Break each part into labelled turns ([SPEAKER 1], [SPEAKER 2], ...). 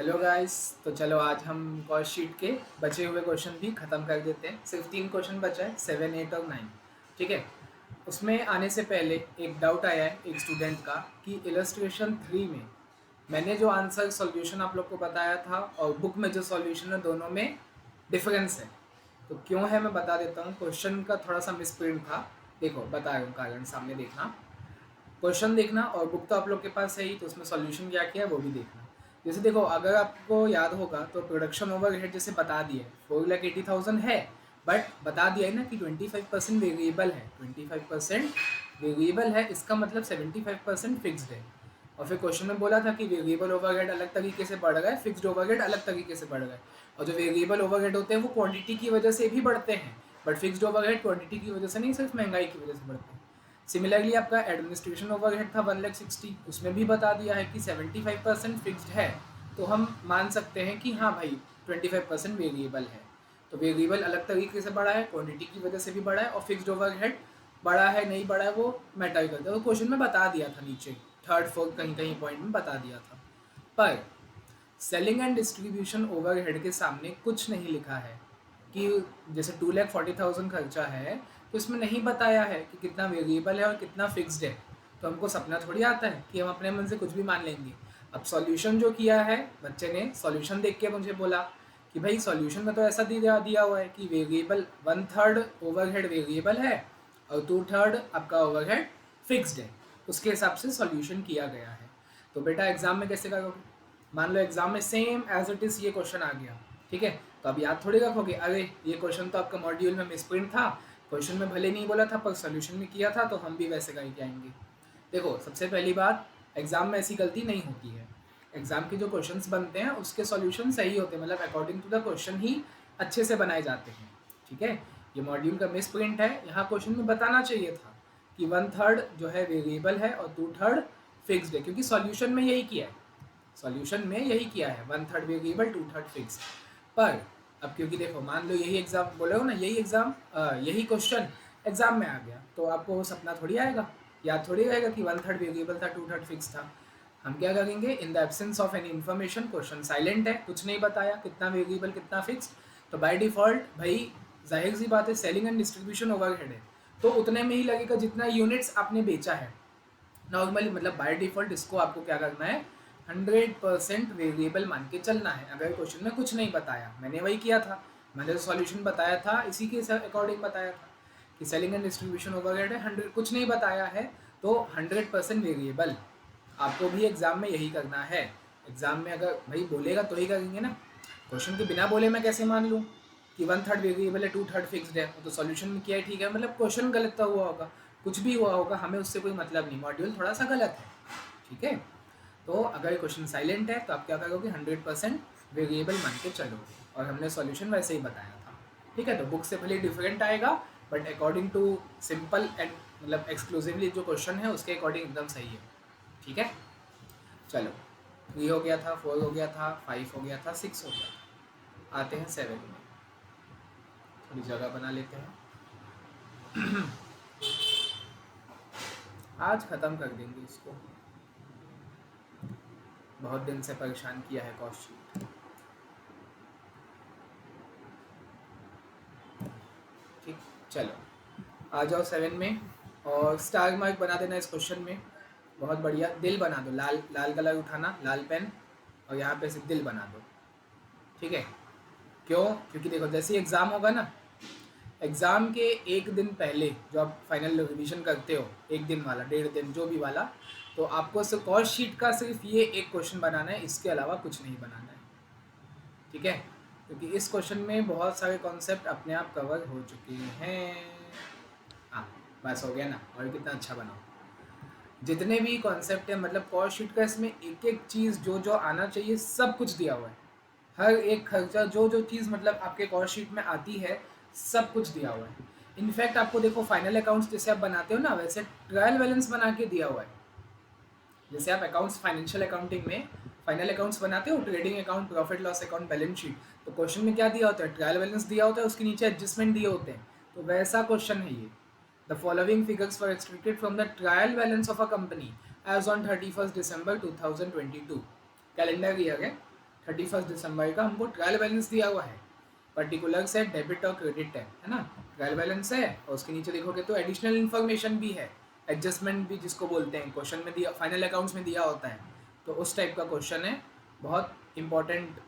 [SPEAKER 1] Hello guys. तो चलो आज हम कॉस्ट शीट के बचे हुए क्वेश्चन भी ख़त्म कर देते हैं। सिर्फ 3 क्वेश्चन बचा है, 7, 8 और 9। ठीक है। उसमें आने से पहले एक डाउट आया है एक स्टूडेंट का कि इलस्ट्रेशन 3 में मैंने जो आंसर सॉल्यूशन आप लोग को बताया था और बुक में जो सॉल्यूशन है दोनों में डिफरेंस है। तो क्यों है मैं बता देता हूँ। क्वेश्चन का थोड़ा सा मिसप्रिंट था। देखो बता रहा हूँ कारण, सामने देखना, क्वेश्चन देखना और बुक तो आप लोग के पास है ही, तो उसमें सॉल्यूशन क्या किया है वो भी देखना। जैसे देखो, अगर आपको याद होगा तो प्रोडक्शन ओवरहेड जैसे बता दिया है 4,80,000 है, बट बता दिया है ना कि 25% वेरिएबल है। 25% वेरिएबल है, इसका मतलब 75% फिक्स्ड है। और फिर क्वेश्चन में बोला था कि वेरिएबल ओवरहेड अलग तरीके से बढ़ रहा है, फिक्स्ड ओवरहेड अलग तरीके से बढ़ रहा है। और जो वेरिएबल ओवरहेड होते हैं वो क्वांटिटी की वजह से भी बढ़ते हैं, बट फिक्स्ड ओवरहेड क्वांटिटी की वजह से नहीं, सिर्फ महंगाई की वजह से बढ़ते हैं। सिमिलरली आपका एडमिनिस्ट्रेशन ओवरहेड था 1,60,000, उसमें भी बता दिया है कि 75% फिक्स्ड है। तो हम मान सकते हैं कि हाँ भाई 25% वेरिएबल है। तो वेरिएबल अलग तरीके से बढ़ा है, क्वांटिटी की वजह से भी बढ़ा है, और फिक्स्ड ओवरहेड बढ़ा है नहीं बढ़ा है वो मैटर करता है। वो क्वेश्चन में बता दिया था, नीचे थर्ड फोर्थ कहीं कहीं पॉइंट में बता दिया था। पर सेलिंग एंड डिस्ट्रीब्यूशन ओवरहेड के सामने कुछ नहीं लिखा है कि जैसे 2,40,000 खर्चा है तो इसमें नहीं बताया है कि कितना वेरिएबल है और कितना फिक्स्ड है। तो हमको सपना थोड़ी आता है कि हम अपने मन से कुछ भी मान लेंगे। अब सॉल्यूशन जो किया है बच्चे ने, सॉल्यूशन देख के मुझे बोला कि भाई सॉल्यूशन में तो ऐसा दिया दिया हुआ है कि वेरिएबल 1/3 ओवरहेड वेरिएबल है और 2/3 आपका ओवरहेड फिक्स्ड है। उसके हिसाब से सॉल्यूशन किया गया है। तो बेटा एग्जाम में कैसे करोगे? मान लो एग्जाम में सेम एज इट इज़ ये क्वेश्चन आ गया, ठीक है, तो अब याद थोड़ी रखोगे, अरे ये क्वेश्चन तो आपका मॉड्यूल में मिसप्रिंट था, क्वेश्चन में भले नहीं बोला था पर सोल्यूशन में किया था, तो हम भी वैसे करके आएंगे। देखो सबसे पहली बात, एग्जाम में ऐसी गलती नहीं होती है। एग्जाम के जो क्वेश्चंस बनते हैं उसके सॉल्यूशन सही होते हैं, मतलब अकॉर्डिंग टू द क्वेश्चन ही अच्छे से बनाए जाते हैं। ठीक है। ये मॉड्यूल का मिस प्रिंट है, यहाँ क्वेश्चन में बताना चाहिए था कि 1/3 जो है वेरिएबल है और 2/3 फिक्स्ड है, क्योंकि सॉल्यूशन में यही किया है। सॉल्यूशन में यही किया है, 1/3 वेरिएबल 2/3 फिक्स। पर अब क्योंकि देखो मान लो यही एग्जाम बोले हो ना, यही एग्जाम यही क्वेश्चन एग्जाम में आ गया तो आपको वो सपना थोड़ी आएगा, याद थोड़ी रहेगा कि 1/3 वेरिएबल था 2/3 फिक्स था। हम क्या करेंगे, in the absence of any information, question silent है, कुछ नहीं बताया कितना वेरिएबल कितना फिक्स, तो बाय डिफॉल्ट भाई जाहिर सी बात है सेलिंग एंड डिस्ट्रीब्यूशन ओवरहेड है, तो उतने में ही लगेगा जितना यूनिट्स आपने बेचा है नॉर्मली। मतलब बाय डिफॉल्ट इसको आपको क्या करना है, 100% वेरिएबल मान के चलना है। अगर क्वेश्चन में कुछ नहीं बताया, मैंने वही किया था, मैंने सॉल्यूशन बताया था इसी के अकॉर्डिंग बताया था कि सेलिंग एंड डिस्ट्रीब्यूशन ओवरहेड है 100, कुछ नहीं बताया है तो 100% वेरिएबल। आपको भी एग्जाम में यही करना है। एग्जाम में अगर भाई बोलेगा तो ही करेंगे ना, क्वेश्चन के बिना बोले मैं कैसे मान लूँ कि 1/3 वेरिएबल है 2/3 फिक्स्ड है, तो सॉल्यूशन में किया है ठीक है, मतलब क्वेश्चन गलत तो हुआ होगा, कुछ भी हुआ होगा, हमें उससे कोई मतलब नहीं, मॉड्यूल थोड़ा सा गलत है। ठीक है। तो अगर क्वेश्चन साइलेंट है तो आप क्या करोगे, 100% वेरिएबल मान के चलोगे, और हमने सॉल्यूशन वैसे ही बताया था। ठीक है। तो बुक से भले डिफरेंट आएगा but according to simple and मतलब एक्सक्लूसिवली जो क्वेश्चन है उसके अकॉर्डिंग एकदम सही है। ठीक है। चलो 3 हो गया था, 4 हो गया था, 5 हो गया था, 6 हो गया था। आते हैं 7 में, थोड़ी जगह बना लेते हैं। आज ख़त्म कर देंगे इसको, बहुत दिन से परेशान किया है कॉस्ट शीट। ठीक। चलो आ जाओ 7 में, और स्टार मार्क बना देना इस क्वेश्चन में। बहुत बढ़िया, दिल बना दो, लाल लाल कलर उठाना, लाल पेन, और यहाँ पे से दिल बना दो। ठीक है। क्यों? क्योंकि देखो जैसे एग्ज़ाम होगा ना, एग्ज़ाम के एक दिन पहले जो आप फाइनल रिवीजन करते हो, एक दिन वाला 1.5 दिन जो भी वाला, तो आपको सिर्फ कॉस्ट शीट का सिर्फ ये एक क्वेश्चन बनाना है, इसके अलावा कुछ नहीं बनाना है। ठीक है। क्योंकि इस क्वेश्चन में बहुत सारे कॉन्सेप्ट अपने आप कवर हो चुके हैं। हाँ, बस हो गया ना, और कितना अच्छा बनाओ। जितने भी कॉन्सेप्ट है, मतलब कॉस्ट शीट का इसमें एक एक चीज़ जो जो आना चाहिए सब कुछ दिया हुआ है। हर एक खर्चा जो जो चीज़ मतलब आपके कॉस्ट शीट में आती है सब कुछ दिया हुआ है। इनफैक्ट आपको देखो फाइनल अकाउंट्स जैसे आप बनाते हो ना, वैसे ट्रायल बैलेंस बना के दिया हुआ है। जैसे आप अकाउंट्स फाइनेंशियल अकाउंटिंग में फाइनल अकाउंट्स बनाते हो, trading account, profit loss account, balance sheet, तो क्वेश्चन में क्या दिया होता है, ट्रायल बैलेंस दिया होता है, उसके नीचे एडजस्टमेंट दिए होते हैं। तो वैसा क्वेश्चन है ये। The following figures were extracted from the trial balance of a company as on 31 December 2022, calendar year है। 31 दिसंबर का हमको ट्रायल बैलेंस दिया हुआ है, पर्टिकुलर से डेबिट और क्रेडिट है ना। ट्रायल बैलेंस है और उसके नीचे देखोगे तो एडिशनल इन्फॉर्मेशन भी है, एडजस्टमेंट भी जिसको बोलते हैं, क्वेश्चन में दिया, फाइनल अकाउंट्स में दिया होता है, तो उस टाइप का क्वेश्चन है। बहुत इंपॉर्टेंट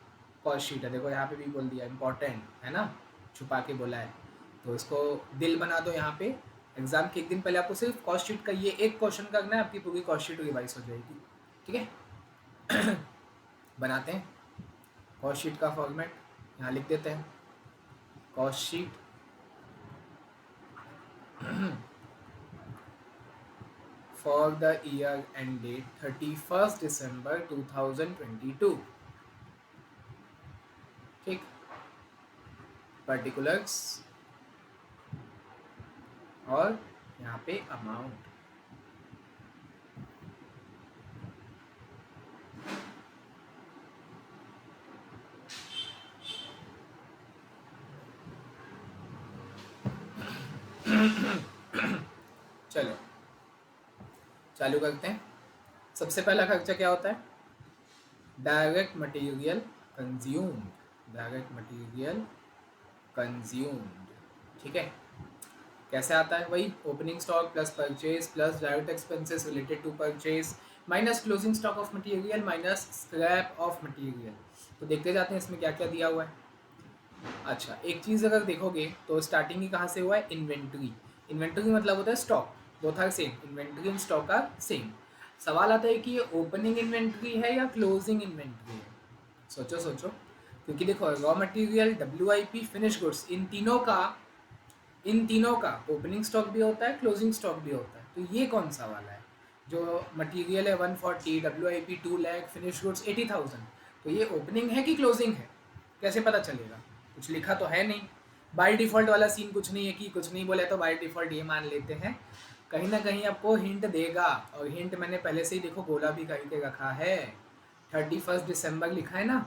[SPEAKER 1] कॉस्ट शीट है, देखो यहाँ पे भी बोल दिया इंपॉर्टेंट है ना, छुपा के बोला है, तो इसको दिल बना दो यहाँ पे। एग्जाम के एक दिन पहले आपको सिर्फ कॉस्ट शीट का ये एक क्वेश्चन करना है, आपकी पूरी कॉस्ट शीट रिवाइज हो जाएगी। ठीक है बनाते हैं कॉस्ट शीट का फॉर्मेट, यहाँ लिख देते हैं cost sheet for the year end date 31 दिसंबर 2022। ठीक, पर्टिकुलर्स और यहाँ पे अमाउंट। चलो चालू करते हैं। सबसे पहला खर्चा क्या होता है? Direct material consumed, direct material consumed. ठीक है, कैसे आता है? वही opening stock plus purchase plus direct expenses related to purchase minus closing stock of material minus scrap of material. तो देखते जाते हैं इसमें क्या क्या दिया हुआ है। अच्छा, एक चीज़ अगर देखोगे तो स्टार्टिंग ही कहाँ से हुआ है? इन्वेंट्री। इन्वेंट्री मतलब होता है stock, both are same, inventory and stock are same. सवाल आता है कि ये ओपनिंग इन्वेंट्री है या क्लोजिंग इन्वेंट्री है। सोचो सोचो, क्योंकि देखो raw material, WIP, finish goods, इन तीनों का ओपनिंग स्टॉक भी होता है, क्लोजिंग स्टॉक भी होता है। तो ये कौन सा वाला है? जो मटेरियल है 140, WIP 2 लाख, फिनिश गुड्स 80,000, तो ये ओपनिंग है कि क्लोजिंग है? कैसे पता चलेगा? कुछ लिखा तो है नहीं। बाय डिफ़ॉल्ट वाला सीन कुछ नहीं है कि कुछ नहीं बोले तो बाय डिफ़ॉल्ट ये मान लेते हैं, कहीं ना कहीं आपको हिंट देगा। और हिंट मैंने पहले से ही देखो गोला भी करके रखा है, 31 दिसंबर लिखा है ना,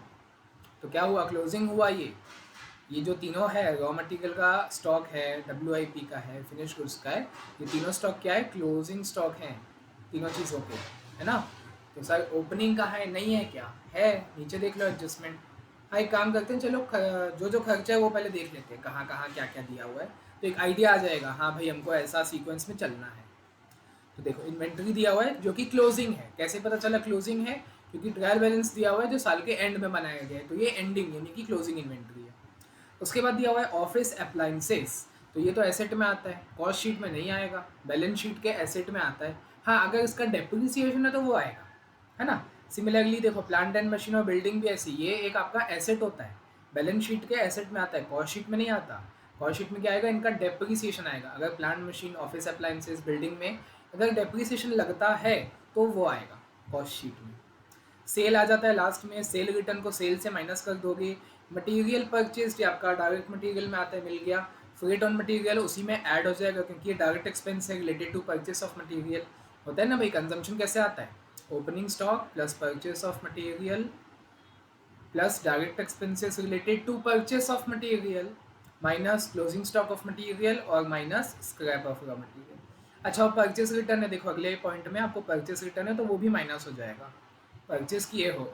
[SPEAKER 1] तो क्या हुआ? क्लोजिंग हुआ। ये जो तीनों है, रॉ मटेरियल का स्टॉक है, WIP का है, फिनिश गुड्स का है, ये तीनों स्टॉक क्या है? क्लोजिंग स्टॉक है तीनों चीज़ों के, है ना। तो सर ओपनिंग का है नहीं है क्या? है, नीचे देख लो एडजस्टमेंट। हाँ, एक काम करते हैं, चलो जो जो खर्चा है वो पहले देख लेते हैं, कहाँ कहाँ क्या क्या दिया हुआ है, तो एक आइडिया आ जाएगा। हाँ भाई, हमको ऐसा सीक्वेंस में चलना है। तो देखो इन्वेंट्री दिया हुआ है जो कि क्लोजिंग है। कैसे पता चला क्लोजिंग है? क्योंकि ट्रायल बैलेंस दिया हुआ है जो साल के एंड में बनाया गया है, तो ये एंडिंग यानी कि क्लोजिंग इन्वेंट्री है। उसके बाद दिया हुआ है ऑफिस अप्लाइंसेस, तो ये तो एसेट में आता है, कॉस्ट शीट में नहीं आएगा, बैलेंस शीट के एसेट में आता है। हाँ, अगर इसका डेप्रिसिएशन है तो वो आएगा, है ना। सिमिलरली देखो प्लांट एंड मशीन और बिल्डिंग भी ऐसी, ये एक आपका एसेट होता है, बैलेंस शीट के एसेट में आता है, कॉस्ट शीट में नहीं आता। कॉस्ट शीट में क्या आएगा? इनका डेप्रिसिएशन आएगा। अगर plant machine, office appliances, building में अगर डेप्रिसिएशन लगता है तो वो आएगा कॉस्ट शीट में। सेल आ जाता है लास्ट में, सेल रिटर्न को सेल से माइनस कर दोगे। मटेरियल परचेज आपका डायरेक्ट मटेरियल में आता है, मिल गया। फ्रेट ऑन मटेरियल उसी में ऐड हो जाएगा क्योंकि ये डायरेक्ट एक्सपेंस है related to purchase of material. होता है ना भाई, कंजम्पशन कैसे आता है? Opening stock plus purchase of material plus direct expenses related to purchase of material minus closing stock of material और minus scrap of raw material. अच्छा, और परचेस रिटर्न है, देखो अगले पॉइंट में आपको परचेस रिटर्न है तो वो भी माइनस हो जाएगा। परचेस किए हो,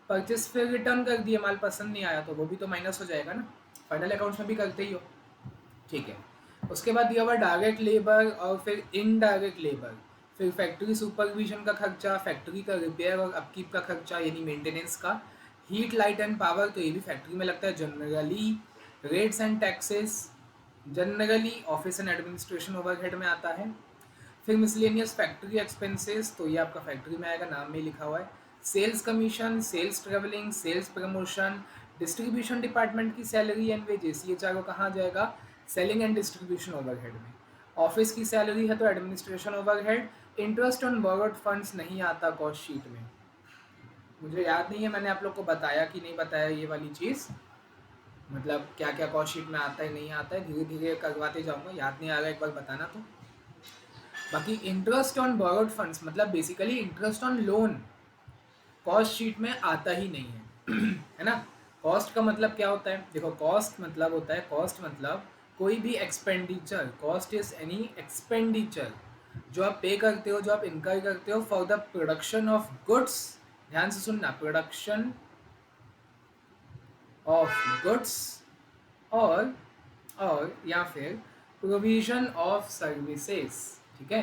[SPEAKER 1] परचेस फिर रिटर्न कर दिए, माल पसंद नहीं आया तो वो भी तो माइनस हो जाएगा ना, फाइनल अकाउंट्स में भी करते ही हो। ठीक है, उसके बाद दिया हुआ डायरेक्ट लेबर और फिर इनडायरेक्ट लेबर, फिर फैक्ट्री सुपरविजन का खर्चा, फैक्ट्री का रिपेयर और अपकीप का खर्चा यानी मेंटेनेंस का, हीट लाइट एंड पावर, तो ये भी फैक्ट्री में लगता है generally. Rates and taxes generally office and administration overhead में आता है। फिर मिसलेनियस फैक्ट्री एक्सपेंसेस, तो ये आपका फैक्ट्री में आएगा, नाम में लिखा हुआ है। Sales commission, sales travelling, sales promotion, distribution department की सैलरी एंड वेजेस, ये चारों कहाँ जाएगा? सेलिंग एंड डिस्ट्रीब्यूशन ओवरहेड में। ऑफिस की सैलरी है तो administration overhead. Interest on borrowed funds नहीं आता कॉस्ट शीट में, मुझे याद नहीं है मैंने आप लोग को बताया कि नहीं बताया ये वाली चीज़, मतलब क्या क्या कॉस्ट शीट में आता है नहीं आता है, धीरे धीरे करवाते जाऊँगा, याद नहीं आ रहा एक बार बताना तो। बाकी इंटरेस्ट ऑन बोरोड फंड्स मतलब basically interest on loan cost sheet में आता ही नहीं है है ना। कॉस्ट का मतलब क्या होता है? देखो कॉस्ट मतलब होता है, कॉस्ट मतलब कोई भी expenditure, cost is any expenditure जो आप पे करते हो, जो आप इनकर करते हो for the production of goods. ध्यान से सुनना, प्रोडक्शन ऑफ गुड्स और या फिर प्रोविजन ऑफ सर्विसेज। ठीक है,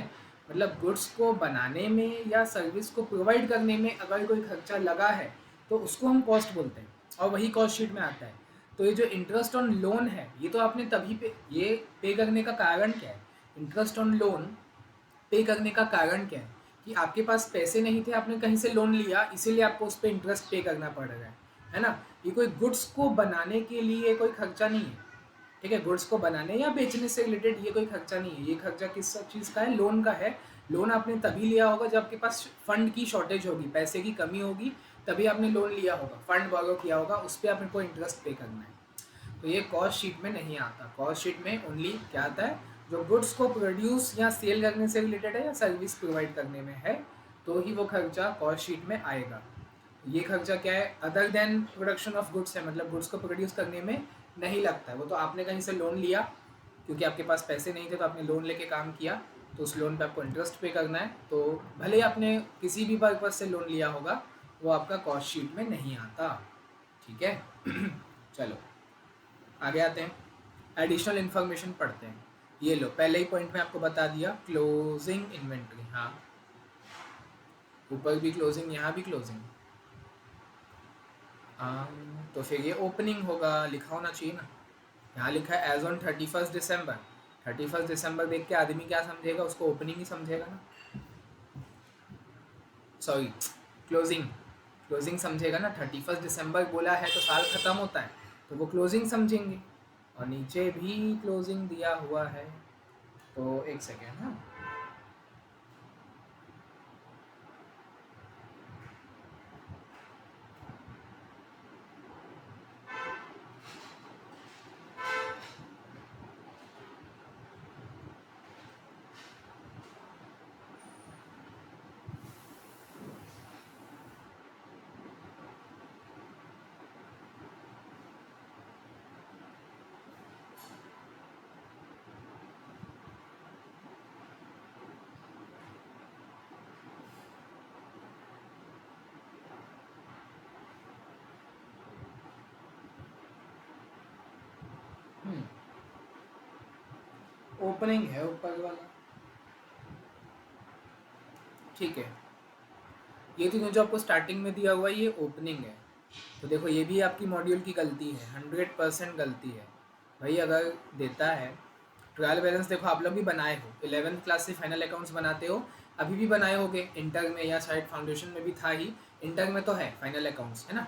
[SPEAKER 1] मतलब गुड्स को बनाने में या सर्विस को प्रोवाइड करने में अगर कोई खर्चा लगा है तो उसको हम कॉस्ट बोलते हैं, और वही कॉस्ट शीट में आता है। तो ये जो इंटरेस्ट ऑन लोन है, ये तो आपने तभी ये पे करने का कारण क्या है? इंटरेस्ट ऑन लोन पे करने का कारण क्या है? कि आपके पास पैसे नहीं थे, आपने कहीं से लोन लिया, इसीलिए आपको उस पर इंटरेस्ट पे करना पड़ रहा है ना। ये कोई गुड्स को बनाने के लिए कोई खर्चा नहीं है। ठीक है, गुड्स को बनाने या बेचने से रिलेटेड ये कोई खर्चा नहीं है। ये खर्चा किस चीज़ का है? लोन का है। लोन आपने तभी लिया होगा जब आपके पास फंड की शॉर्टेज होगी, पैसे की कमी होगी, तभी आपने लोन लिया होगा, फंड बोरो किया होगा, उस पर आपने कोई इंटरेस्ट पे करना है। तो ये कॉस्ट शीट में नहीं आता। कॉस्ट शीट में ओनली क्या आता है? जो गुड्स को प्रोड्यूस या सेल करने से रिलेटेड है या सर्विस प्रोवाइड करने में है, तो ही वो खर्चा कॉस्ट शीट में आएगा। ये खर्चा क्या है? Other than production of goods है, मतलब गुड्स को प्रोड्यूस करने में नहीं लगता है। वो तो आपने कहीं से लोन लिया, क्योंकि आपके पास पैसे नहीं थे तो आपने लोन लेके काम किया, तो उस लोन पे आपको इंटरेस्ट पे करना है। तो भले ही आपने किसी भी पर्पज से लोन लिया होगा, वो आपका कॉस्ट शीट में नहीं आता। ठीक है चलो आगे आते हैं, एडिशनल इन्फॉर्मेशन पढ़ते हैं। ये लो, पहले ही पॉइंट में आपको बता दिया, क्लोजिंग इन्वेंट्री। हाँ, ऊपर भी क्लोजिंग, यहाँ भी क्लोजिंग। तो फिर ये ओपनिंग होगा, लिखा होना चाहिए ना। यहाँ लिखा है एज ऑन 31 दिसंबर। 31 दिसंबर देख के आदमी क्या समझेगा? उसको ओपनिंग ही समझेगा ना, सॉरी क्लोजिंग। क्लोजिंग समझेगा ना। 31 दिसंबर बोला है तो साल ख़त्म होता है, तो वो क्लोजिंग समझेंगे। और नीचे भी क्लोजिंग दिया हुआ है, तो एक सेकेंड। हाँ, ओपनिंग है ऊपर वाला। ठीक है, ये तो जो आपको स्टार्टिंग में दिया हुआ है ये ओपनिंग है। तो देखो ये भी आपकी मॉड्यूल की गलती है, 100% गलती है भाई। अगर देता है ट्रायल बैलेंस, देखो आप लोग भी बनाए हो, 11th क्लास से फाइनल अकाउंट्स बनाते हो, अभी भी बनाए होगे, इंटर में या शायद फाउंडेशन में भी था ही। इंटर में तो है फाइनल अकाउंट्स, है ना,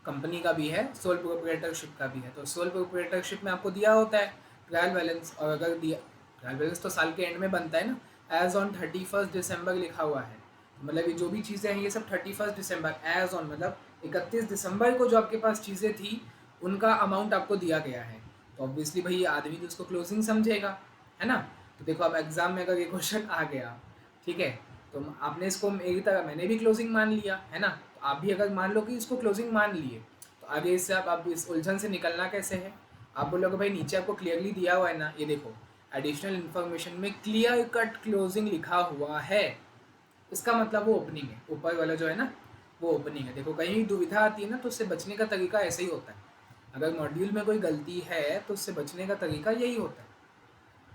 [SPEAKER 1] कंपनी का भी है, सोल प्रोप्राइटरशिप का भी है। तो सोल प्रोप्राइटरशिप में आपको दिया होता है ट्रायल बैलेंस, और अगर दिया, ट्रायल बैलेंस तो साल के एंड में बनता है ना, एज ऑन 31 दिसंबर लिखा हुआ है। मतलब ये जो भी चीज़ें हैं ये सब 31 दिसंबर, एज ऑन मतलब 31 दिसंबर को जो आपके पास चीज़ें थी उनका अमाउंट आपको दिया गया है। तो ऑब्वियसली भाई आदमी तो उसको क्लोजिंग समझेगा, है ना। तो देखो अब एग्जाम में अगर ये क्वेश्चन आ गया, ठीक है, तो आपने इसको मेरी तरह, मैंने भी क्लोजिंग मान लिया, है ना, तो आप भी अगर मान लो कि इसको क्लोजिंग मान लिए, तो आगे इससे आप इस उलझन से निकलना कैसे है? आप बोलोगे भाई नीचे आपको क्लियरली दिया हुआ है ना, ये देखो एडिशनल इन्फॉर्मेशन में क्लियर कट क्लोजिंग लिखा हुआ है, इसका मतलब वो ओपनिंग है। ऊपर वाला जो है ना वो ओपनिंग है। देखो कहीं दुविधा आती है ना, तो उससे बचने का तरीका ऐसे ही होता है। अगर मॉड्यूल में कोई गलती है तो उससे बचने का तरीका यही होता है।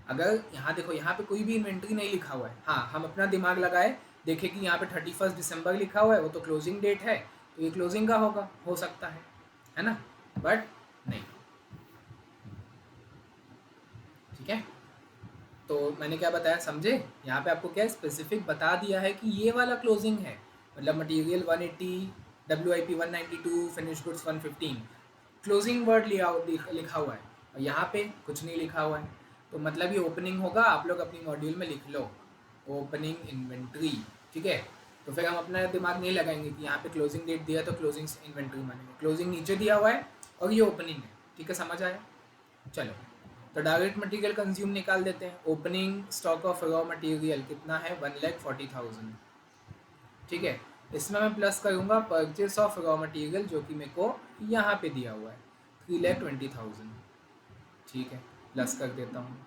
[SPEAKER 1] अगर यहाँ देखो, यहाँ पे कोई भी इन्वेंट्री नहीं लिखा हुआ है, हाँ हम अपना दिमाग लगाए देखें कि यहाँ पे 31 दिसंबर लिखा हुआ है, वो तो क्लोजिंग डेट है, तो ये क्लोजिंग का होगा, हो सकता है ना, बट नहीं। ठीक है, तो मैंने क्या बताया समझे? यहाँ पे आपको क्या स्पेसिफिक बता दिया है कि ये वाला क्लोजिंग है, मतलब material 180, WIP 192, finish goods 115, closing word लिखा हुआ है, और यहाँ पे कुछ नहीं लिखा हुआ है। तो मतलब ये ओपनिंग होगा, आप लोग अपनी मॉड्यूल में लिख लो ओपनिंग इन्वेंट्री। ठीक है, तो फिर हम अपना दिमाग नहीं लगाएंगे कि यहाँ पे क्लोजिंग डेट दिया तो क्लोजिंग इन्वेंट्री मानेंगे। क्लोजिंग नीचे दिया हुआ है और ये ओपनिंग है। ठीक है, समझ आया? चलो, तो डायरेक्ट मटेरियल कंज्यूम निकाल देते हैं। Opening stock of raw material कितना है? 1,40,000। ठीक है, इसमें मैं प्लस करूँगा परचेस ऑफ रॉ मटेरियल, जो कि मेरे को यहाँ पे दिया हुआ है 3,20,000। ठीक है, प्लस कर देता हूँ।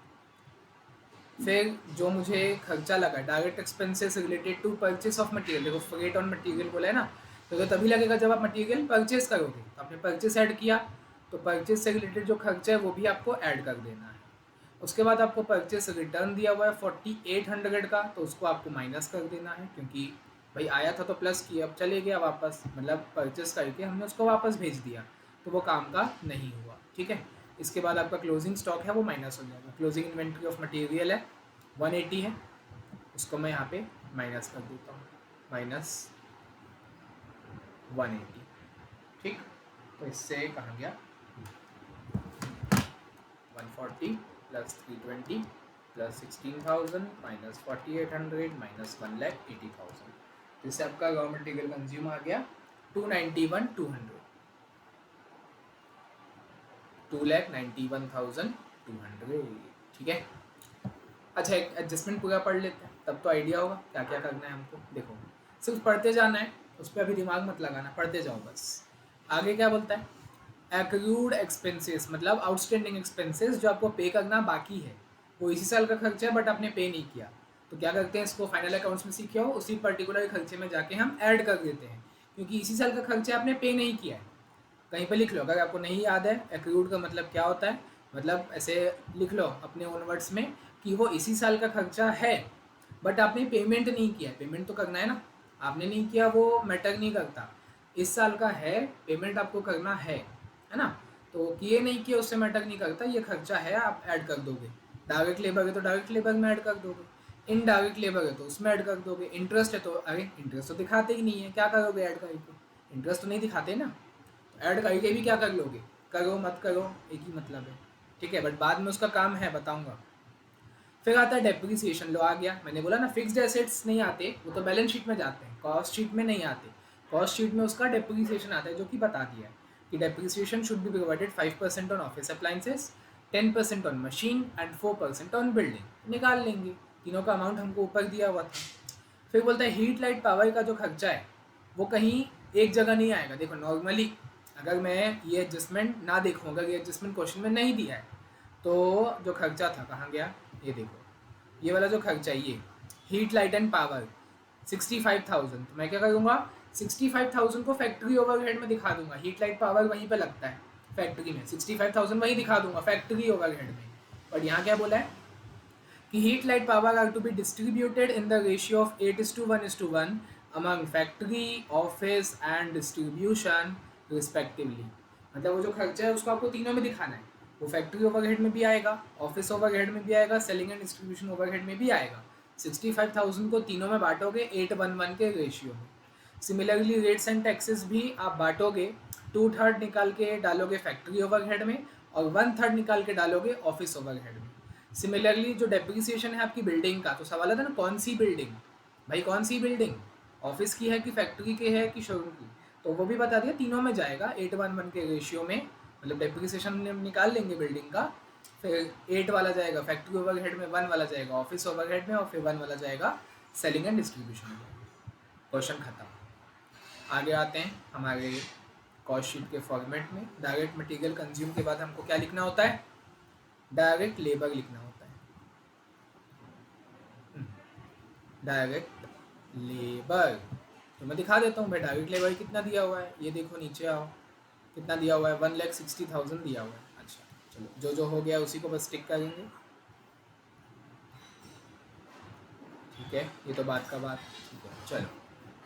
[SPEAKER 1] फिर जो मुझे खर्चा लगा, direct expenses related to purchase of material, देखो फ्रेट ऑन मटेरियल बोला है ना, तो तभी लगेगा जब आप मटेरियल परचेस करोगे। तो आपने परचेस ऐड किया, तो परचेज से रिलेटेड जो खर्चा है वो भी आपको ऐड कर देना है। उसके बाद आपको परचेज रिटर्न दिया हुआ है 4800 का, तो उसको आपको माइनस कर देना है, क्योंकि भाई आया था तो प्लस किया, अब चले गया वापस, मतलब परचेस करके हमने उसको वापस भेज दिया, तो वो काम का नहीं हुआ। ठीक है, इसके बाद आपका क्लोजिंग स्टॉक है वो माइनस हो जाएगा। क्लोजिंग इन्वेंट्री ऑफ मटेरियल है 180 है, उसको मैं यहाँ पे माइनस कर देता हूँ, -180। ठीक, तो इससे कहाँ गया 140 प्लस 320 प्लस 16,000 माइनस 4800 माइनस 1,80,000, जिससे आपका रॉ मटेरियल कंज्यूम आ गया 291,200, 2,91,200। ठीक है, अच्छा एक एडजस्टमेंट पूरा पढ़ लेते हैं, तब तो आइडिया होगा क्या क्या करना है हमको। देखो सिर्फ पढ़ते जाना है, उस पर अभी दिमाग मत लगाना, पढ़ते जाओ बस। आगे क्या बोलता है, एक्रूड एक्सपेंसेस मतलब आउटस्टैंडिंग एक्सपेंसेस जो आपको पे करना बाकी है, वो इसी साल का खर्चा है बट आपने पे नहीं किया, तो क्या करते हैं, इसको फाइनल अकाउंट्स में सीखे हो उसी पर्टिकुलर खर्चे में जाके हम ऐड कर देते हैं, क्योंकि इसी साल का खर्चा आपने पे नहीं किया है। कहीं पर लिख लो, अगर आपको नहीं याद है एक्रूड का मतलब क्या होता है, मतलब ऐसे लिख लो अपने ओन वर्ड्स में कि वो इसी साल का खर्चा है बट आपने पेमेंट नहीं किया है। पेमेंट तो करना है ना, आपने नहीं किया वो मैटर नहीं करता, इस साल का है, पेमेंट आपको करना है ना, तो किए नहीं किए उससे मैटर नहीं करता, ये खर्चा है आप ऐड कर दोगे। डायरेक्ट लेबर है तो डायरेक्ट लेबर में ऐड कर दोगे, इनडायरेक्ट लेबर है तो उसमें ऐड कर दोगे, इंटरेस्ट है तो अरे इंटरेस्ट तो दिखाते ही नहीं है, क्या करोगे ऐड करके, इंटरेस्ट तो नहीं दिखाते ना, ऐड करके भी क्या कर लोगे, करो मत करो एक ही मतलब है। ठीक है, बट बाद में उसका काम है, बताऊंगा। फिर आता है डेप्रिसिएशन, लो आ गया, मैंने बोला ना फिक्स्ड एसेट्स नहीं आते, वो तो बैलेंस शीट में जाते हैं, कॉस्ट शीट में नहीं आते। कॉस्ट शीट में उसका डेप्रिसिएशन आता है, जो कि बता दिया है कि depreciation should be provided 5% on office appliances, 10% on machine and 4% on building. निकाल लेंगे, तीनों का अमाउंट हमको ऊपर दिया हुआ था। फिर बोलता है हीट लाइट पावर का जो खर्चा है वो कहीं एक जगह नहीं आएगा। देखो नॉर्मली अगर मैं ये एडजस्टमेंट ना देखूँ, अगर ये एडजस्टमेंट क्वेश्चन में नहीं दिया है, तो जो खर्चा था कहाँ गया, ये देखो ये वाला जो खर्चा है, ये हीट लाइट एंड पावर 65,000, तो मैं क्या करूँगा 65,000 को फैक्ट्री ओवरहेड में दिखा दूंगा, हीट लाइट पावर वहीं पे लगता है फैक्ट्री में, 65,000 वहीं दिखा दूंगा फैक्ट्री ओवरहेड में। बट यहाँ क्या बोला है कि heat light power are to be distributed in the ratio of 8:1:1 among factory office and distribution respectively. मतलब वो जो खर्चा है उसको आपको तीनों में दिखाना है, वो फैक्ट्री ओवरहेड में भी आएगा, ऑफिस ओवरहेड में भी आएगा, सेलिंग एंड डिस्ट्रीब्यूशन ओवरहेड में भी आएगा। 65,000 को तीनों में बांटोगे 8:1 के रेशियो में। सिमिलरली रेट्स एंड टैक्सेस भी आप बांटोगे, 2/3 निकाल के डालोगे फैक्ट्री ओवरहेड में और 1/3 निकाल के डालोगे ऑफिस ओवरहेड में। सिमिलरली जो डेप्रिसिएशन है आपकी बिल्डिंग का, तो सवाल था ना कौन सी बिल्डिंग, भाई कौन सी बिल्डिंग, ऑफिस की है कि फैक्ट्री की है कि शोरूम की, तो वो भी बता दिया, तीनों में जाएगा 8:1 के रेशियो में। मतलब डेप्रिसिएशन निकाल लेंगे बिल्डिंग का, फिर 8 वाला जाएगा फैक्ट्री ओवरहेड में, 1 वाला जाएगा ऑफिस ओवरहेड में और फिर 1 वाला जाएगा सेलिंग एंड डिस्ट्रीब्यूशन में। क्वेश्चन खत्म। आगे आते हैं हमारे कॉस्ट शीट के फॉर्मेट में। डायरेक्ट मटेरियल कंज्यूम के बाद हमको क्या लिखना होता है, डायरेक्ट लेबर लिखना होता है। डायरेक्ट लेबर तो मैं दिखा देता हूँ भाई, डायरेक्ट लेबर कितना दिया हुआ है, ये देखो नीचे आओ, कितना दिया हुआ है 1,60,000 दिया हुआ है। अच्छा चलो, जो जो हो गया उसी को बस टिक करेंगे। ठीक है, ये तो बात का बात। ठीक है चलो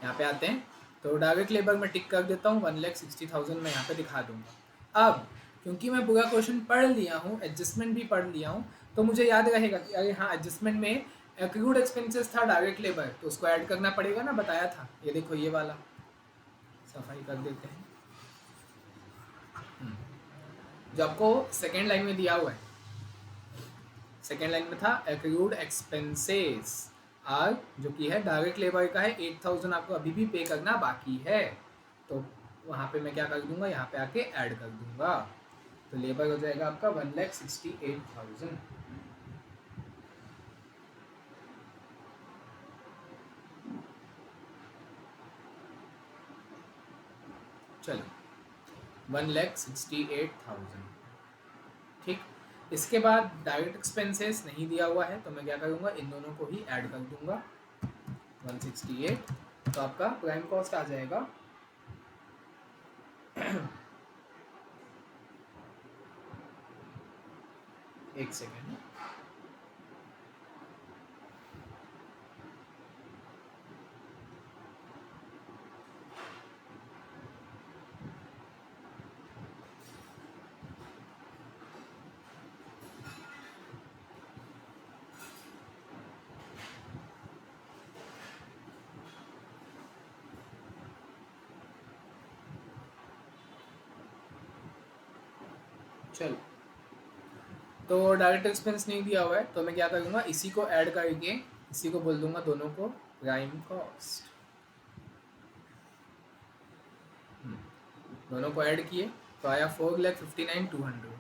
[SPEAKER 1] यहाँ पे आते हैं, तो डायरेक्ट लेबर में टिक कर देता हूँ, 1,60,000 मैं यहाँ पे दिखा दूंगा। अब क्योंकि मैं पूरा क्वेश्चन पढ़ लिया हूँ, एडजस्टमेंट भी पढ़ लिया हूँ, तो मुझे याद रहेगा कि अरे हाँ एडजस्टमेंट में एक्रूड एक्सपेंसेस था डायरेक्ट लेबर, तो उसको ऐड करना पड़ेगा ना, बताया था। ये देखो ये वाला सफाई कर देते हैं, जो आपको सेकेंड लाइन में दिया हुआ है, सेकेंड लाइन में था एक्रूड एक्सपेंसेस आर, जो कि है डायरेक्ट लेबर का है, 8,000 आपको अभी भी पे करना बाकी है, तो वहाँ पे मैं क्या कर दूंगा, यहाँ पे आके ऐड कर दूंगा, तो लेबर हो जाएगा आपका 1,68,000। चलो 1,68,000। ठीक, इसके बाद डायरेक्ट एक्सपेंसेस नहीं दिया हुआ है, तो मैं क्या करूँगा, इन दोनों को ही ऐड कर दूंगा 168, तो आपका प्राइम कॉस्ट आ जाएगा एक सेकेंड। चलो, तो डायरेक्ट एक्सपेंस नहीं दिया हुआ है, तो मैं क्या करूँगा, इसी को ऐड करके इसी को बोल दूंगा दोनों को प्राइम कॉस्ट। दोनों को ऐड किए तो आया 4,59,200,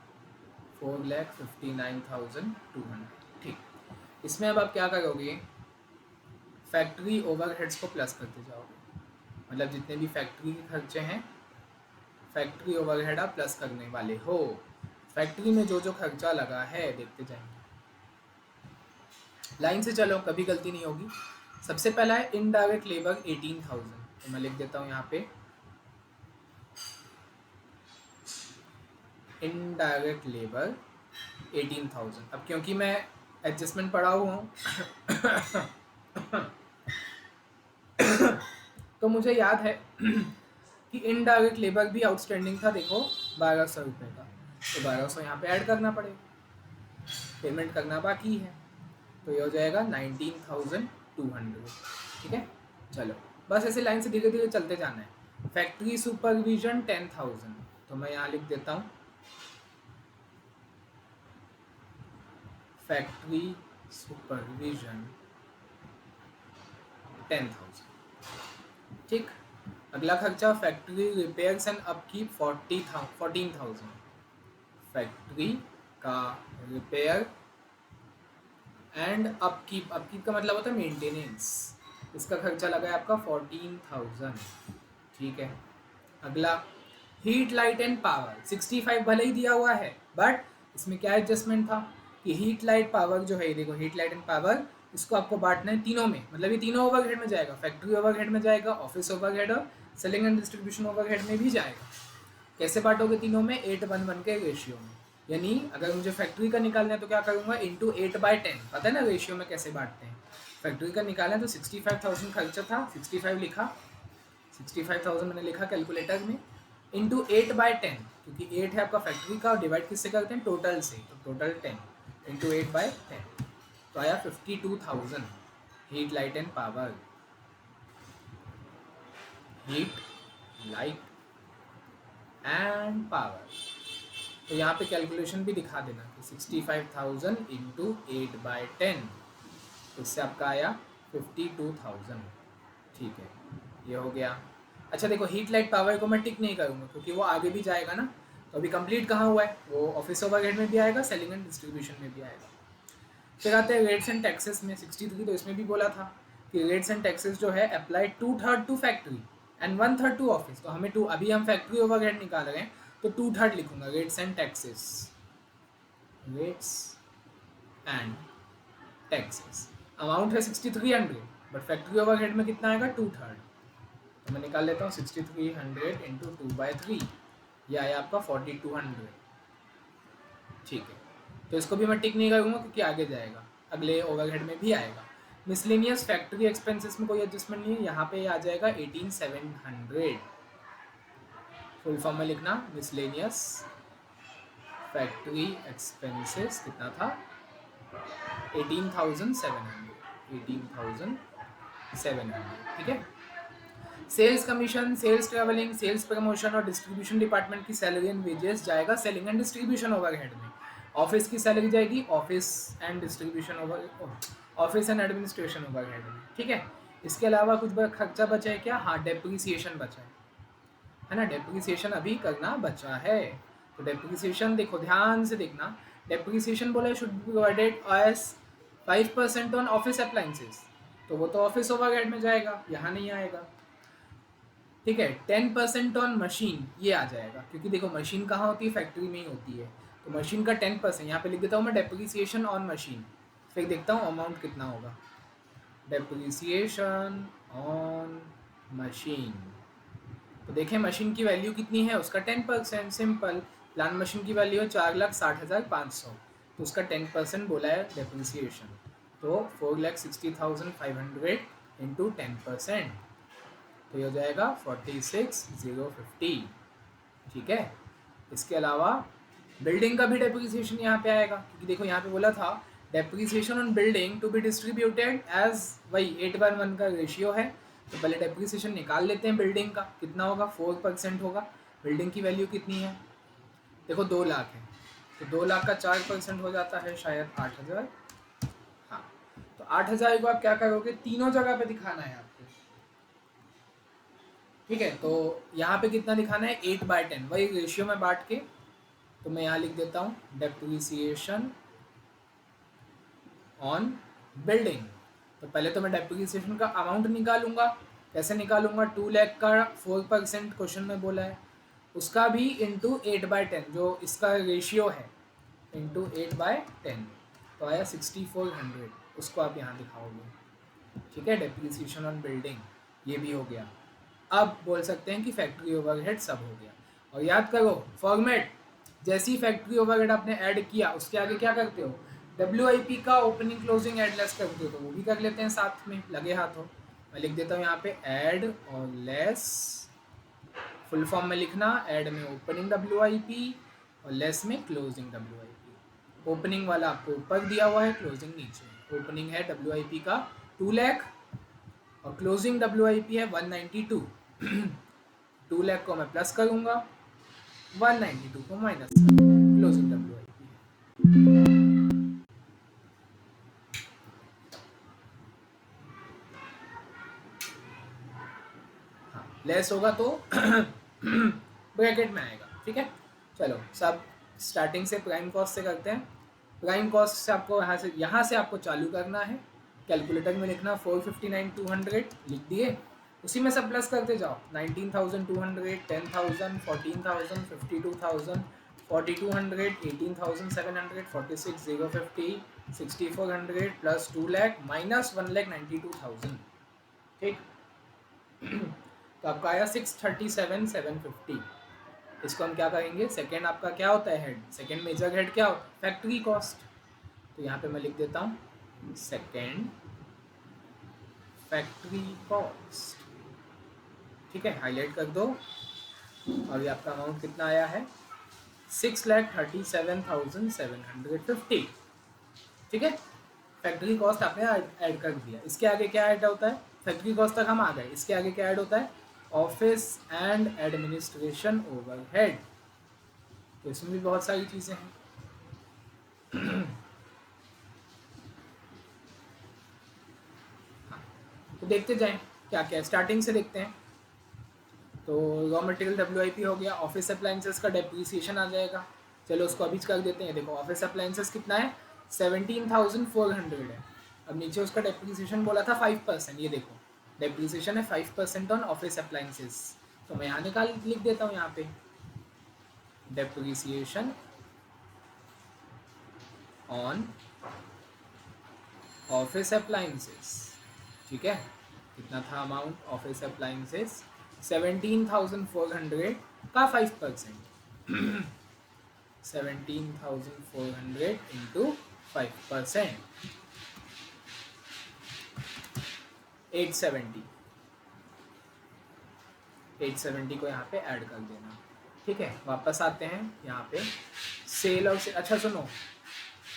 [SPEAKER 1] 4,59,200। ठीक, इसमें अब आप क्या करोगे, फैक्ट्री ओवरहेड्स को प्लस करते जाओगे, मतलब जितने भी फैक्ट्री के खर्चे हैं फैक्ट्री ओवरहेड आप प्लस करने वाले हो। फैक्ट्री में जो जो खर्चा लगा है देखते जाएंगे, लाइन से चलो, कभी गलती नहीं होगी। सबसे पहला है इनडायरेक्ट लेबर 18,000, तो मैं लिख देता हूँ यहाँ पे इनडायरेक्ट लेबर 18,000। अब क्योंकि मैं एडजस्टमेंट पढ़ा हुआ हूँ तो मुझे याद है कि इनडायरेक्ट लेबर भी आउटस्टैंडिंग था, देखो 1,200 रुपये का, तो 1,200 यहाँ पे ऐड करना पड़ेगा, पेमेंट करना बाकी है, तो ये हो जाएगा 19,200। ठीक है, चलो बस ऐसे लाइन से धीरे धीरे चलते जाना है। फैक्ट्री सुपरविजन 10,000, तो मैं यहाँ लिख देता हूँ फैक्ट्री सुपरविजन 10,000। ठीक, अगला खर्चा factory repairs and upkeep 14,000। Factory का रिपेयर एंड अपकीप, अपकीप का मतलब होता है मेंटेनेंस, इसका खर्चा लगा है आपका 14,000। ठीक है, अगला हीट लाइट एंड पावर 65 भले ही दिया हुआ है, बट इसमें क्या एडजस्टमेंट था कि हीट लाइट पावर जो है, देखो हीट लाइट एंड पावर, इसको आपको बांटना है तीनों में, मतलब ये तीनों ओवरहेड में जाएगा, फैक्ट्री ओवरहेड में जाएगा, ऑफिस ओवरहेड और सेलिंग एंड डिस्ट्रीब्यूशन ओवरहेड में भी जाएगा। कैसे बांटोगे तीनों में, 8:1 के रेशियो में, यानी अगर मुझे फैक्ट्री का निकालना है तो क्या करूँगा, इंटू 8/10, पता है ना रेशियो में कैसे बांटते हैं। फैक्ट्री का निकालना है तो 65,000 खर्चा था, 65 लिखा, 65,000 मैंने लिखा कैलकुलेटर में, इंटू 8/10, क्योंकि 8 है आपका फैक्ट्री का, और डिवाइड किससे करते हैं, टोटल से, तो टोटल 10 इंटू 8/10, तो आया 52,000। Heat light and power, heat light and power, तो यहाँ पे कैलकुलेशन भी दिखा देना कि 65,000 इंटू 8/10, इससे आपका आया 52,000। ठीक है, ये हो गया। अच्छा देखो, हीट लाइट पावर को मैं टिक नहीं करूँगा क्योंकि वो आगे भी जाएगा ना, तो अभी कंप्लीट कहाँ हुआ है, वो ऑफिस ओवरहेड में भी आएगा, सेलिंग एंड डिस्ट्रीब्यूशन में भी आएगा। फिर आते हैं रेट्स एंड टैक्सेस में 63, तो इसमें भी बोला था कि रेट्स एंड टैक्सेस जो है apply 2/3 to factory and 1/3 to office, तो हमें अभी हम फैक्ट्री ओवरहेड निकाल रहे हैं तो 2/3 लिखूंगा, rates and taxes, rates and taxes. Amount है 6,300, बट फैक्ट्री ओवरहेड में कितना आएगा, 2/3, तो मैं निकाल लेता हूँ 6,300 इंटू 2/3, ये आया आपका 4,200। ठीक है, तो इसको भी मैं टिक नहीं करूँगा क्योंकि आगे जाएगा, अगले ओवरहेड में भी आएगा। मिसलेनियस फैक्ट्री एक्सपेंसेस में कोई एडजस्टमेंट नहीं है, यहाँ पे आ जाएगा 18,700, फुल फॉर्म में लिखना, मिसलेनियस फैक्ट्री एक्सपेंसेस कितना था, 18,700। ठीक है, sales commission, sales travelling, sales promotion और डिस्ट्रीब्यूशन डिपार्टमेंट की सैलरी एंड वेजेस जाएगा सेलिंग एंड डिस्ट्रीब्यूशन ओवरहेड में। ऑफिस की सैलरी जाएगी office and distribution office and administration overhead में। ठीक है, इसके अलावा कुछ खर्चा बचा है क्या, हाँ डेप्रीसिएशन बचा है ना, डेप्रीसिएशन अभी करना बचा है, तो डेप्रीसिएशन देखो ध्यान से देखना, डेप्रीसिएशन बोला should be provided as 5% on office appliances, तो वो तो ऑफिस ओवरहेड में जाएगा, यहाँ नहीं आएगा। ठीक है, 10% ऑन मशीन, ये आ जाएगा क्योंकि देखो मशीन कहाँ होती है, फैक्ट्री में ही होती है, तो मशीन का 10%, यहाँ पे लिख देता हूँ मैं डेप्रीसिएशन ऑन मशीन, फिर देखता हूँ अमाउंट कितना होगा, डेप्रीसिएशन ऑन मशीन, तो देखें मशीन की वैल्यू कितनी है, उसका 10%, सिंपल, प्लान मशीन की वैल्यू है 4,60,500, तो उसका 10% बोला है डेप्रिसिएशन, तो 4,60,500 इंटू 10%, तो ये हो जाएगा 46,050। ठीक है। इसके अलावा बिल्डिंग का भी डेप्रिसिएशन यहाँ पे आएगा, क्योंकि देखो यहाँ पे बोला था depreciation on building to be distributed as, वही 8/1 का रेशियो है। तो पहले डेप्रिसिएशन निकाल लेते हैं बिल्डिंग का, कितना होगा, 4% होगा। बिल्डिंग की वैल्यू कितनी है, देखो 2 लाख है, तो 2 लाख का 4% हो जाता है शायद 8,000। हाँ, तो 8,000 को आप क्या करोगे, तीनों जगह पे दिखाना है आपको। ठीक है, तो यहाँ पे कितना दिखाना है, 8/10, वही रेशियो में बांट के। तो मैं यहाँ लिख देता हूँ डेप्रिसिएशन ऑन बिल्डिंग। तो पहले तो मैं डेप्रिसिएशन का अमाउंट निकालूंगा, कैसे निकालूंगा, 2 लाख का 4% क्वेश्चन में बोला है, उसका भी इंटू 8/10 जो इसका रेशियो है, इंटू 8/10, तो आया 6,400, उसको आप यहाँ दिखाओगे। ठीक है, डेप्रिसिएशन ऑन बिल्डिंग ये भी हो गया। अब बोल सकते हैं कि फैक्ट्री ओवरहेड सब हो गया। और याद करो फॉर्मेट, जैसे ही फैक्ट्री ओवरहेड आपने ऐड किया उसके आगे क्या करते हो, WIP का ओपनिंग क्लोजिंग ऐड लेस करते हो, तो वो भी कर लेते हैं साथ में लगे हाथों। मैं लिख देता हूँ यहाँ पे ऐड और लेस, फुल फॉर्म में लिखना, ऐड में ओपनिंग WIP और लेस में क्लोजिंग WIP। ओपनिंग वाला आपको ऊपर दिया हुआ है, क्लोजिंग नीचे। ओपनिंग है WIP का 2 लाख और क्लोजिंग WIP है 192। 2 लाख को मैं प्लस करूंगा, 192 को माइनस करूंगा, क्लोजिंग WIP है। हाँ, लेस होगा तो ब्रैकेट में आएगा। ठीक है, चलो सब स्टार्टिंग से प्राइम कॉस्ट से करते हैं। प्राइम कॉस्ट से आपको यहाँ से आपको चालू करना है, कैलकुलेटर में लिखना 459,200 लिख दिए, उसी में सब प्लस करते जाओ, 19,200, 10,000, 14,000, 52,000, 4,200, 18,700, 46,050, 6,400 प्लस 2 लाख माइनस 1,92,000। ठीक, तो आपका आया 637,750। इसको हम क्या करेंगे, सेकेंड आपका क्या होता है हेड, सेकेंड मेजर हेड क्या होता है, फैक्ट्री कॉस्ट। तो यहाँ पे मैं लिख देता हूँ सेकेंड फैक्ट्री कॉस्ट। ठीक है, हाईलाइट कर दो। और ये आपका अमाउंट कितना आया है, 6,37,750। ठीक है, फैक्ट्री कॉस्ट आपने ऐड कर दिया। इसके आगे क्या ऐड होता है, फैक्ट्री कॉस्ट तक हम आ गए, इसके आगे क्या ऐड होता है, ऑफिस एंड एडमिनिस्ट्रेशन ओवरहेड। तो इसमें भी बहुत सारी चीज़ें हैं। हाँ, तो देखते जाएं क्या क्या है, स्टार्टिंग से देखते हैं। तो रॉ मटेरियल WIP हो गया, ऑफिस अप्लाइंसेस का डेप्रीसिएशन आ जाएगा। चलो उसको अभी कर देते हैं। देखो ऑफिस अप्लाइंसेस कितना है, 17,400 है। अब नीचे उसका डेप्रीसिएशन बोला था 5%, ये देखो डेप्रीसिएशन है 5% ऑन ऑफिस अप्लाइंसेस। तो मैं यहाँ लिख देता हूँ यहाँ पे डेप्रीसिएशन ऑन ऑफिस अप्लाइंसेस। ठीक है, कितना था अमाउंट ऑफिस अप्लाइंसेस, 17,400 का 5%, 17,400 इंटू 5%, 870 को यहाँ पे ऐड कर देना। ठीक है, वापस आते हैं यहाँ पे सेल और अच्छा सुनो,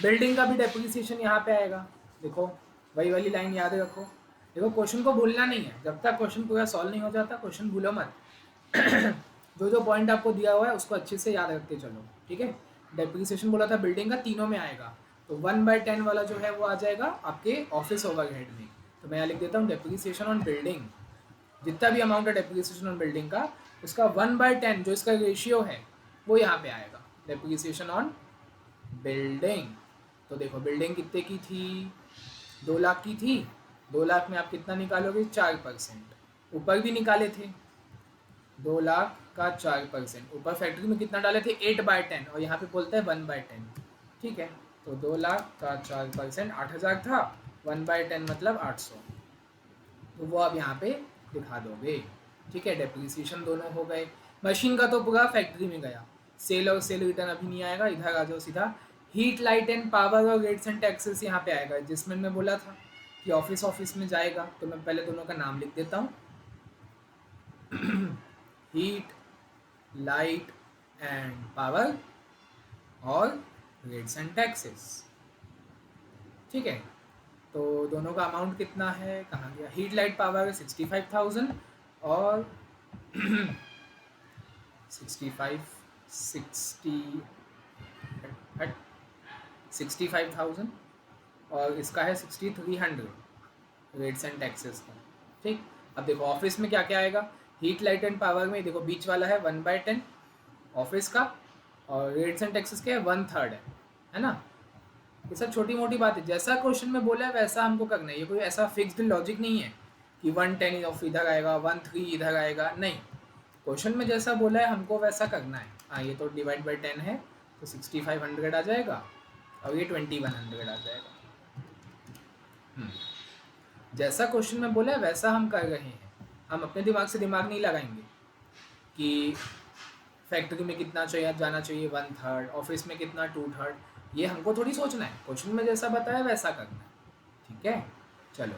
[SPEAKER 1] बिल्डिंग का भी डेप्रिसिएशन यहाँ पे आएगा। देखो वही वाली लाइन याद रखो। देखो क्वेश्चन को भूलना नहीं है, जब तक क्वेश्चन पूरा सॉल्व नहीं हो जाता क्वेश्चन भूलो मत। जो जो पॉइंट आपको दिया हुआ है उसको अच्छे से याद रखते चलो। ठीक है, डेप्रिसिएशन बोला था बिल्डिंग का तीनों में आएगा, तो 1/10 वाला जो है वो आ जाएगा आपके ऑफिस ओवरहेड में। तो मैं यहाँ लिख देता हूँ डेप्रिसिएशन ऑन बिल्डिंग, जितना भी अमाउंट है डेप्रिसिएशन ऑन बिल्डिंग का, उसका 1/10 जो इसका रेशियो है वो यहाँ पे आएगा, डेप्रिसिएशन ऑन बिल्डिंग। तो देखो बिल्डिंग कितने की थी, 2 लाख की थी। 2 लाख में आप कितना निकालोगे, 4%। ऊपर भी निकाले थे 2 लाख का 4%, ऊपर फैक्ट्री में कितना डाले थे 8/10, और यहाँ पे बोलता है 1/10। ठीक है, तो 2 लाख का 4%, 8,000 था, 1/10 मतलब 800। तो वो आप यहाँ पे दिखा दोगे। ठीक है, डेप्रिसिएशन दोनों हो गए। मशीन का तो पूरा फैक्ट्री में गया, सेल और सेल रिटर्न अभी नहीं आएगा, इधर आ जाओ सीधा हीट लाइट एंड पावर और रेट्स एंड टैक्सेस यहाँ पे आएगा, जिसमें मैं बोला था कि ऑफिस में जाएगा, तो मैं पहले दोनों का नाम लिख देता हूँ। हीट लाइट एंड पावर और रेट्स एंड टैक्सेस। ठीक है, तो दोनों का अमाउंट कितना है, कहाँ गया, हीट लाइट पावर 65,000 और 65 65,000 और इसका है 6,300 रेट्स एंड टैक्सेस का। ठीक, अब देखो ऑफिस में क्या क्या आएगा, हीट लाइट एंड पावर में देखो बीच वाला है 1/10 ऑफिस का, और रेट्स एंड टैक्सेस क्या है 1/3 है ना। ये सब छोटी मोटी बात है, जैसा क्वेश्चन में बोला है वैसा हमको करना है, ये कोई ऐसा फिक्स्ड लॉजिक नहीं है कि 110 ऑफ इधर आएगा 13 इधर आएगा, नहीं, क्वेश्चन में जैसा बोला है हमको वैसा करना है। हाँ, ये तो डिवाइड बाई 10 है तो 6500 आ जाएगा और ये 2100 आ जाएगा। जैसा क्वेश्चन में बोला है वैसा हम कर रहे हैं, हम अपने दिमाग से दिमाग नहीं लगाएंगे कि फैक्ट्री में कितना चाहिए जाना चाहिए 1/3, ऑफिस में कितना 2/3, ये हमको थोड़ी सोचना है, क्वेश्चन में जैसा बताया वैसा करना है। ठीक है, चलो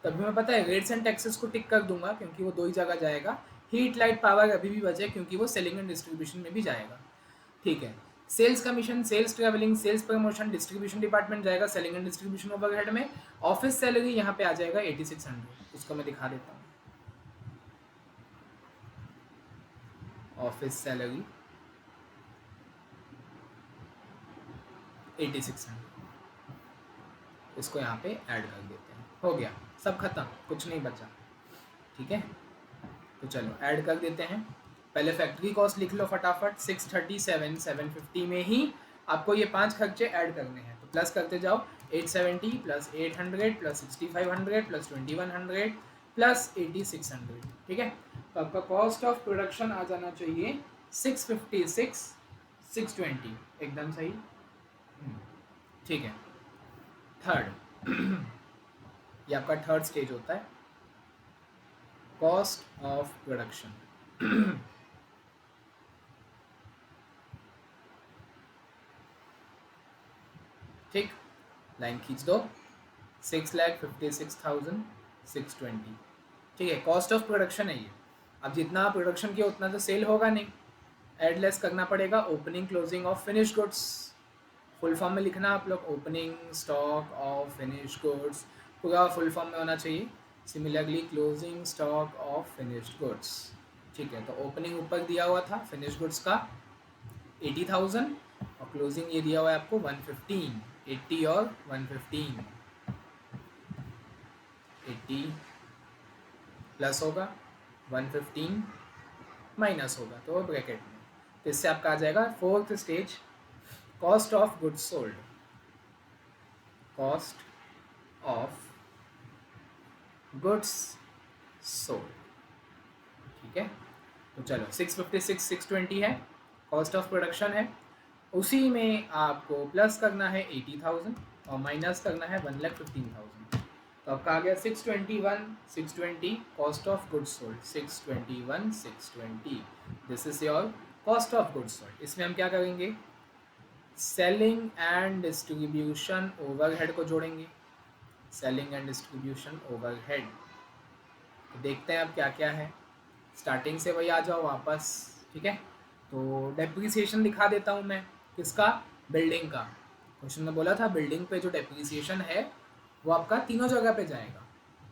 [SPEAKER 1] तभी मैं पता है रेट्स एंड टैक्सेस को टिक कर दूंगा क्योंकि वो दो ही जगह जाएगा। हीट लाइट पावर अभी भी बचे क्योंकि वो सेलिंग एंड डिस्ट्रीब्यूशन में भी जाएगा। ठीक है, sales commission, sales travelling, sales promotion, distribution department जाएगा सेलिंग एंड डिस्ट्रीब्यूशन ओवरहेड में। ऑफिस सैलरी यहाँ पे आ जाएगा 8600, उसको मैं दिखा देता हूँ। ऑफिस सैलरी 8600, इसको यहाँ पे ऐड कर देते हैं, हो गया सब खत्म, कुछ नहीं बचा। ठीक है, तो चलो ऐड कर देते हैं। पहले फैक्ट्री कॉस्ट लिख लो फटाफट, 637 750 में ही आपको ये 5 खर्चे ऐड करने हैं, तो प्लस करते जाओ, 870 प्लस 800 प्लस 6500 प्लस 2100 प्लस 8600। ठीक है, तो आपका कॉस्ट ऑफ प्रोडक्शन आ जाना चाहिए 656 620, एकदम सही। ठीक है, थर्ड ये आपका थर्ड स्टेज होता है, कॉस्ट ऑफ प्रोडक्शन। ठीक, लाइन खींच दो, 6,56,620। ठीक है, कॉस्ट ऑफ प्रोडक्शन है ये। अब जितना प्रोडक्शन किया उतना तो सेल होगा नहीं, एड लेस करना पड़ेगा opening closing of finish goods, full form में लिखना आप लोग, opening stock of finish goods पूरा फुल फॉर्म में होना चाहिए। Similarly closing stock of finished goods. ठीक है, तो ओपनिंग ऊपर दिया हुआ था फिनिश गुड्स का 80,000 और क्लोजिंग ये दिया हुआ है आपको 115, 80 और 115, 80 प्लस होगा 115 माइनस होगा तो ब्रैकेट में, तो इससे आपका आ जाएगा fourth stage, cost of goods sold, cost of goods sold. ठीक है, तो चलो 656 620 है, कॉस्ट ऑफ प्रोडक्शन है, उसी में आपको प्लस करना है 80,000 और माइनस करना है 1,15,000, तो आपका आ गया 621 620 cost of goods sold, 621 620, this is your cost of goods sold. इसमें हम क्या करेंगे, सेलिंग एंड डिस्ट्रीब्यूशन ओवरहेड को जोड़ेंगे, सेलिंग एंड डिस्ट्रीब्यूशन ओवरहेड, तो देखते हैं अब क्या क्या है, स्टार्टिंग से वही आ जाओ वापस। ठीक है, तो डेप्रिसिएशन दिखा देता हूँ मैं, किसका, बिल्डिंग का। क्वेश्चन में बोला था बिल्डिंग पे जो डेप्रिसिएशन है वो आपका तीनों जगह पे जाएगा,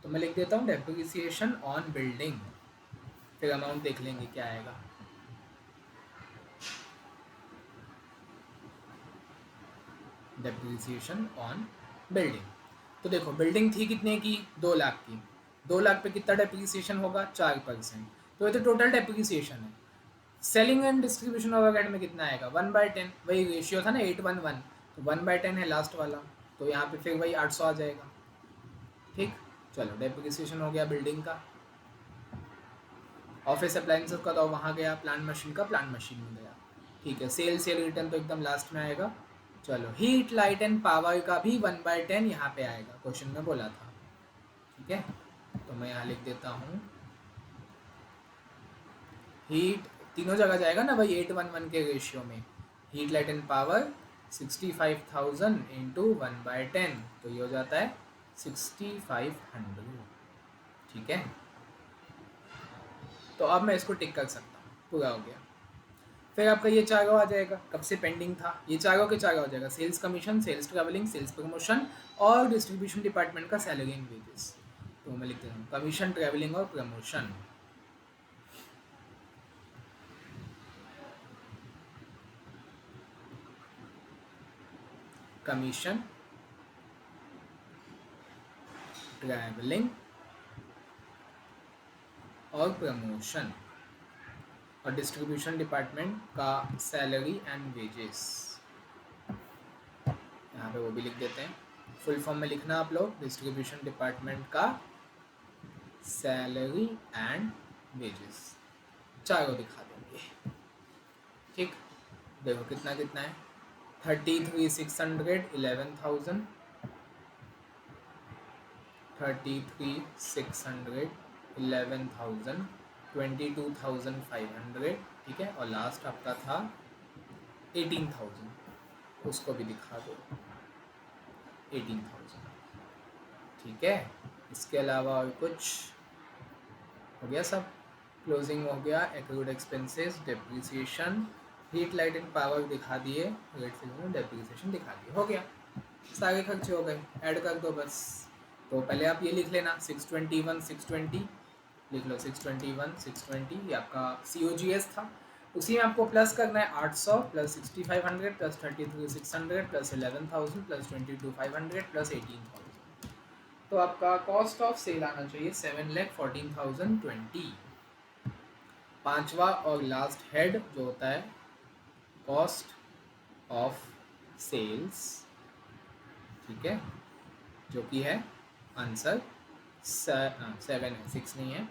[SPEAKER 1] तो मैं लिख देता हूँ डेप्रिसिएशन ऑन बिल्डिंग, फिर अमाउंट देख लेंगे क्या आएगा। डेप्रिसिएशन ऑन बिल्डिंग, तो देखो बिल्डिंग थी कितने की, 2 लाख की, 2 लाख पे कितना डेप्रिसिएशन होगा 4%, तो ये तो टोटल डेप्रिसिएशन है। सेलिंग एंड डिस्ट्रीब्यूशन ओवरहेड में कितना आएगा 1/10, वही रेशियो था ना 8:1, तो 1/10 है लास्ट वाला, तो यहाँ पे फिर वही 800 आ जाएगा। ठीक, चलो डेप्रिसिएशन हो गया बिल्डिंग का। ऑफिस अप्लायंसेस का तो वहाँ गया, प्लांट मशीन का प्लांट मशीन में गया। ठीक है, सेल रिटर्न तो एकदम लास्ट में आएगा। चलो हीट लाइट एंड पावर का भी 1/10 यहाँ पे आएगा, क्वेश्चन में बोला था। ठीक है, तो मैं यहाँ लिख देता हूँ हीट, तीनों जगह जाएगा ना भाई 8:1 के रेशियो में, heat light and power 65,000 into 1/10, तो ये हो जाता है 6500। ठीक है, तो अब मैं इसको टिक कर सकता हूँ, पूरा हो गया। फिर आपका ये चारों आ जाएगा, कब से पेंडिंग था, ये चारों के चारों हो जाएगा, sales commission, sales travelling, sales promotion और डिस्ट्रीब्यूशन डिपार्टमेंट का सैलरी एंड वेजेस। तो मैं लिख देता हूँ कमीशन, ट्रैवलिंग और प्रमोशन। कमीशन, ट्रैवलिंग और प्रमोशन और डिस्ट्रीब्यूशन डिपार्टमेंट का सैलरी एंड वेजेस, यहाँ पे वो भी लिख देते हैं। फुल फॉर्म में लिखना आप लोग, डिस्ट्रीब्यूशन डिपार्टमेंट का सैलरी एंड वेजेस, चारों दिखा देंगे। ठीक, देखो कितना कितना है, 33,600 11,000, 33,600 11,000, 22,500, ठीक है, और लास्ट आपका था 18,000, उसको भी दिखा दो 18,000। ठीक है, इसके अलावा और कुछ हो गया सब, क्लोजिंग हो गया, accrued expenses, depreciation, heat light and power दिखा दिए, डेप्रिसिएशन दिखा दिए, हो गया, सारे खर्चे हो गए, ऐड कर दो बस। तो पहले आप ये लिख लेना 621 620, लिख लो 621 620, ये आपका COGS था, उसी में आपको प्लस करना है 800 plus 6500 plus 33,600 plus 11,000 plus 22,500 plus 18,000, तो आपका कॉस्ट ऑफ सेल आना चाहिए 7,14,020। पांचवा और लास्ट हेड जो होता है कॉस्ट ऑफ सेल्स, ठीक है, जो कि है आंसर 7 है, 6 नहीं है,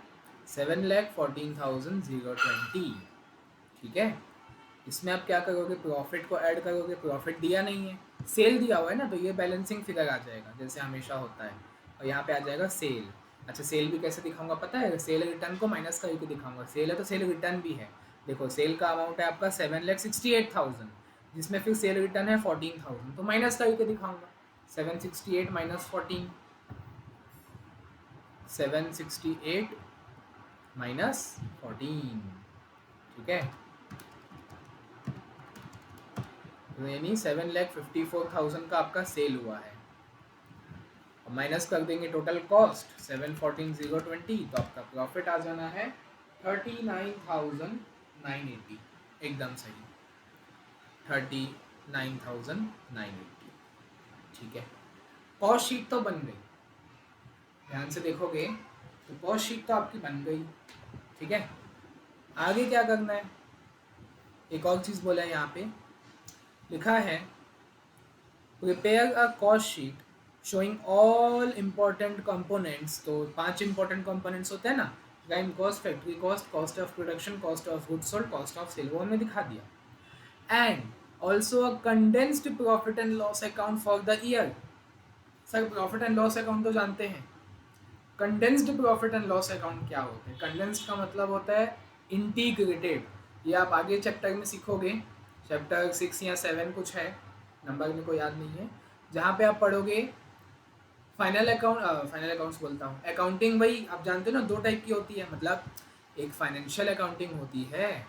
[SPEAKER 1] 7,14,020। ठीक है, इसमें आप क्या करोगे, प्रॉफिट को ऐड करोगे, प्रॉफिट दिया नहीं है, सेल दिया हुआ है ना, तो ये बैलेंसिंग फिगर आ जाएगा जैसे हमेशा होता है, और यहाँ पे आ जाएगा सेल। अच्छा, सेल भी कैसे दिखाऊंगा पता है, सेल रिटर्न को माइनस करके दिखाऊंगा, सेल है तो सेल रिटर्न भी है। देखो सेल का अमाउंट है आपका 7,68,000, जिसमें फिर सेल रिटर्न है 14,000, तो माइनस करके दिखाऊंगा 768 माइनस 14, 768 माइनस 14, ठीक है, यानी 7,54,000 का आपका सेल हुआ है, और माइनस कर देंगे टोटल कॉस्ट 7,14,020, तो आपका प्रॉफिट आ जाना है 39,980, एकदम सही 39,980। ठीक है, कॉस्ट शीट तो बन गई, ध्यान से देखोगे तो कॉस्ट शीट तो आपकी बन गई। ठीक है, आगे क्या करना है, एक और चीज़ बोला है यहाँ पे, लिखा है prepare a cost sheet showing all important components, तो 5 इंपॉर्टेंट कंपोनेंट्स होते हैं ना, prime cost, factory cost, cost of production, cost of goods sold, cost of sale, वो हमने दिखा दिया, and also a condensed profit and loss account for the year. Sir profit and loss account तो जानते हैं, condensed profit and loss account क्या होते हैं, कंडेंस्ड का मतलब होता है इंटीग्रेटेड, ये आप आगे चैप्टर में सीखोगे, चैप्टर 6 या 7 कुछ है, नंबर मेरे को याद नहीं है, जहाँ पे आप पढ़ोगे फाइनल अकाउंट्स बोलता हूँ, अकाउंटिंग भाई आप जानते हो ना, 2 टाइप की होती है, मतलब एक फाइनेंशियल अकाउंटिंग होती है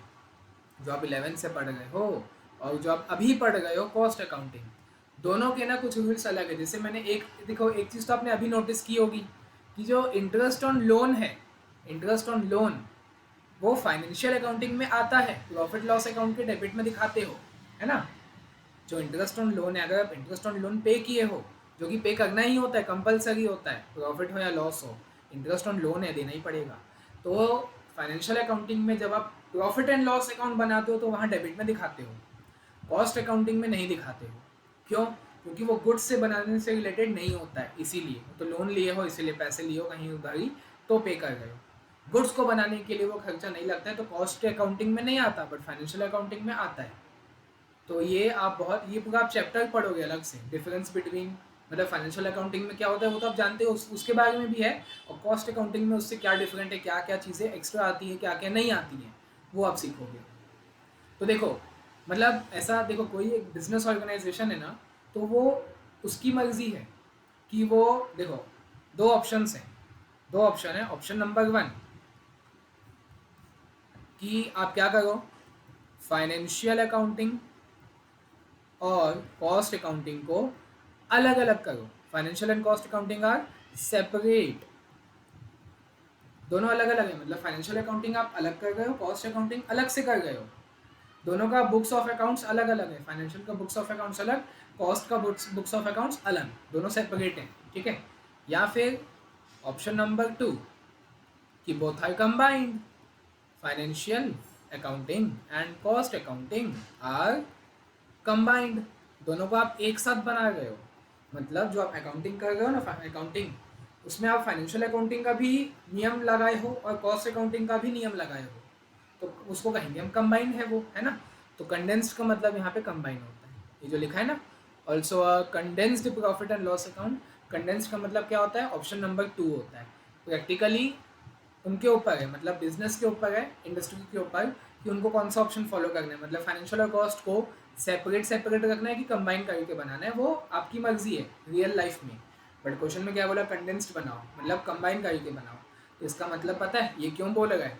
[SPEAKER 1] जो आप 11 से पढ़ रहे हो, और जो आप अभी पढ़ रहे हो कॉस्ट अकाउंटिंग, दोनों के ना कुछ रूल्स अलग है। जैसे मैंने एक देखो, एक चीज़ तो आपने अभी नोटिस की होगी कि जो इंटरेस्ट ऑन लोन है, इंटरेस्ट ऑन लोन वो फाइनेंशियल अकाउंटिंग में आता है, प्रॉफिट लॉस अकाउंट के डेबिट में दिखाते हो, है ना। जो इंटरेस्ट ऑन लोन है, अगर आप इंटरेस्ट ऑन लोन पे किए हो, जो कि पे करना ही होता है, कंपलसरी होता है, प्रॉफिट हो या लॉस हो, इंटरेस्ट ऑन लोन है, देना ही पड़ेगा, तो फाइनेंशियल अकाउंटिंग में जब आप प्रॉफिट एंड लॉस अकाउंट बनाते हो तो वहाँ डेबिट में दिखाते हो, कॉस्ट अकाउंटिंग में नहीं दिखाते हो। क्यों? क्योंकि वो गुड्स से बनाने से रिलेटेड नहीं होता है, इसीलिए तो लोन लिए हो, इसीलिए पैसे लिए हो कहीं उधारी, तो पे कर गए हो, गुड्स को बनाने के लिए वो खर्चा नहीं लगता है, तो कॉस्ट अकाउंटिंग में नहीं आता, बट फाइनेंशियल अकाउंटिंग में आता है। तो ये आप बहुत, ये पूरा आप चैप्टर पढ़ोगे अलग से, डिफरेंस बिटवीन, मतलब फाइनेंशियल अकाउंटिंग में क्या होता है वो तो आप जानते हो, उसके बारे में भी है, और कॉस्ट अकाउंटिंग में उससे क्या डिफरेंट है, क्या क्या चीज़ें एक्स्ट्रा आती है, क्या क्या नहीं आती हैं, वो आप सीखोगे। तो देखो मतलब ऐसा देखो, कोई एक बिजनेस ऑर्गेनाइजेशन है ना, तो वो उसकी मर्जी है कि वो, देखो दो ऑप्शंस हैं, दो ऑप्शन है। ऑप्शन नंबर 1 कि आप क्या करो, फाइनेंशियल अकाउंटिंग और कॉस्ट अकाउंटिंग को अलग अलग करो। Financial and cost accounting are separate, दोनों अलग अलग है। मतलब फाइनेंशियल अकाउंटिंग आप अलग कर गए हो, कॉस्ट अकाउंटिंग अलग से कर गए हो। दोनों का बुक्स ऑफ अकाउंट्स अलग अलग है। फाइनेंशियल का बुक्स ऑफ अकाउंट्स अलग, कॉस्ट का बुक्स ऑफ अकाउंट्स अलग, दोनों सेपरेट हैं, ठीक है। या फिर ऑप्शन नंबर 2 कि both are combined, financial accounting and cost accounting are combined, दोनों को आप एक साथ बना गए हो। मतलब जो आप अकाउंटिंग कर रहे हो ना, अकाउंटिंग, उसमें आप फाइनेंशियल अकाउंटिंग का भी नियम लगाए हो और कॉस्ट अकाउंटिंग का भी नियम लगाए हो, तो उसको कहेंगे हम कंबाइंड है वो, है ना। तो कंडेंस्ड का मतलब यहाँ पे कंबाइन होता है, ये जो लिखा है ना, also condensed profit and loss account. Condensed का मतलब क्या होता है, ऑप्शन नंबर 2 होता है। प्रैक्टिकली उनके ऊपर है, मतलब बिजनेस के ऊपर है, इंडस्ट्री के ऊपर, कि उनको कौन सा ऑप्शन फॉलो करना है। मतलब फाइनेंशियल और कॉस्ट को सेपरेट सेपरेट रखना है कि कंबाइन करके बनाना है, वो आपकी मर्जी है रियल लाइफ में। बट क्वेश्चन में क्या बोला, कंडेंस्ड बनाओ, मतलब कंबाइन करके बनाओ। तो इसका मतलब पता है ये क्यों बोला गया है,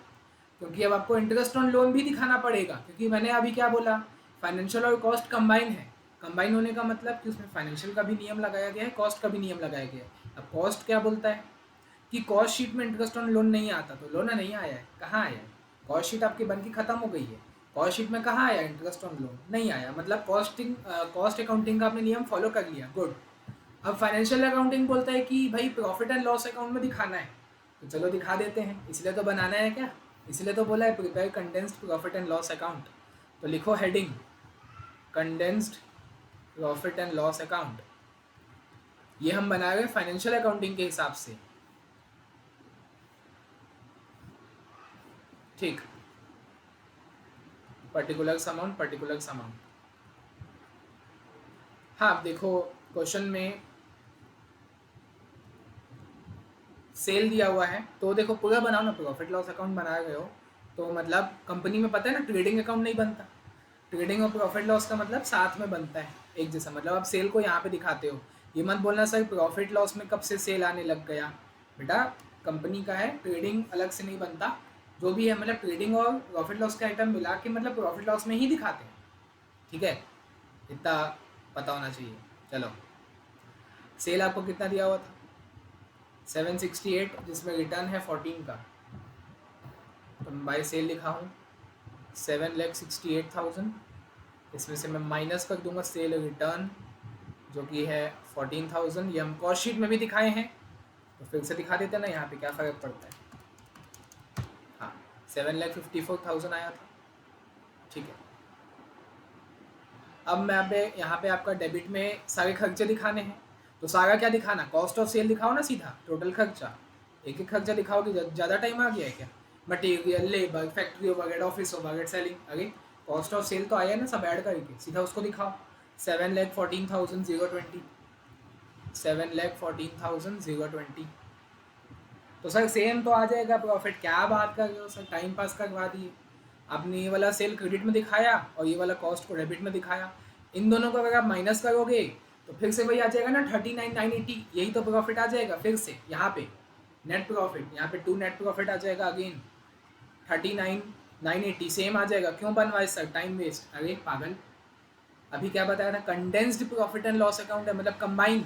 [SPEAKER 1] क्योंकि अब आपको इंटरेस्ट ऑन लोन भी दिखाना पड़ेगा, क्योंकि मैंने अभी क्या बोला, फाइनेंशियल और कॉस्ट कंबाइन है। कंबाइन होने का मतलब कि उसमें फाइनेंशियल का भी नियम लगाया गया है, कॉस्ट का भी नियम लगाया गया है। अब कॉस्ट क्या बोलता है कि कॉस्ट शीट में इंटरेस्ट ऑन लोन नहीं आता, तो लोन नहीं आया है, कहाँ आया है, कॉस्ट शीट आपकी बन के खत्म हो गई है, कॉस्ट शीट में कहाँ आया इंटरेस्ट ऑन लोन, नहीं आया। मतलब कॉस्ट अकाउंटिंग का आपने नियम फॉलो कर लिया, गुड। अब फाइनेंशियल अकाउंटिंग बोलता है कि भाई प्रॉफिट एंड लॉस अकाउंट में दिखाना है, तो चलो दिखा देते हैं, इसलिए तो बनाना है क्या, इसलिए तो बोला है prepare condensed profit and loss account. तो लिखो heading condensed profit and loss account, ये हम बनाए हुए फाइनेंशियल अकाउंटिंग के हिसाब से, ठीक। Particular amount, particular amount. हाँ देखो, क्वेश्चन में सेल दिया हुआ है, तो देखो पूरा बनाओ ना, प्रॉफिट लॉस अकाउंट बना रहे हो तो मतलब कंपनी में पता है ना, ट्रेडिंग अकाउंट नहीं बनता। ट्रेडिंग और प्रॉफिट लॉस का मतलब साथ में बनता है, एक जैसा। मतलब आप सेल को यहाँ पे दिखाते हो, ये मत बोलना सर प्रॉफिट लॉस में कब से सेल आने लग गया। बेटा कंपनी का है, ट्रेडिंग अलग से नहीं बनता, जो भी है मतलब ट्रेडिंग और प्रॉफिट लॉस का आइटम मिला के मतलब प्रॉफिट लॉस में ही दिखाते हैं, ठीक है। इतना पता होना चाहिए। चलो, सेल आपको कितना दिया हुआ था, 768, जिसमें रिटर्न है 14 का, तो मैं बाई सेल लिखा हूँ 7,68,000। इसमें से मैं माइनस कर दूंगा सेल रिटर्न जो कि है 14,000। ये हम कॉस्ट शीट में भी दिखाए हैं, तो फिर से दिखा देते हैं ना, यहाँ पे क्या फ़र्क पड़ता है। हाँ 7,54,000 आया था, ठीक है। अब मैं यहाँ पे आपका डेबिट में सारे खर्चे दिखाने हैं, तो सारा क्या दिखाना, कॉस्ट ऑफ सेल दिखाओ ना, सीधा टोटल खर्चा। एक एक खर्चा दिखाओगे, ज़्यादा टाइम आ गया है क्या, material, labour, factory overhead, office overhead, selling, अरे कॉस्ट ऑफ सेल तो आया है ना, सब ऐड करके सीधा उसको दिखाओ। 7,14,020, 7,14,020। तो सर सेम तो आ जाएगा प्रॉफिट, क्या बात कर रहे हो सर, टाइम पास करवा दिए। आपने ये वाला सेल क्रेडिट में दिखाया और ये वाला कॉस्ट को डेबिट में दिखाया, इन दोनों को अगर आप माइनस करोगे तो फिर से वही आ जाएगा ना, 39,980, यही तो प्रॉफिट आ जाएगा फिर से यहाँ पे। नेट प्रॉफिट यहाँ पे 2 नेट प्रॉफिट आ जाएगा, अगेन 39,980 सेम आ जाएगा। क्यों बनवाए सर, टाइम वेस्ट, अरे पागल। अभी क्या बताया था, condensed profit and loss account है, मतलब कंबाइन।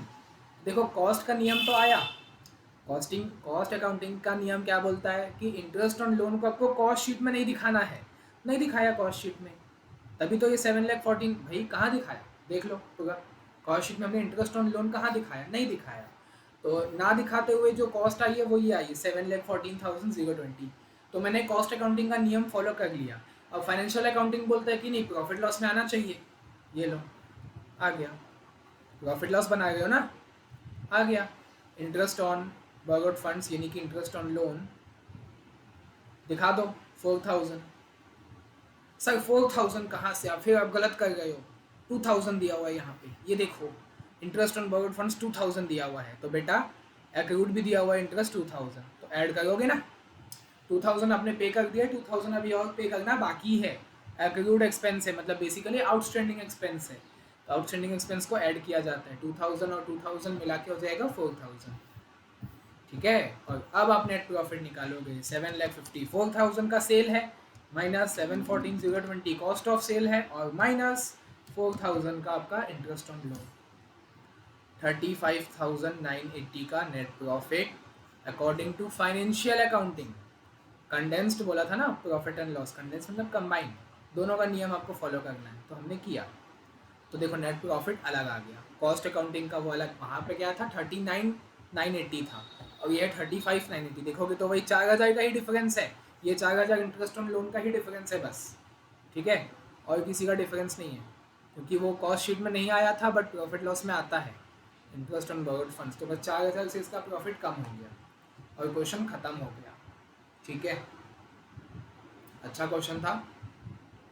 [SPEAKER 1] देखो कॉस्ट का नियम तो आया, कॉस्ट अकाउंटिंग का नियम क्या बोलता है कि इंटरेस्ट ऑन लोन को आपको कॉस्ट शीट में नहीं दिखाना है, नहीं दिखाया कॉस्ट शीट में, तभी तो ये 7,14,000 भाई कहाँ दिखाया, देख लो पूरा कॉस्ट शीट में हमने इंटरेस्ट ऑन लोन कहाँ दिखाया, नहीं दिखाया। तो ना दिखाते हुए जो कॉस्ट आई है वो ये आई है 7,14,020। तो मैंने कॉस्ट अकाउंटिंग का नियम फॉलो कर लिया। अब फाइनेंशियल अकाउंटिंग बोलता है कि नहीं प्रॉफिट लॉस में आना चाहिए, ये लो आ गया, प्रॉफिट लॉस बना रहे हो ना, आ गया। इंटरेस्ट ऑन borrowed फंड्स यानी कि इंटरेस्ट ऑन लोन दिखा दो 4,000। सर 4,000 कहाँ से, आप फिर आप गलत कर गए हो, 2,000 दिया हुआ है यहाँ पे, ये देखो इंटरेस्ट ऑन borrowed फंड्स 2,000 दिया हुआ है, तो बेटा एक्रूड भी दिया हुआ है इंटरेस्ट 2,000, तो ऐड करोगे ना, 2,000 आपने पे कर दिया, 2,000 अभी और पे करना बाकी है। एक्रूड एक्सपेंस है, मतलब बेसिकली आउटस्टैंडिंग एक्सपेंस है, तो आउटस्टैंडिंग एक्सपेंस को ऐड किया जाता है, 2000 और 2000 मिला के हो जाएगा 4000, ठीक है। और अब आप नेट प्रॉफिट निकालोगे, 7,54,000 का सेल है, माइनस 714,020 कॉस्ट ऑफ सेल है, और माइनस 4,000 का आपका इंटरेस्ट ऑन लोन, 35,980 का net profit according to financial accounting. Condensed बोला था ना, प्रॉफिट एंड लॉस, कंडेंस मतलब कंबाइंड, दोनों का नियम आपको फॉलो करना है, तो हमने किया। तो देखो नेट प्रॉफिट अलग आ गया, कॉस्ट अकाउंटिंग का वो अलग, वहाँ पे क्या था 39,980 था, और ये है 35,980। देखोगे तो वही 4,000 का ही डिफरेंस है, ये 4,000 इंटरेस्ट ऑन लोन का ही डिफरेंस है बस, ठीक है, और किसी का डिफरेंस नहीं है, क्योंकि वो कॉस्ट शीट में नहीं आया था बट प्रॉफिट लॉस में आता है, इंटरेस्ट ऑन बोरोड फंड्स, तो बस 4,000 से इसका प्रॉफिट कम हो गया और क्वेश्चन ख़त्म हो गया, ठीक है। अच्छा क्वेश्चन था,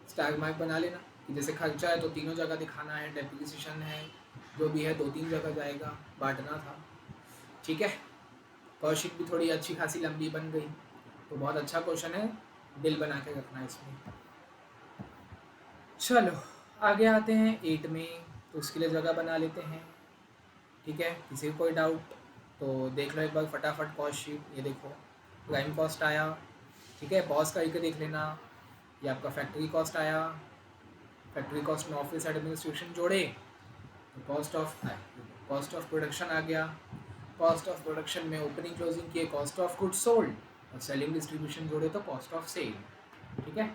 [SPEAKER 1] स्टार मार्क बना लेना कि जैसे खर्चा है तो तीनों जगह दिखाना है, डेप्रिसिएशन है, जो भी है 2-3 जगह जाएगा, बांटना था, ठीक है। कॉस्ट शीट भी थोड़ी अच्छी खासी लंबी बन गई, तो बहुत अच्छा क्वेश्चन है, दिल बना के रखना है इसमें। चलो आगे आते हैं 8 में, तो उसके लिए जगह बना लेते हैं, ठीक है। किसी को कोई डाउट तो देख लो एक बार फटाफट कॉस्ट शीट, ये देखो प्राइम कॉस्ट आया, ठीक है, पॉज करके देख लेना, ये आपका फैक्ट्री कॉस्ट आया, फैक्ट्री कॉस्ट में ऑफिस एडमिनिस्ट्रेशन जोड़े तो कॉस्ट ऑफ प्रोडक्शन आ गया, कॉस्ट ऑफ प्रोडक्शन में ओपनिंग क्लोजिंग किए कॉस्ट ऑफ गुड्स सोल्ड, और सेलिंग डिस्ट्रीब्यूशन जोड़े तो कॉस्ट ऑफ सेल, ठीक है,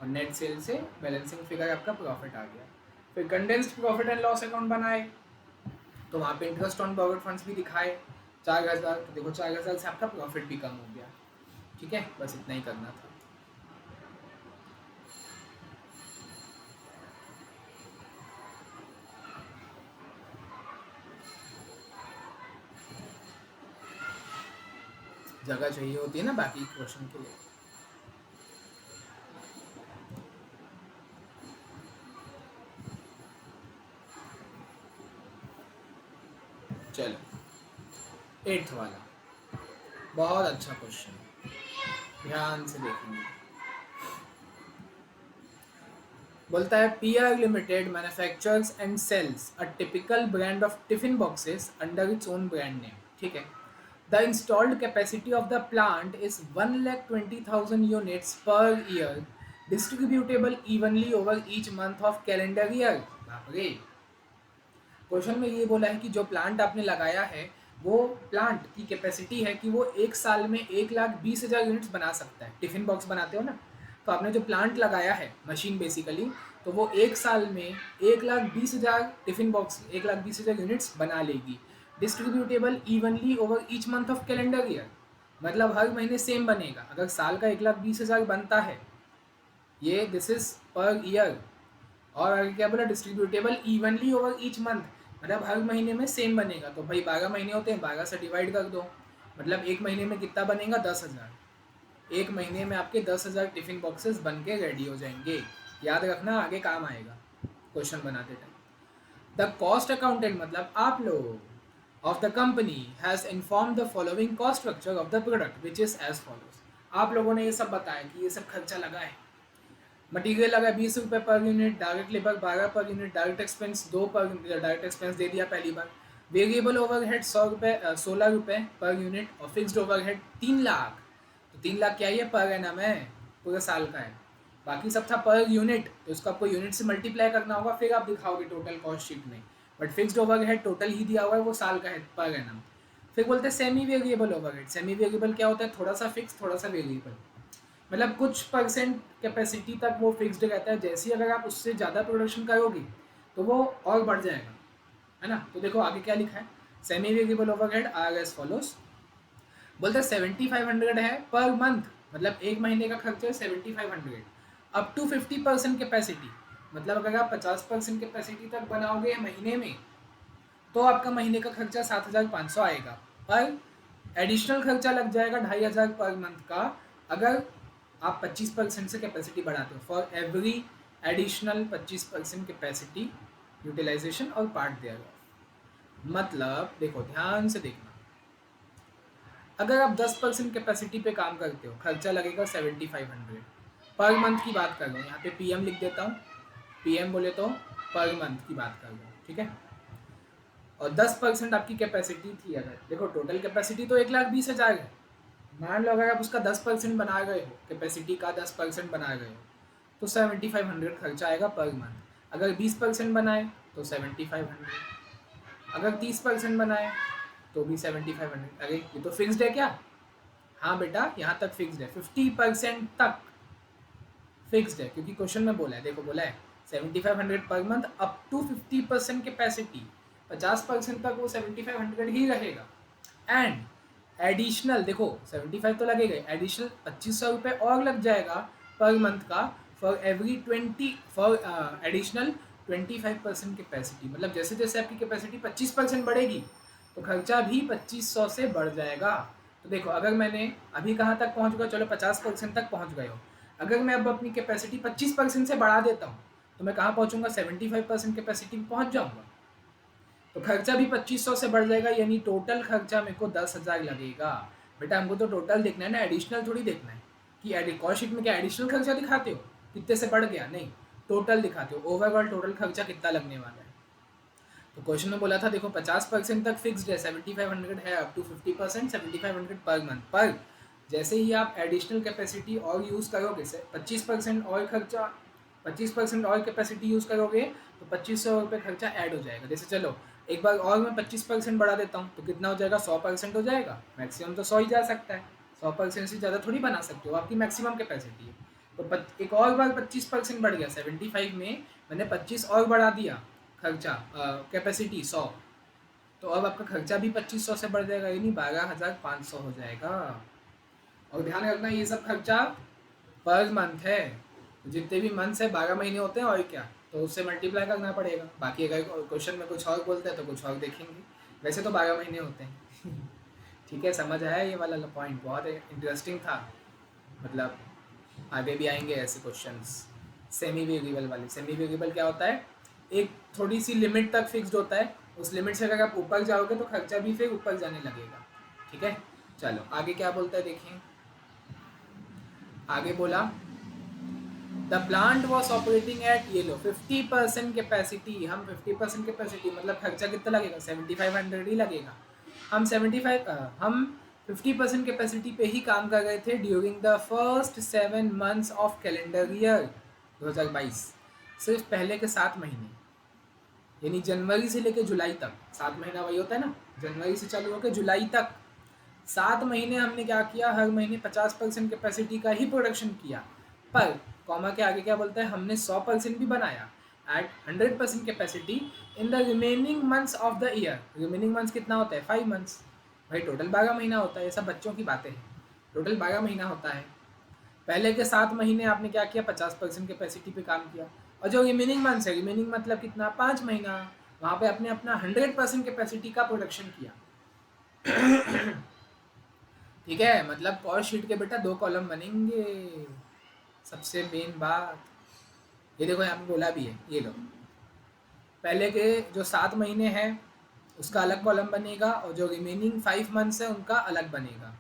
[SPEAKER 1] और नेट सेल से बैलेंसिंग फिगर आपका प्रॉफिट आ गया। फिर condensed profit and loss account बनाए, तो वहाँ पे इंटरेस्ट ऑन बॉरोड फंड्स भी दिखाए 4,000, तो देखो 4,000 से आपका प्रॉफिट भी कम हो गया, ठीक है, बस इतना ही करना था। जगह चाहिए होती है ना बाकी क्वेश्चन के लिए। चलो 8th वाला बहुत अच्छा क्वेश्चन, ध्यान से देखेंगे। बोलता है PR limited manufactures and sales a typical brand of tiffin boxes under its own brand name, ठीक है। The installed capacity of the plant is 1,20,000 units per year distributable evenly over each month of calendar year. बाप रे, question में ये बोला है कि जो प्लांट आपने लगाया है वो प्लांट की कैपेसिटी है कि वो एक साल में 1,20,000 यूनिट्स बना सकता है। टिफिन बॉक्स बनाते हो ना, तो आपने जो प्लांट लगाया है मशीन बेसिकली, तो वो एक साल में 1,20,000 टिफिन बॉक्स 1,20,000 यूनिट्स बना लेगी, distributable evenly over each month of calendar year, मतलब हर महीने सेम बनेगा। अगर साल का 1,20,000 बनता है ये, दिस इज पर ईयर, और आगे क्या बोला, distributable evenly over each month, मतलब हर महीने में सेम बनेगा। तो भाई 12 महीने होते हैं, 12 से डिवाइड कर दो, मतलब एक महीने में कितना बनेगा, 10,000। एक महीने में आपके 10,000 टिफिन बॉक्सेस बन के रेडी हो जाएंगे, याद रखना आगे काम आएगा क्वेश्चन बनाते टाइम। द कॉस्ट अकाउंटेंट मतलब आप लोग of the company has inform the following cost structure of the product which is as follows. आप लोगों ने ये सब बताया कि ये सब खर्चा लगा है, मटीरियल लगा 20 रुपये per unit, direct labour 12 per unit, direct expense 2 per unit, direct expense दे दिया पहली बार, वेरिएबल ओवरहेड 16 रुपये पर यूनिट, और फिक्स्ड ओवरहेड 3,00,000। तो 3,00,000 क्या है, पर एनम है, पूरे साल का है। बाकी सब था पर यूनिट, तो उसको आपको यूनिट से मल्टीप्लाई करना होगा, फिर आप दिखाओगे टोटल कॉस्ट शीट में, बट फिक्स्ड ओवरहेड टोटल ही दिया हुआ है, वो साल का है पर एनम। फिर बोलते हैं semi variable overhead. Semi variable क्या होता है, थोड़ा सा फिक्स थोड़ा सा वेरिएबल, मतलब कुछ परसेंट कैपेसिटी तक वो फिक्स्ड रहता है, जैसे ही अगर आप उससे ज़्यादा प्रोडक्शन करोगे तो वो और बढ़ जाएगा, है ना। तो देखो आगे क्या लिखा है, semi variable overhead are as follows. बोलते हैं 7,500 है पर मंथ, मतलब एक महीने का खर्चा है 7,500 अप टू 50% कैपेसिटी, मतलब अगर आप 50% कैपेसिटी तक बनाओगे महीने में तो आपका महीने का खर्चा 7,500 आएगा, पर एडिशनल खर्चा लग जाएगा 2,500 पर मंथ का अगर आप 25% से कैपेसिटी बढ़ाते हो, for every additional 25% capacity utilisation और पार्ट देयर। मतलब देखो ध्यान से देखना, अगर आप 10% कैपेसिटी पे काम करते हो खर्चा लगेगा 7,500, पर मंथ की बात कर रहा हूँ, यहाँ पे PM लिख देता हूँ, PM बोले तो पर मंथ की बात कर रहा हूँ, ठीक है। और 10% आपकी कैपेसिटी थी, अगर देखो टोटल कैपेसिटी तो 1,20,000 है, मान लो अगर आप उसका 10% बना गए हो, कैपेसिटी का 10% बना गए हो, तो 7,500 खर्चा आएगा पर मंथ। अगर 20% बनाए तो 7,500, अगर 30% बनाए तो भी 7,500। अरे ये तो फिक्स्ड है क्या? हाँ बेटा, यहाँ तक फिक्स्ड है, 50% तक फिक्स्ड है, क्योंकि क्वेश्चन में बोला है, देखो बोला है 7,500 per month up to 50% capacity, 50% तक वो 7,500 ही रहेगा। एंड एडिशनल देखो 75 तो लगेगा, एडिशनल 2,500 रुपये और लग जाएगा पर मंथ का for every 20 for additional 25% capacity. मतलब जैसे जैसे आपकी कैपेसिटी 25% बढ़ेगी तो खर्चा भी 2,500 से बढ़ जाएगा। तो देखो अगर मैंने अभी कहाँ तक पहुँच गया, चलो 50% तक पहुँच गए हो, अगर मैं अब अपनी कैपेसिटी 25% से बढ़ा देता हूँ तो मैं कहाँ पहुँचूंगा, 75% कैपेसिटी में पहुँच जाऊँगा। तो खर्चा भी 2,500 से बढ़ जाएगा, यानी टोटल खर्चा मेरे को 10,000 लगेगा। बेटा हमको तो टोटल देखना है ना, एडिशनल थोड़ी देखना है कि कॉस्ट शीट में क्या एडिशनल खर्चा दिखाते हो कितने से बढ़ गया, नहीं, टोटल दिखाते हो, ओवरऑल टोटल खर्चा कितना लगने वाला है। तो क्वेश्चन में बोला था देखो 50% तक फिक्स्ड है, 7,500 है, अप टू 50% 7,500 पर मंथ। पर जैसे ही आप एडिशनल कैपेसिटी और यूज़ करोगे, 25% और खर्चा, 25% और कैपेसिटी यूज़ करोगे तो 2,500 रुपये खर्चा ऐड हो जाएगा। जैसे चलो एक बार और मैं 25% बढ़ा देता हूँ तो कितना हो जाएगा, 100% हो जाएगा। मैक्सिमम तो 100 ही जा सकता है, 100% से ज़्यादा थोड़ी बना सकते हो, आपकी मैक्सिमम कैपेसिटी है। तो एक और बार 25% बढ़ गया, 75 में मैंने 25 और बढ़ा दिया खर्चा, कैपेसिटी 100, तो अब आपका खर्चा भी 2,500 से बढ़ जाएगा, यानी 12,500 हो जाएगा। और ध्यान रखना ये सब खर्चा पर मंथ है, तो जितने भी मंथ है 12 महीने होते हैं और क्या, तो उससे मल्टीप्लाई करना पड़ेगा। बाकी अगर क्वेश्चन में कुछ और बोलते हैं तो कुछ और देखेंगे, वैसे तो 12 महीने होते हैं। ठीक है, समझ आया ये वाला पॉइंट, बहुत इंटरेस्टिंग था। मतलब आगे भी आएंगे ऐसे क्वेश्चंस। सेमी वेरिएबल वाले, सेमी वेरिएबल क्या होता है, एक थोड़ी सी लिमिट तक फिक्स्ड होता है, उस लिमिट से अगर आप ऊपर जाओगे तो खर्चा भी फिर ऊपर जाने लगेगा। ठीक है, चलो आगे क्या बोलता है देखिए। आगे बोला the plant was operating eight, ये लो 50% कैपेसिटी, हम 50% कैपेसिटी मतलब खर्चा कितना लगेगा, 7,500 ही लगेगा। हम 50% कैपेसिटी पे ही काम कर रहे थे during the first 7 months of calendar year 2022, सिर्फ पहले के 7 महीने, यानी जनवरी से लेकर जुलाई तक, 7 महीना वही होता है ना, जनवरी से चालू होकर जुलाई तक 7 महीने हमने क्या किया, हर महीने 50% कैपेसिटी का ही प्रोडक्शन किया। पर कॉमा के आगे क्या बोलता है, हमने 100% भी बनाया at 100% capacity in the remaining months of the year. Remaining months कितना होता है, 5 मंथ्स, भाई टोटल 12 महीना होता है, ये सब बच्चों की बातें हैं, टोटल 12 महीना होता है। पहले के 7 महीने आपने क्या किया, 50% कैपेसिटी पे काम किया, और जो रिमेनिंग मंथ्स है, रिमेनिंग मतलब कितना, 5 महीना, वहाँ पे आपने अपना 100% कैपेसिटी का प्रोडक्शन किया। ठीक है, मतलब कॉस्ट शीट के बेटा 2 कॉलम बनेंगे, सबसे मेन बात। ये देखो यहाँ पे बोला भी है, ये लो, पहले के जो 7 महीने हैं उसका अलग कॉलम बनेगा, और जो रिमेनिंग 5 मंथ्स है उनका अलग बनेगा।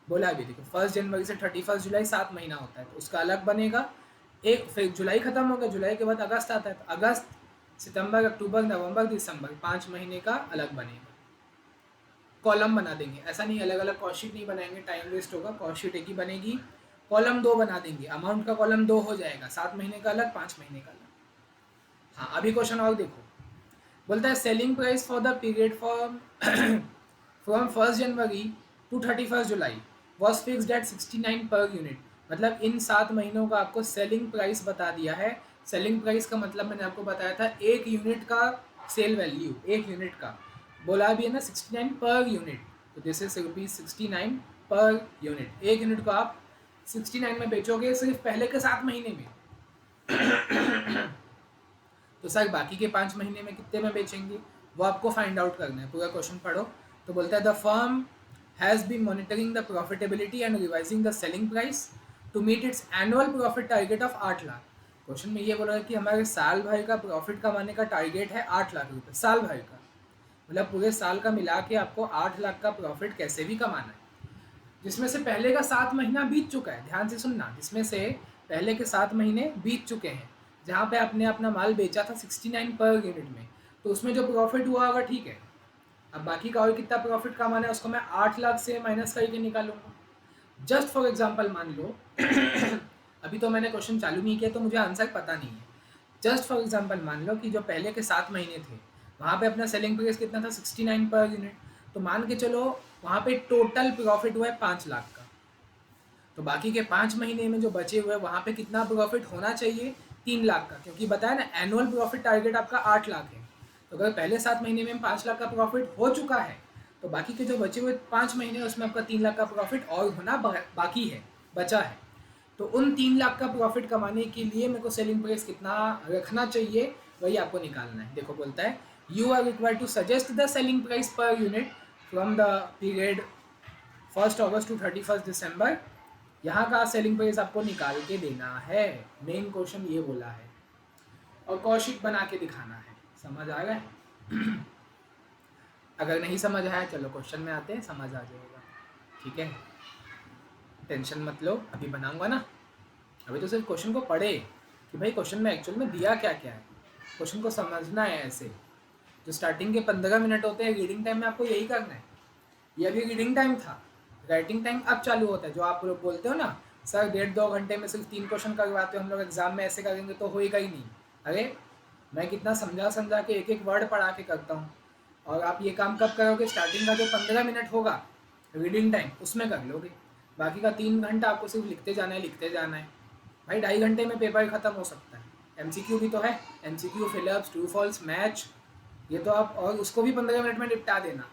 [SPEAKER 1] बोला भी देखो 1 जनवरी से 31 जुलाई 7 महीना होता है, तो उसका अलग बनेगा। एक फिर जुलाई खत्म हो गया, जुलाई के बाद अगस्त आता है, तो अगस्त, सितंबर, अक्टूबर, नवंबर, दिसंबर 5 महीने का अलग बनेगा, कॉलम बना देंगे। ऐसा नहीं अलग अलग कॉस्ट शीट नहीं बनाएंगे, टाइम वेस्ट होगा, कॉस्ट शीट एक ही बनेगी, कॉलम 2 बना देंगे, अमाउंट का कॉलम 2 हो जाएगा, 7 महीने का अलग, 5 महीने का अलग। हाँ अभी क्वेश्चन और देखो, बोलता है selling price for the period from 1 January to 31 July was fixed at 69 per unit. मतलब इन 7 महीनों का आपको सेलिंग प्राइस बता दिया है। सेलिंग प्राइस का मतलब मैंने आपको बताया था 1 यूनिट का सेल वैल्यू, 1 यूनिट का बोला भी है ना, 69 पर यूनिट, तो this is ₹69 per unit. 1 unit को आप 69 में बेचोगे सिर्फ पहले के 7 महीने में। तो सर बाकी के 5 महीने में कितने में बेचेंगे, वो आपको फाइंड आउट करना है। पूरा क्वेश्चन पढ़ो। तो बोलता है the firm has been monitoring the profitability and revising the selling price to meet its annual profit target of 8 lakh. Question में ये बोला है कि हमारे साल भर का प्रॉफिट कमाने का टारगेट है 8 लाख रुपये साल भर का, मतलब पूरे साल का मिला के आपको 8 लाख का प्रॉफिट कैसे भी कमाना है, जिसमें से पहले का 7 महीना बीत चुका है, ध्यान से सुनना, जिसमें से पहले के 7 महीने बीत चुके हैं, जहाँ पे आपने अपना माल बेचा था 69 पर यूनिट में, तो उसमें जो प्रॉफिट हुआ होगा ठीक है। अब बाकी का और कितना प्रॉफिट कमाना है उसको मैं 8 लाख से माइनस करके निकालूंगा। जस्ट फॉर एग्जांपल मान लो अभी तो मैंने क्वेश्चन चालू नहीं किया तो मुझे आंसर पता नहीं है। जस्ट फॉर एग्जांपल मान लो कि जो पहले के 7 महीने थे वहाँ पे अपना सेलिंग प्राइस कितना था 69 पर यूनिट, तो मान के चलो वहाँ पे टोटल प्रॉफिट हुआ है 5 लाख का। तो बाकी के 5 महीने में जो बचे हुए वहाँ पे कितना प्रॉफिट होना चाहिए 3 लाख का, क्योंकि बताया ना एनुअल प्रॉफिट टारगेट आपका 8 लाख है। तो अगर पहले 7 महीने में 5 लाख का प्रॉफिट हो चुका है तो बाकी के जो बचे हुए 5 महीने उसमें आपका 3 लाख का प्रॉफिट और होना बाकी है, बचा है। तो उन 3 लाख का प्रॉफिट कमाने के लिए मेरे को सेलिंग प्राइस कितना रखना चाहिए वही आपको निकालना है। देखो बोलता है you are required to suggest the selling price per unit from the period 1 August to 31 December. यहाँ का सेलिंग प्राइस आपको निकाल के देना है, मेन क्वेश्चन ये बोला है, और कॉस्ट बना के दिखाना है। समझ आ गया? अगर नहीं समझ आया चलो क्वेश्चन में आते हैं, समझ आ जाएगा। ठीक है, टेंशन मत लो, अभी बनाऊंगा ना। अभी तो सिर्फ क्वेश्चन को पढ़े कि भाई क्वेश्चन में एक्चुअल में दिया क्या क्या है, क्वेश्चन को समझना है। ऐसे जो स्टार्टिंग के 15 मिनट होते हैं रीडिंग टाइम में आपको यही करना है। ये अभी रीडिंग टाइम था, राइटिंग टाइम अब चालू होता है। जो आप लोग बोलते हो ना सर 1.5-2 घंटे में सिर्फ 3 क्वेश्चन करवाते हो हम लोग, एग्जाम में ऐसे करेंगे तो होएगा ही नहीं। अरे मैं कितना समझा समझा के एक एक वर्ड पढ़ा के करता हूँ। और आप ये काम कब करोगे, स्टार्टिंग का जो 15 मिनट होगा रीडिंग टाइम उसमें कर लोगे। बाकी का 3 घंटा आपको सिर्फ लिखते जाना है, लिखते जाना है। भाई 2.5 घंटे में पेपर ख़त्म हो सकता है। एमसीक्यू भी तो है, MCQ fill ups true false match, ये तो आप और उसको भी 15 मिनट में निपटा देना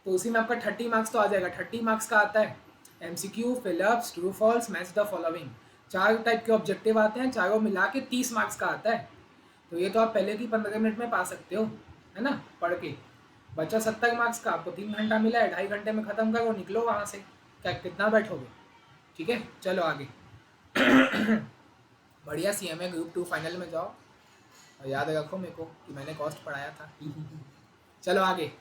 [SPEAKER 1] तो उसी में आपका 30 मार्क्स तो आ जाएगा। 30 मार्क्स का आता है MCQ fill ups true false match the following, 4 type के ऑब्जेक्टिव आते हैं, चारों मिला के 30 मार्क्स का आता है। तो ये तो आप पहले की 15 मिनट में पा सकते हो, है ना, पढ़ के। बच्चा 70 मार्क्स का, आपको 3 घंटा मिला है, 2.5 घंटे में ख़त्म करो, निकलो वहाँ से। क्या कितना बैठोगे? ठीक है, चलो आगे। बढ़िया CMA ग्रुप 2 फाइनल में जाओ, और याद रखो मेरे को कि मैंने कॉस्ट पढ़ाया था। चलो आगे,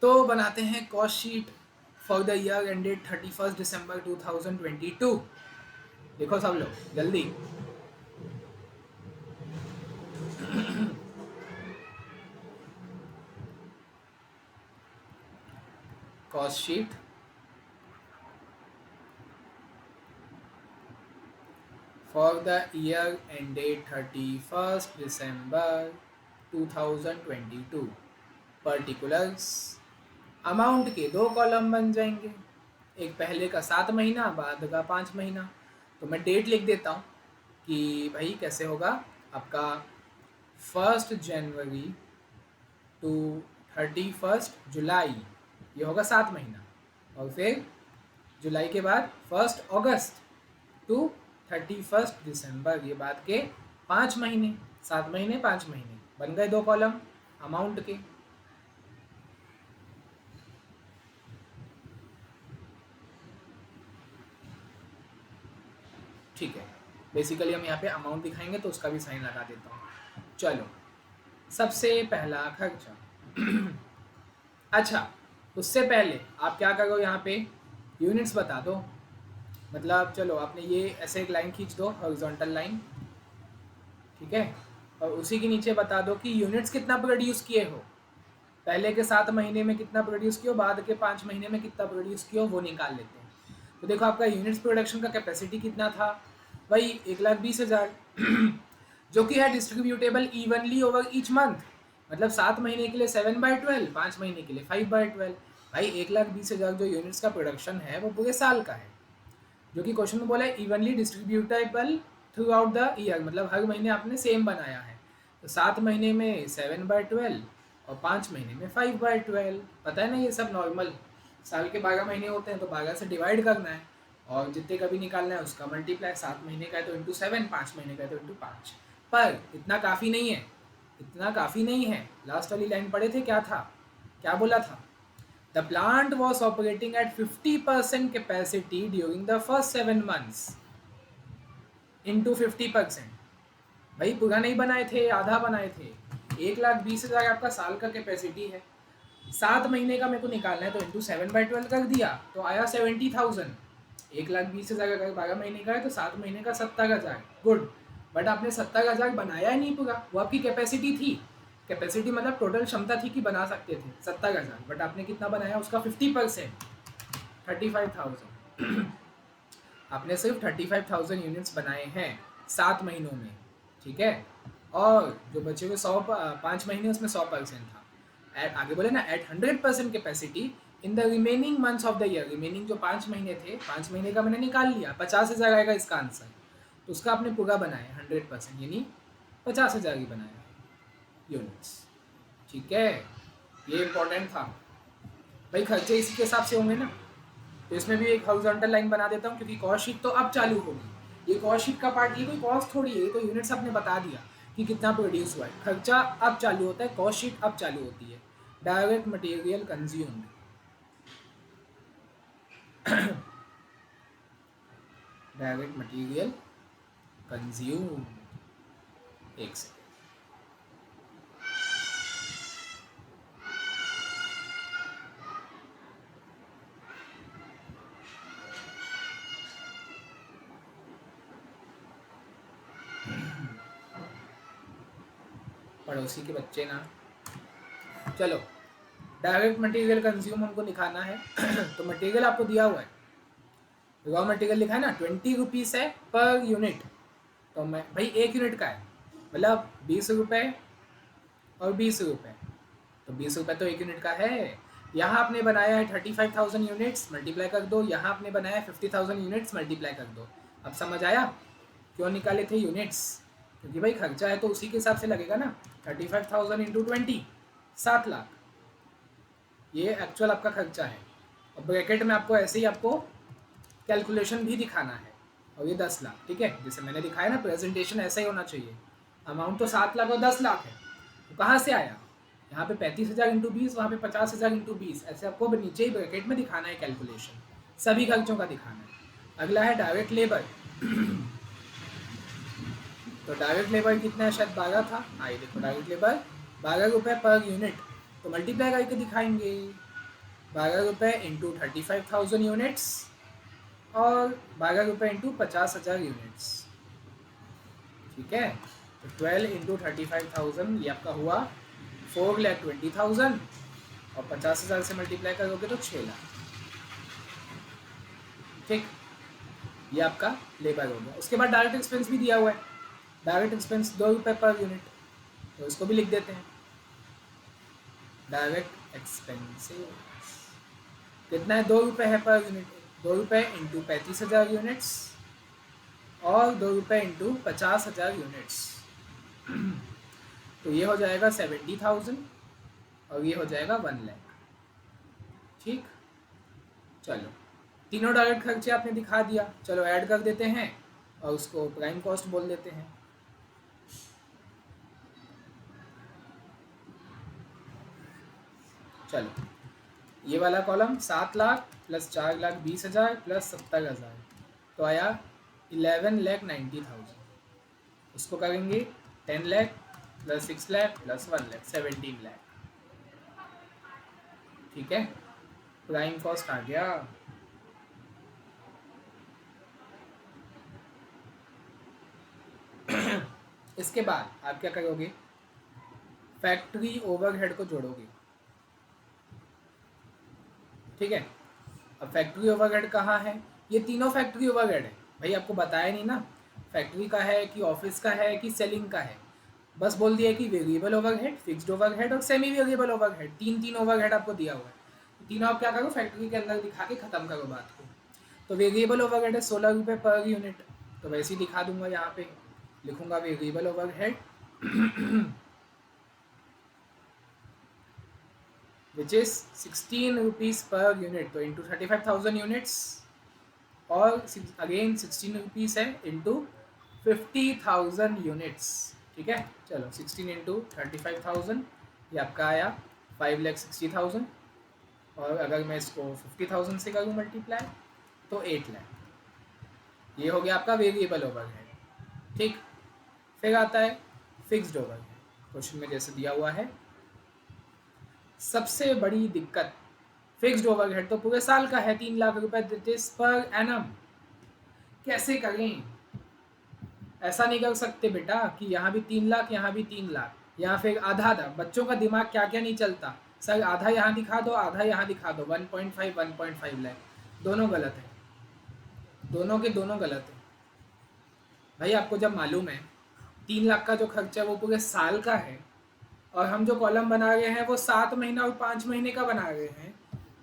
[SPEAKER 1] तो बनाते हैं cost sheet for the year ended 31 दिसंबर 2022। देखो सब लोग जल्दी। Cost sheet for the year ended 31 दिसंबर 2022। पर्टिकुलर्स, अमाउंट के 2 कॉलम बन जाएंगे, एक पहले का 7 महीना, बाद का 5 महीना। तो मैं डेट लिख देता हूँ कि भाई कैसे होगा आपका 1 जनवरी टू 31 जुलाई, ये होगा 7 महीना। और फिर जुलाई के बाद 1 अगस्त टू 31 दिसंबर, ये बाद के 5 महीने। 7 महीने 5 महीने बन गए 2 कॉलम अमाउंट के। ठीक है, बेसिकली हम यहाँ पे अमाउंट दिखाएंगे तो उसका भी साइन लगा देता हूँ। चलो, सबसे पहला खर्चा। अच्छा, उससे पहले आप क्या करो, यहाँ पे यूनिट्स बता दो। मतलब चलो आपने ये ऐसे एक लाइन खींच दो, हॉरिजॉन्टल लाइन, ठीक है, और उसी के नीचे बता दो कि यूनिट्स कितना प्रोड्यूस किए हो, पहले के 7 महीने में कितना प्रोड्यूस किया हो, बाद के 5 महीने में कितना प्रोड्यूस किया हो, वो निकाल लेते हैं। तो देखो आपका यूनिट्स प्रोडक्शन का कैपेसिटी कितना था, वही 1,20,000 जो कि है distributable evenly over each month. मतलब 7 महीने के लिए 7/12, 5 महीने के लिए 5/12। भाई 1,20,000 जो यूनिट्स का प्रोडक्शन है वो पूरे साल का है, जो कि क्वेश्चन में बोला है evenly distributable through out the year, मतलब हर महीने आपने सेम बनाया है। तो 7 महीने में 7/12 और 5 महीने में 5/12। पता है ना, ये सब नॉर्मल, साल के 12 महीने होते हैं तो 12 से डिवाइड करना है, और जितने का भी निकालना है उसका मल्टीप्लाई। 7 महीने का है तो इंटू 7, 5 महीने का है तो इंटू 5। पर इतना काफ़ी नहीं है, इतना काफ़ी नहीं है। लास्ट वाली लाइन पढ़े थे, क्या था, क्या बोला था? The plant was operating at 50% capacity during the first 7 months into 50%। भाई पूरा नहीं बनाए थे, आधा बनाए थे। 1,20,000 आपका साल का कैपेसिटी है, 7 महीने का मेरे को निकालना है तो इंटू 7/12 कर दिया तो आया 70,000। 1,20,000 अगर 12 महीने का है तो 7 महीने का 70,000, गुड। बट आपने 70,000 बनाया ही नहीं पूरा, वो आपकी कैपेसिटी थी। कैपेसिटी मतलब टोटल क्षमता थी कि बना सकते थे 70,000, बट आपने कितना बनाया उसका 50%, 35,000। आपने सिर्फ 35,000 यूनिट्स बनाए हैं 7 महीनों में, ठीक है। और जो बचे हुए 5 महीने उसमें 100% था। आगे बोले ना, at 100% capacity in the remaining months of the year, remaining जो 5 महीने थे, 5 महीने का मैंने निकाल लिया, 50,000 आएगा इसका आंसर। तो उसका आपने पूरा बनाया 100%, यानी 50,000 ही बनाया यूनिट्स, ठीक है। ये इंपॉर्टेंट था भाई, खर्चे इसी के हिसाब से होंगे ना। तो इसमें भी एक हॉरिजॉन्टल लाइन बना देता हूँ, क्योंकि कॉस्ट शीट तो अब चालू होगी। ये कॉस्ट शीट का पार्ट, ये कोई कॉस्ट थोड़ी है, ये तो यूनिट्स आपने बता दिया कि कितना प्रोड्यूस हुआ है। खर्चा अब चालू होता है, कॉस्ट शीट अब चालू होती है। Direct material consumed, direct material consumed, एक सेकेंड। पड़ोसी के बच्चे ना, चलो डायरेक्ट मटेरियल कंज्यूम हमको दिखाना है। तो मटेरियल आपको दिया हुआ है, रॉ मटेरियल लिखा है ना, 20 रुपीज़ है पर यूनिट। तो मैं भाई 1 यूनिट का है, मतलब 20 रुपये और 20 रुपये, तो 20 रुपये तो 1 यूनिट का है। यहाँ आपने बनाया है 35,000 यूनिट्स, मल्टीप्लाई कर दो। यहाँ आपने बनाया है 50,000 यूनिट्स, मल्टीप्लाई कर दो। अब समझ आया क्यों निकाले थे यूनिट्स? क्योंकि भाई खर्चा है तो उसी के हिसाब से लगेगा ना। 35,000 इंटू 20, 7 लाख, ये एक्चुअल आपका खर्चा है। और ब्रैकेट में आपको ऐसे ही आपको कैलकुलेशन भी दिखाना है। और ये 10 लाख, ठीक है, जैसे मैंने दिखाया ना, प्रेजेंटेशन ऐसा ही होना चाहिए। अमाउंट तो 7 लाख और 10 लाख है, तो कहाँ से आया? यहाँ पे 35,000 इंटू 20, वहाँ पे 50,000 इंटू 20, ऐसे आपको नीचे ही ब्रैकेट में दिखाना है कैलकुलेशन, सभी खर्चों का दिखाना है। अगला है डायरेक्ट लेबर। तो डायरेक्ट लेबर कितना है, शायद 12 था। आइए देखो, डायरेक्ट लेबर 12 रुपये पर यूनिट, तो मल्टीप्लाई करके दिखाएंगे। 12 रुपये इंटू 35,000 यूनिट्स और 12 रुपये इंटू 50,000 यूनिट्स, ठीक है। तो 12 इंटू 35,000, ये आपका हुआ 4,20,000, और 50,000 से मल्टीप्लाई करोगे तो 6 लाख, ठीक। ये आपका लेबर हो गया। उसके बाद डायरेक्ट एक्सपेंस भी दिया हुआ है। डायरेक्ट एक्सपेंस 2 रुपये पर यूनिट, तो इसको भी लिख देते हैं। डायरेक्ट एक्सपेंसेस कितना है, 2 रुपये है पर यूनिट। 2 रुपये इंटू 35,000 यूनिट्स और 2 रुपये इंटू 50,000 यूनिट्स, तो ये हो जाएगा 70,000 और ये हो जाएगा 1 लाख, ठीक। चलो तीनों डायरेक्ट खर्चे आपने दिखा दिया। चलो ऐड कर देते हैं और उसको प्राइम कॉस्ट बोल देते हैं। चलो ये वाला कॉलम 7 लाख प्लस 4,20,000 प्लस 70,000, तो आया 11,90,000। उसको करेंगे 10 लाख प्लस 6 लाख प्लस 1 लाख, 17 लाख, ठीक है। प्राइम कॉस्ट आ गया। इसके बाद आप क्या करोगे, फैक्ट्री ओवरहेड को जोड़ोगे, ठीक है। अब फैक्ट्री ओवरहेड कहाँ है, ये तीनों फैक्ट्री ओवरहेड है भाई, आपको बताया नहीं ना फैक्ट्री का है कि ऑफिस का है कि सेलिंग का है। बस बोल दिया कि वेरिएबल ओवरहेड, फिक्स्ड ओवरहेड और सेमी वेरिएबल ओवरहेड, तीन ओवरहेड आपको दिया हुआ है। तीनों आप क्या करो, फैक्ट्री के अंदर दिखा के ख़त्म करो बात को। तो वेरिएबल ओवरहेड है 16 रुपये पर यूनिट, तो वैसे ही दिखा दूंगा, यहाँ पे लिखूंगा variable overhead which is 16 rupees per unit, तो इंटू 35,000 यूनिट्स, और अगेन 16 रुपीज़ है इंटू 50,000 यूनिट्स, ठीक है। चलो 16 इंटू 35,000, ये आपका आया 5,60,000, और अगर मैं इसको 50,000 से करूँ मल्टीप्लाई तो 8 लाख। ये हो गया आपका वेरिएबल ओवरहेड, ठीक। फिर आता है फिक्स्ड ओवरहेड। क्वेश्चन में जैसे दिया हुआ है, सबसे बड़ी दिक्कत फिक्स्ड ओवरहेड तो पूरे साल का है 3 लाख रुपए दिस पर एनम, कैसे करें? ऐसा नहीं कर सकते बेटा कि यहाँ भी 3 लाख, यहाँ भी 3 लाख, या फिर आधा आधा। बच्चों का दिमाग क्या क्या नहीं चलता। सर आधा यहाँ दिखा दो, आधा यहाँ दिखा दो, 1.5 1.5 लाख, दोनों गलत है, दोनों के दोनों गलत है। भाई आपको जब मालूम है 3 लाख का जो खर्चा है वो पूरे साल का है, और हम जो कॉलम बना रहे हैं वो 7 महीना और 5 महीने का बना रहे हैं,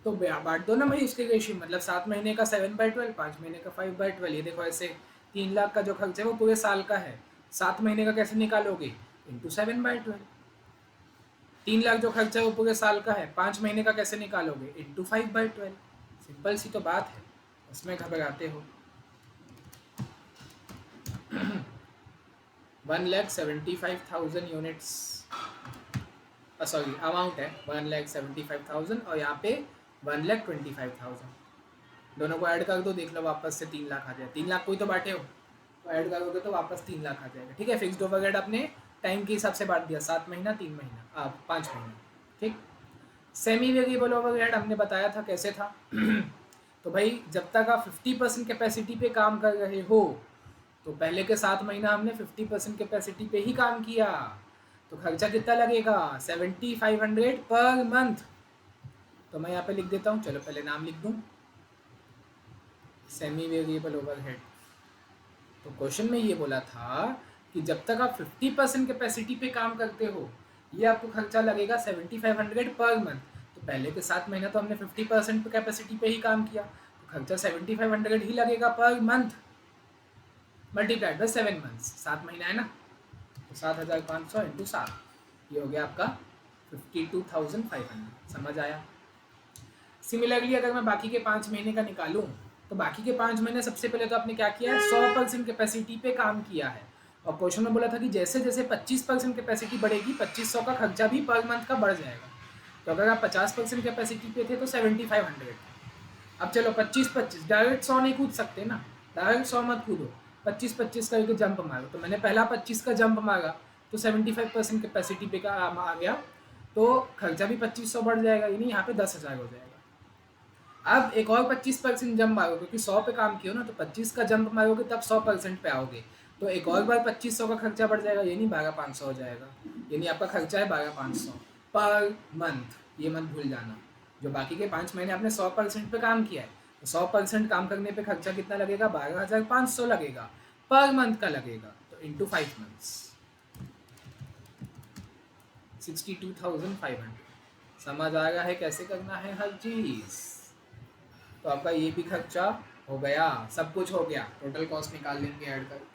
[SPEAKER 1] तो बांट दो ना भाई उसके रेशियो। मतलब 7 महीने का 7/12, 5 महीने का 5/12। ये देखो ऐसे 3 लाख का जो खर्चा है वो पूरे साल का है, 7 महीने का कैसे निकालोगे? इंटू 7/12। 3 लाख जो खर्चा है वो पूरे साल का है, 5 महीने का कैसे निकालोगे? इंटू 5/12। सिंपल सी तो बात है, उसमें घबराते हो। 1,75,000 यूनिट्स, सॉरी अमाउंट है 1,75,000, और यहाँ पे 1,25,000। दोनों को ऐड कर दो, देख लो वापस से 3 लाख आ जाए। 3 लाख कोई तो बांटे हो, तो ऐड करोगे तो वापस 3 लाख आ जाएगा। ठीक है, फिक्स्ड ओवरहेड अपने टाइम के हिसाब से बांट दिया, 7 महीना, 3 महीना, 5 महीना। ठीक। सेमी वेरिएबल ओवरहेड हमने बताया था कैसे था। तो भाई जब तक आप 50% कैपेसिटी पे काम कर रहे हो, तो पहले के 7 महीना हमने 50% कैपेसिटी पे ही काम किया, तो खर्चा कितना लगेगा? 7,500 पर मंथ। तो मैं यहाँ पे लिख देता हूँ, चलो पहले नाम लिख दूँ, सेमी वेरिएबल ओवरहेड। तो क्वेश्चन में ये बोला था कि जब तक आप 50% कैपेसिटी पे काम करते हो, ये आपको खर्चा लगेगा 7,500 पर मंथ। तो पहले के 7 महीना तो हमने 50% कैपेसिटी पे ही काम किया, तो खर्चा 7,500 ही लगेगा per month, multiplied by 7 months. 7 महीना है ना, तो 7,500 इंटू 7, ये हो गया आपका 52,500। समझ आया? सिमिलरली अगर मैं बाकी के 5 महीने का निकालूं, तो बाकी के 5 महीने सबसे पहले तो आपने क्या किया है? 100% कैपेसिटी पे काम किया है, और क्वेश्चन में बोला था कि जैसे जैसे 25% कैपेसिटी बढ़ेगी, 2500 का खर्चा भी पर मंथ का बढ़ जाएगा। तो अगर आप 50% कैपेसिटी पे थे तो 7,500। अब चलो 25-25, डायरेक्ट 100 नहीं कूद सकते ना, डायरेक्ट 100 मत कूदो, 25-25 करके जंप मारो। तो मैंने पहला 25 का जंप मारा, तो 75% कैपेसिटी पे का आ गया, तो खर्चा भी 2500 बढ़ जाएगा, यानी यहाँ पे 10,000 हो जाएगा। अब एक और 25% जंप मारोगे, क्योंकि 100 पे काम किया ना, तो 25 का जंप मारोगे तब 100% पे आओगे, तो एक और बार 2500 का खर्चा बढ़ जाएगा, यानी 12,500 हो जाएगा। यानी आपका खर्चा है 12,500 पर मंथ, ये मत भूल जाना। जो बाकी के 5 महीने आपने 100% पे काम किया है, तो 100% काम करने पे खर्चा कितना लगेगा? 12,500 लगेगा, पर मंथ का लगेगा, तो इंटू 5 मंथ्स 62,500। समझ आ रहा है कैसे करना है हर चीज़? तो आपका ये भी खर्चा हो गया, सब कुछ हो गया। टोटल कॉस्ट निकाल लेंगे ऐड करके,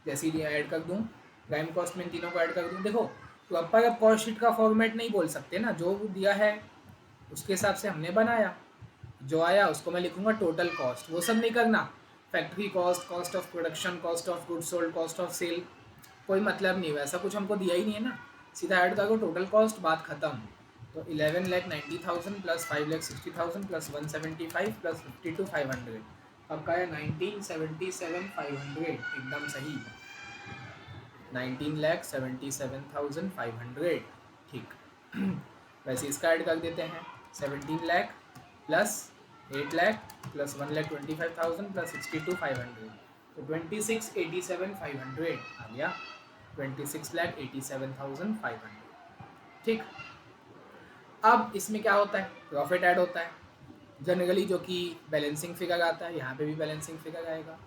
[SPEAKER 1] जैसे ही ऐड कर दूँ, प्राइम कॉस्ट में इन तीनों को ऐड कर दूँ। देखो तो अब कॉस्ट शीट का फॉर्मेट नहीं बोल सकते ना, जो दिया है उसके हिसाब से हमने बनाया, जो आया उसको मैं लिखूंगा टोटल कॉस्ट, वो सब नहीं करना। Factory cost, cost of production, cost of good sold, cost of sale, कोई मतलब नहीं, वैसा कुछ हमको दिया ही नहीं है ना, सीधा ऐड करो टोटल कॉस्ट, बात खत्म। तो 11,90,000 प्लस 5,60,000 प्लस 175 प्लस 52,500, आपका है 19,77,500, एकदम सही, 19,77,500। ठीक। वैसे इसका ऐड कर देते हैं, 17 lakh plus 8 lakh plus 1,25,000 plus 62,500, तो 26,87,500 आ गया, 26,87,500। ठीक। अब इसमें क्या होता है? प्रॉफिट ऐड होता है जनरली, जो कि बैलेंसिंग फिगर आता है, यहाँ पे भी बैलेंसिंग फिगर आएगा,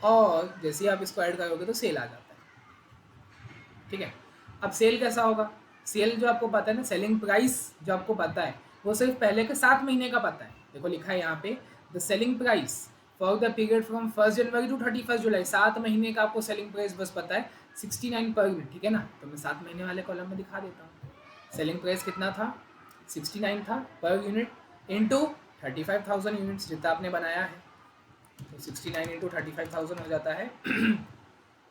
[SPEAKER 1] और जैसे ही आप इसको ऐड करोगे तो सेल आ जाता है। ठीक है। अब सेल कैसा होगा? सेल जो आपको पता है ना, सेलिंग प्राइस जो आपको पता है, वो सिर्फ पहले के 7 महीने का पता है। देखो लिखा है यहाँ पे, the selling price for the period from 1 January to 31 July, 7 महीने का आपको सेलिंग प्राइस बस पता है 69 पर यूनिट। ठीक है ना, तो मैं 7 महीने वाले कॉलम में दिखा देता हूँ। सेलिंग प्राइस कितना था? 69 था पर यूनिट, इंटू 35,000 यूनिट्स जितना आपने बनाया है, तो 69 इंटू 35,000 हो जाता है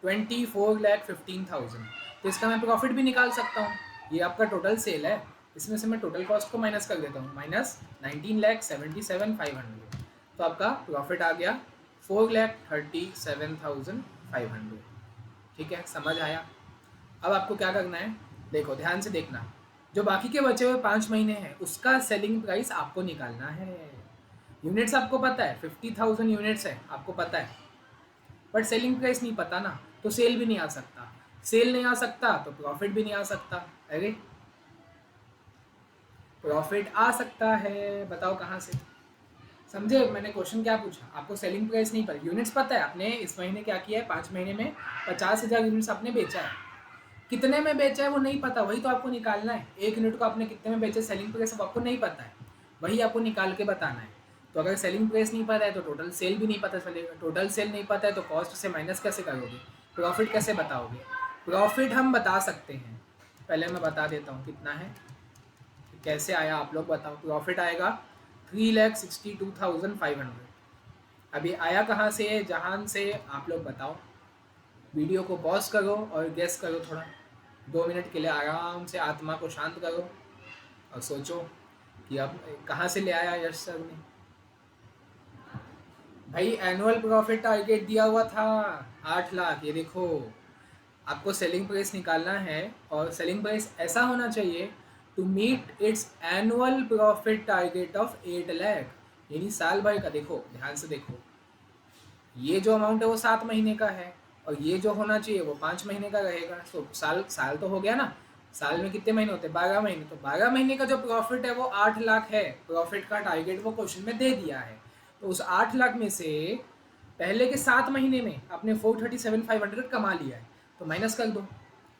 [SPEAKER 1] 24,15,000। तो इसका मैं प्रॉफिट भी निकाल सकता हूँ, ये आपका टोटल सेल है, इसमें से मैं टोटल कॉस्ट को माइनस कर देता हूँ, माइनस 19,77,500, तो आपका प्रॉफिट आ गया 4,37,500। ठीक है, समझ आया? अब आपको क्या करना है, देखो ध्यान से देखना, जो बाकी के बचे हुए 5 महीने हैं उसका सेलिंग प्राइस आपको निकालना है। यूनिट्स आपको पता है 50,000 यूनिट्स है, आपको पता है, बट सेलिंग प्राइस नहीं पता ना, तो सेल भी नहीं आ सकता, सेल नहीं आ सकता तो प्रॉफिट भी नहीं आ सकता। अरे प्रॉफिट आ सकता है, बताओ कहाँ से? समझे मैंने क्वेश्चन क्या पूछा? आपको सेलिंग प्राइस नहीं पता, यूनिट्स पता है, आपने इस महीने क्या किया है, 5 महीने में 50,000 यूनिट्स आपने बेचा है, कितने में बेचा है वो नहीं पता, वही तो आपको निकालना है। एक यूनिट को आपने कितने में बेचा, सेलिंग प्राइस अब आपको नहीं पता है, वही आपको निकाल के बताना है। तो अगर सेलिंग प्राइस नहीं पता है तो टोटल सेल भी नहीं पता चलेगा, टोटल सेल नहीं पता है तो कॉस्ट से माइनस कैसे करोगे, प्रॉफिट कैसे बताओगे? प्रॉफिट हम बता सकते हैं, पहले मैं बता देता हूँ कितना है, कैसे आया आप लोग बताओ। प्रॉफिट आएगा 3,62,500। अभी आया कहाँ से है, जहान से, आप लोग बताओ। वीडियो को पॉज करो और गेस करो थोड़ा, 2 मिनट के लिए आराम से आत्मा को शांत करो और सोचो कि अब कहाँ से ले आया यश सर ने। भाई एनुअल प्रॉफिट टारगेट दिया हुआ था 8 लाख, ये देखो आपको सेलिंग प्राइस निकालना है और सेलिंग प्राइस ऐसा होना चाहिए to meet its annual profit target of 8 lakh, यानी साल भर का। देखो ध्यान से देखो, ये जो अमाउंट है वो 7 महीने का है और ये जो होना चाहिए वो 5 महीने का रहेगा। तो साल साल तो हो गया ना, साल में कितने महीने होते हैं, 12 महीने, तो 12 महीने का जो प्रॉफिट है वो 8 लाख है, प्रॉफिट का टारगेट वो क्वेश्चन में दे दिया है। तो उस 8 लाख में से पहले के 7 महीने में आपने 437,500 कमा लिया है, तो माइनस कर दो,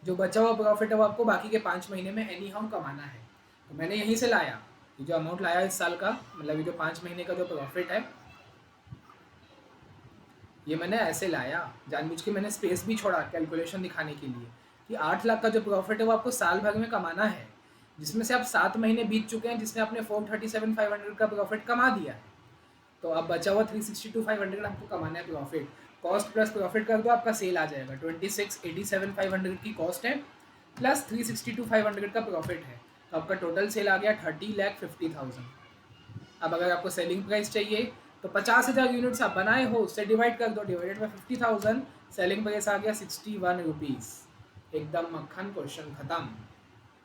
[SPEAKER 1] जो बचा हुआ प्रॉफिट है वो आपको बाकी के 5 महीने में एनी हाउ कमाना है। तो मैंने यहीं से लाया, ये जो अमाउंट लाया इस साल का, मतलब ये जो 5 महीने का जो प्रॉफिट है, ये मैंने ऐसे लाया, जानबूझ के मैंने स्पेस भी छोड़ा कैलकुलेशन दिखाने के लिए कि 8 लाख का जो प्रॉफिट है वो आपको साल भर में कमाना है, जिसमें से आप 7 महीने बीत चुके हैं, जिसमें आपने 437,500 का प्रॉफिट कमा दिया है। तो अब बचा हुआ 362,500 आपको कमाना है प्रॉफिट। कॉस्ट प्लस प्रॉफिट कर दो, आपका सेल आ जाएगा। 26,87,500 की कॉस्ट है प्लस 362,500 का प्रॉफिट है, तो आपका टोटल सेल आ गया 30,50,000। अब अगर आपको सेलिंग प्राइस चाहिए तो 50,000 यूनिट्स आप बनाए हो, उससे डिवाइड कर दो, डिवाइडेड बाई 50,000, सेलिंग प्राइस आ गया 61 रुपीज़। एकदम मक्खन, क्वेश्चन खत्म।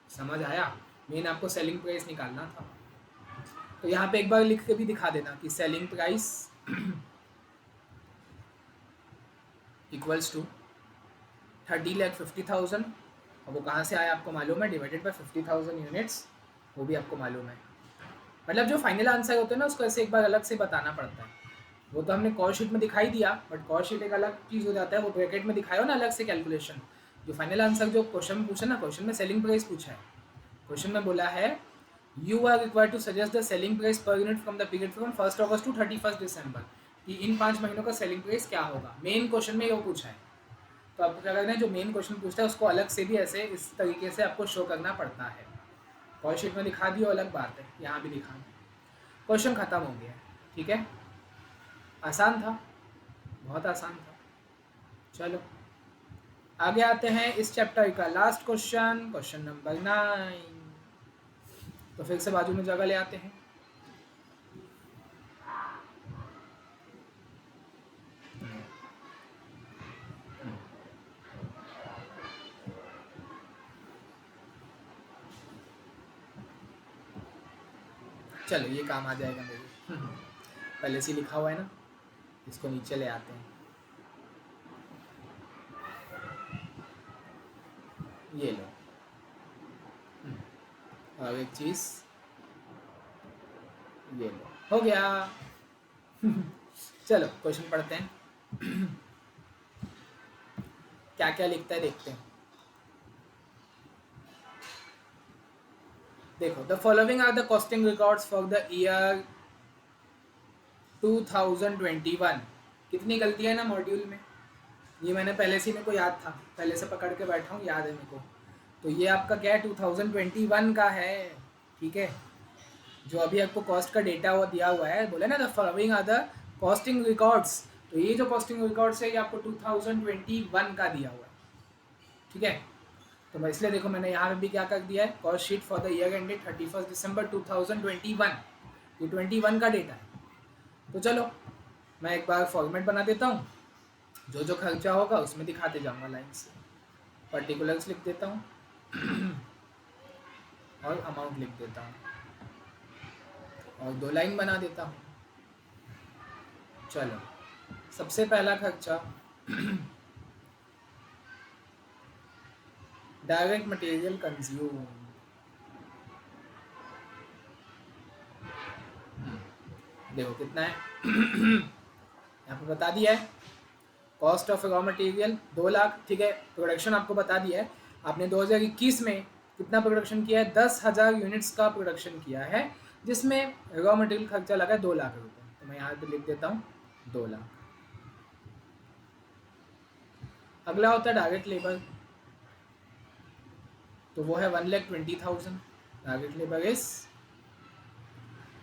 [SPEAKER 1] समझ आया? मेन आपको सेलिंग प्राइस निकालना था। तो यहाँ पे एक बार लिख के भी दिखा देना कि सेलिंग प्राइस इक्वल्स टू 30,50,000, और वो कहाँ से आया आपको मालूम है, डिवाइडेड बाई 50,000 यूनिट्स, वो भी आपको मालूम है। मतलब जो फाइनल आंसर होता है ना उसको ऐसे एक बार अलग से बताना पड़ता है। वो तो हमने कॉल शीट में दिखाई दिया, बट कॉल शीट एक अलग चीज़ हो जाता है, वो ब्रैकेट में दिखाया हो ना अलग से कैलकुलेशन। जो फाइनल आंसर जो क्वेश्चन में पूछा ना, क्वेश्चन में सेलिंग प्राइस पूछा है, क्वेश्चन में बोला है you are required to suggest the selling price per unit from the period from 1 August to 31 December, कि इन 5 महीनों का सेलिंग प्राइस क्या होगा। मेन क्वेश्चन में वो पूछा है, तो आपको क्या करना है, जो मेन क्वेश्चन पूछता है उसको अलग से भी ऐसे इस तरीके से आपको शो करना पड़ता है। कॉल शीट में दिखा दियो अलग बात है, यहाँ भी दिखा दो। क्वेश्चन खत्म हो गया, ठीक है, आसान था, बहुत आसान था। चलो आगे आते हैं इस चैप्टर का लास्ट क्वेश्चन, क्वेश्चन नंबर 9। तो फिर से बाजू में जगह ले आते हैं। चलो ये काम आ जाएगा मेरे, पहले से लिखा हुआ है ना, इसको नीचे ले आते हैं। ये लो, और एक चीज़ ये लो, हो गया। चलो क्वेश्चन पढ़ते हैं, क्या क्या लिखता है देखते हैं। देखो, the following are the costing records for the year 2021। कितनी गलती है ना मॉड्यूल में, ये मैंने पहले से मेरे को याद था, पहले से पकड़ के बैठा हूँ, याद है मेरे को। तो ये आपका क्या है, 2021 का है, ठीक है। जो अभी आपको कॉस्ट का डेटा वो दिया हुआ है, बोले ना the following are the costing records, तो ये जो कॉस्टिंग रिकॉर्ड्स है ये आपको 2021 का दिया हुआ है, ठीक है। तो मैं इसलिए देखो मैंने यहाँ पे भी क्या कर दिया है, cost sheet for the year ended 31 दिसंबर 2021, ये 21 का डेटा है। तो चलो मैं एक बार फॉर्मेट बना देता हूँ, जो जो खर्चा होगा उसमें दिखाते जाऊँगा लाइन से, पर्टिकुलर्स लिख देता हूँ और अमाउंट लिख देता हूँ और 2 लाइन बना देता हूँ। चलो सबसे पहला खर्चा डायरेक्ट मटेरियल कंज्यूम। देखो कितना है यहाँ पे बता दिया है। Cost of raw material 2 lakh, ठीक है। प्रोडक्शन आपको बता दिया है, आपने 2021 में कितना प्रोडक्शन किया है, 10,000 यूनिट्स का प्रोडक्शन किया है, जिसमें रॉ मटेरियल खर्चा लगा है 2 लाख रुपये। तो मैं यहाँ पे लिख देता हूँ 2 लाख। अगला होता है डायरेक्ट लेबर, तो वो है 1,20,000। Direct labour is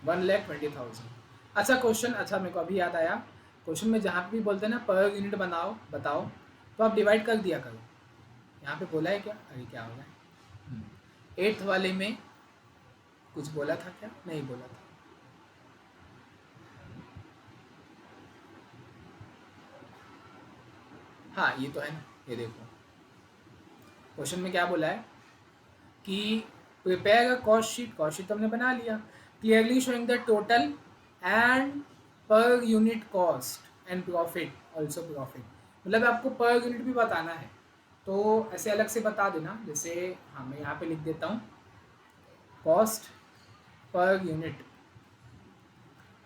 [SPEAKER 1] 1,20,000। अच्छा क्वेश्चन, अच्छा मेरे को अभी याद आया, क्वेश्चन में जहाँ पे भी बोलते हैं ना पर यूनिट बनाओ बताओ, तो आप डिवाइड कर दिया करो। यहाँ पे बोला है क्या, अरे क्या हो रहा है, 8th वाले में कुछ बोला था क्या, नहीं बोला था। हाँ ये तो है ना, ये देखो क्वेश्चन में क्या बोला है कि prepare a cost sheet. Cost sheet तो हमने बना लिया, clearly showing the total and per unit cost and profit, also profit. मतलब आपको पर यूनिट भी बताना है तो ऐसे अलग से बता देना। जैसे हाँ मैं यहाँ पे लिख देता हूँ कॉस्ट पर यूनिट,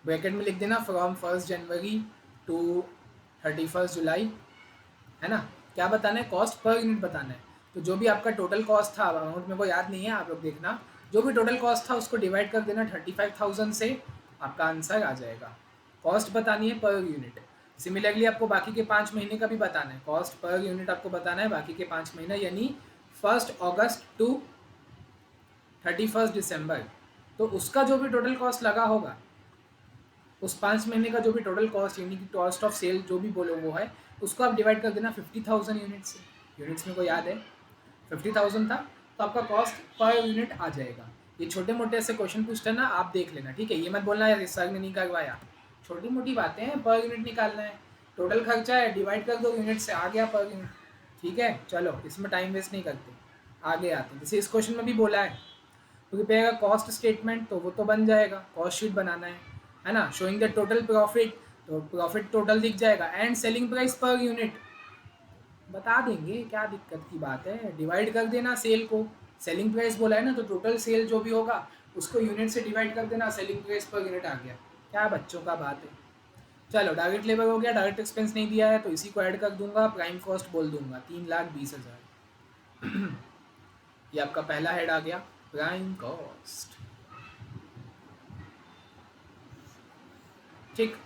[SPEAKER 1] ब्रैकेट में लिख देना फ्रॉम 1 जनवरी टू 31 जुलाई, है ना। क्या बताना है, कॉस्ट पर यूनिट बताना है। तो जो भी आपका टोटल कॉस्ट था, अमाउंट मेरे को याद नहीं है, आप लोग देखना, जो भी टोटल कॉस्ट था उसको डिवाइड कर देना 35,000 से, आपका आंसर आ जाएगा। कॉस्ट बतानी है पर यूनिट। सिमिलरली आपको बाकी के 5 महीने का भी बताना है, कॉस्ट पर यूनिट आपको बताना है बाकी के 5 महीने, यानी 1 अगस्त टू 31 दिसंबर। तो उसका जो भी टोटल कॉस्ट लगा होगा, उस 5 महीने का जो भी टोटल कॉस्ट यानी कि कॉस्ट ऑफ सेल जो भी बोलो वो है, उसको आप डिवाइड कर देना 50,000 यूनिट से। यूनिट्स में को याद है 50,000 था, तो आपका कॉस्ट पर यूनिट आ जाएगा। ये छोटे मोटे ऐसे क्वेश्चन पूछते हैं ना, आप देख लेना, ठीक है। ये मत बोलना यार सर ने नहीं करवाया, छोटी मोटी बातें हैं, पर यूनिट निकालना है। टोटल खर्चा है, डिवाइड कर दो यूनिट से, आ गया पर यूनिट, ठीक है। चलो इसमें टाइम वेस्ट नहीं करते, आगे आते हैं। जैसे इस क्वेश्चन में भी बोला है तो प्रिपेयर कॉस्ट स्टेटमेंट, तो वो तो बन जाएगा, कॉस्ट शीट बनाना है ना। शोइंग द टोटल प्रॉफिट, तो प्रॉफिट टोटल दिख जाएगा, and selling price per unit बता देंगे, क्या दिक्कत की बात है। डिवाइड कर देना सेल को, सेलिंग प्राइस बोला है ना, तो टोटल सेल जो भी होगा उसको यूनिट से डिवाइड कर देना, सेलिंग प्राइस पर यूनिट आ गया। क्या बच्चों का बात है। चलो डायरेक्ट लेबर हो गया, डायरेक्ट एक्सपेंस नहीं दिया है तो इसी को ऐड कर दूंगा, प्राइम कॉस्ट बोल दूंगा 3,20,000। ये आपका पहला हेड आ गया, प्राइम कॉस्ट, ठीक।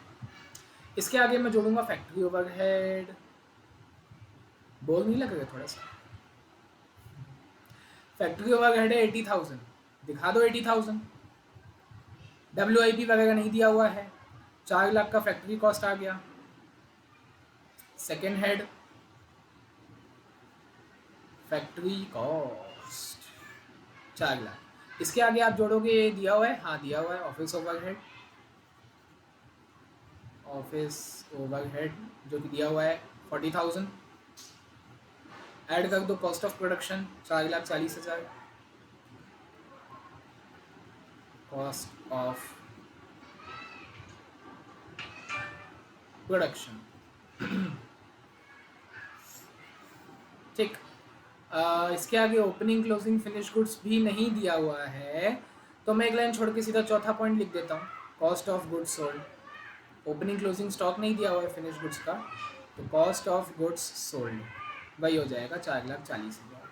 [SPEAKER 1] इसके आगे मैं जोड़ूंगा फैक्ट्री ओवरहेड। बोर नहीं लग रहा थोड़ा सा, फैक्ट्री ओवरहेड है 80,000, दिखा दो 80,000। WIP वगैरह नहीं दिया हुआ है, 4 लाख का फैक्ट्री कॉस्ट आ गया। Second head factory cost 4 lakh. इसके आगे आप जोड़ोगे, ये दिया हुआ है, हाँ दिया हुआ है, ऑफिस ओवरहेड। ऑफिस ओवरहेड जो कि दिया हुआ है 40,000, ऐड कर दो cost of production 4,40,000, cost of production, ठीक। इसके आगे ओपनिंग क्लोजिंग फिनिश गुड्स भी नहीं दिया हुआ है, तो मैं एक लाइन छोड़ के सीधा चौथा पॉइंट लिख देता हूँ, cost of goods sold. Opening closing stock नहीं दिया हुआ है फिनिश गुड्स का, तो कॉस्ट ऑफ गुड्स सोल्ड वही हो जाएगा 4,40,000।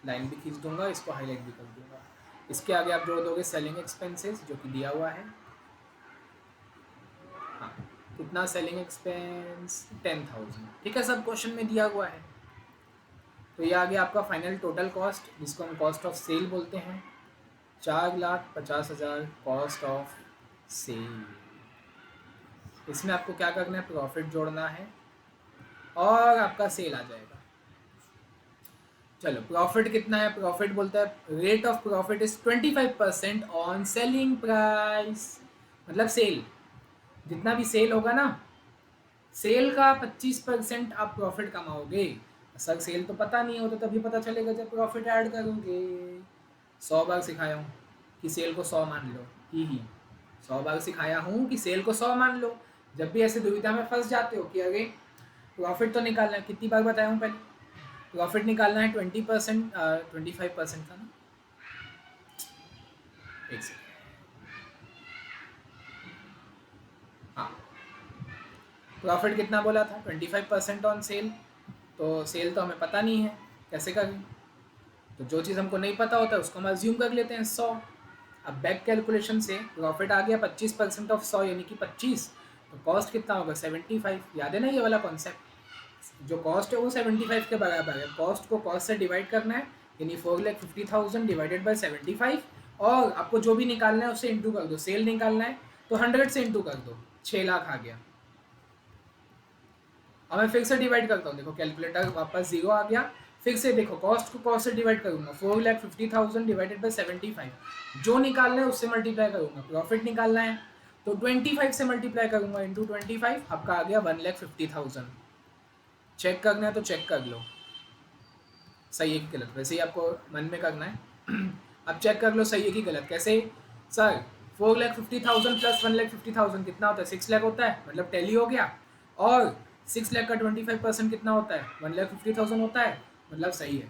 [SPEAKER 1] लाइन भी खींच दूंगा, इसको हाईलाइट भी कर दूंगा। इसके आगे आप जोड़ दोगे सेलिंग एक्सपेंसेस जो कि दिया हुआ है, हाँ कितना सेलिंग एक्सपेंस 10,000, ठीक है, सब क्वेश्चन में दिया हुआ है। तो ये आ गया आपका फाइनल टोटल कॉस्ट, जिसको हम कॉस्ट ऑफ सेल बोलते हैं, 4,50,000 कॉस्ट ऑफ सेल। इसमें आपको क्या करना है, प्रॉफिट जोड़ना है और आपका सेल आ जाएगा। चलो प्रॉफिट कितना है, प्रॉफिट बोलता है rate of profit is 25% on selling price, मतलब सेल, जितना भी सेल होगा ना, सेल का 25% आप प्रॉफिट कमाओगे। सर सेल तो पता नहीं होता, तभी पता चलेगा जब प्रॉफिट ऐड करोगे। 100 बार सिखाया हूँ कि सेल को 100 मान लो, ही 100 बार सिखाया हूँ कि सेल को 100 मान लो। जब भी ऐसे दुविधा में फंस जाते हो कि अरे प्रॉफिट तो निकालना है, कितनी बार बताया हूँ पहले, प्रॉफिट निकालना है 20%, 25% था ना, एक सेकेंड, हाँ प्रॉफिट कितना बोला था 25% ऑन सेल, तो सेल तो हमें पता नहीं है कैसे करें, तो जो चीज़ हमको नहीं पता होता है उसको हम अज्यूम कर लेते हैं 100। अब बैक कैलकुलेशन से प्रॉफिट आ गया 25% ऑफ 100 यानी कि 25, तो कॉस्ट कितना होगा 75, याद है ना ये वाला कॉन्सेप्ट, जो कॉस्ट है वो 75 के बराबर है, कॉस्ट को कॉस्ट से डिवाइड करना है यानी 4,50,000 डिवाइडेड बाई 75, और आपको जो भी निकालना है उससे इंटू कर दो, सेल निकालना है तो 100 से इंटू कर दो, 6 लाख आ गया। अब मैं फिर से डिवाइड करता हूँ, देखो कैलकुलेटर वापस 0 आ गया, फिर से देखो कॉस्ट को कॉस्ट से डिवाइड करूंगा, 4,50,000 डिवाइडेड बाई 75, जो निकालना है उससे मल्टीप्लाई करूंगा, प्रॉफिट निकालना है तो 25 से मल्टीप्लाई करूंगा इंटू 25, आपका आ गया 1,50,000। चेक करना है तो चेक कर लो सही है कि गलत, वैसे ही आपको मन में करना है। अब चेक कर लो सही है कि गलत, कैसे सर 4,50,000 प्लस 1,50,000 कितना होता है 6 लाख होता है, मतलब टैली हो गया, और 6 लाख का 25% कितना होता है 1,50,000 होता है, मतलब सही है।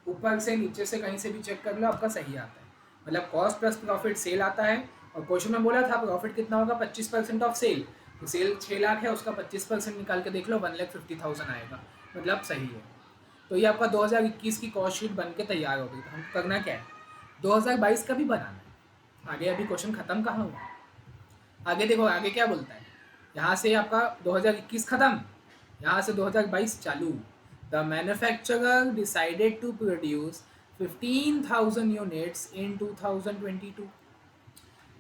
[SPEAKER 1] ऊपर से नीचे से कहीं से भी चेक कर लो आपका सही आता है, मतलब कॉस्ट प्लस प्रॉफिट सेल आता है, और क्वेश्चन में बोला था प्रॉफिट कितना होगा 25% ऑफ सेल, तो सेल 6 लाख है उसका 25% निकाल के देख लो 1,50,000 आएगा, मतलब सही है। तो ये आपका 2021 की कॉस्ट शीट बन के तैयार हो गई, तो हमको करना क्या है 2022 का भी बनाना है। आगे अभी क्वेश्चन खत्म कहाँ हुआ, आगे देखो आगे क्या बोलता है, यहाँ से आपका 2021 खत्म, यहाँ से 2022 चालू। The manufacturer decided to produce 15,000 units in 2022।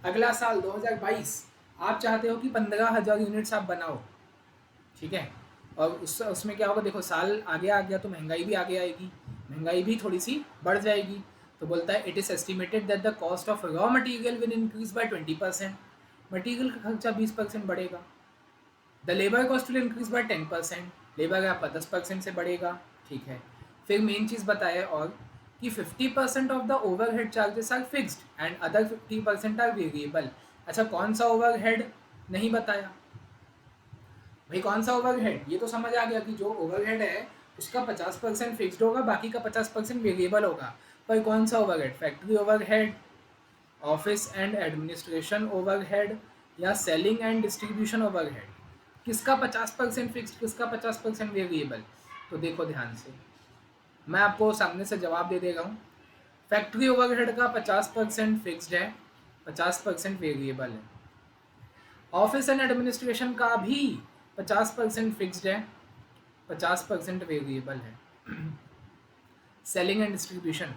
[SPEAKER 1] अगला साल 2022 आप चाहते हो कि 15,000 यूनिट्स आप बनाओ, ठीक है, और उसमें क्या होगा देखो साल आगे आ गया तो महंगाई भी आगे आएगी, महंगाई भी थोड़ी सी बढ़ जाएगी, तो बोलता है it is estimated that the cost of raw material will increase by 20%, material का खर्चा 20% बढ़ेगा। The labour cost will increase by 10%, labour आपका 10% से बढ़ेगा, ठीक है। फिर मेन चीज़ बताया और कि 50% of the overhead charges are fixed and other 50% are variable. अच्छा कौन सा ओवरहेड नहीं बताया भाई, कौन सा ओवरहेड, ये तो समझ आ गया कि जो ओवरहेड है उसका 50% फिक्स्ड होगा, बाकी का 50% वेरिएबल होगा, पर कौन सा overhead, factory overhead, office and administration overhead, या सेलिंग एंड डिस्ट्रीब्यूशन ओवरहेड, किसका 50% फिक्स्ड किसका 50% वेरिएबल। तो देखो ध्यान से मैं आपको सामने से जवाब दे देगा हूँ, फैक्ट्री ओवरहेड का 50% फिक्स्ड है, 50% वेरिएबल है। ऑफिस एंड एडमिनिस्ट्रेशन का भी 50% फिक्स्ड है, 50% वेरिएबल है। Selling and distribution,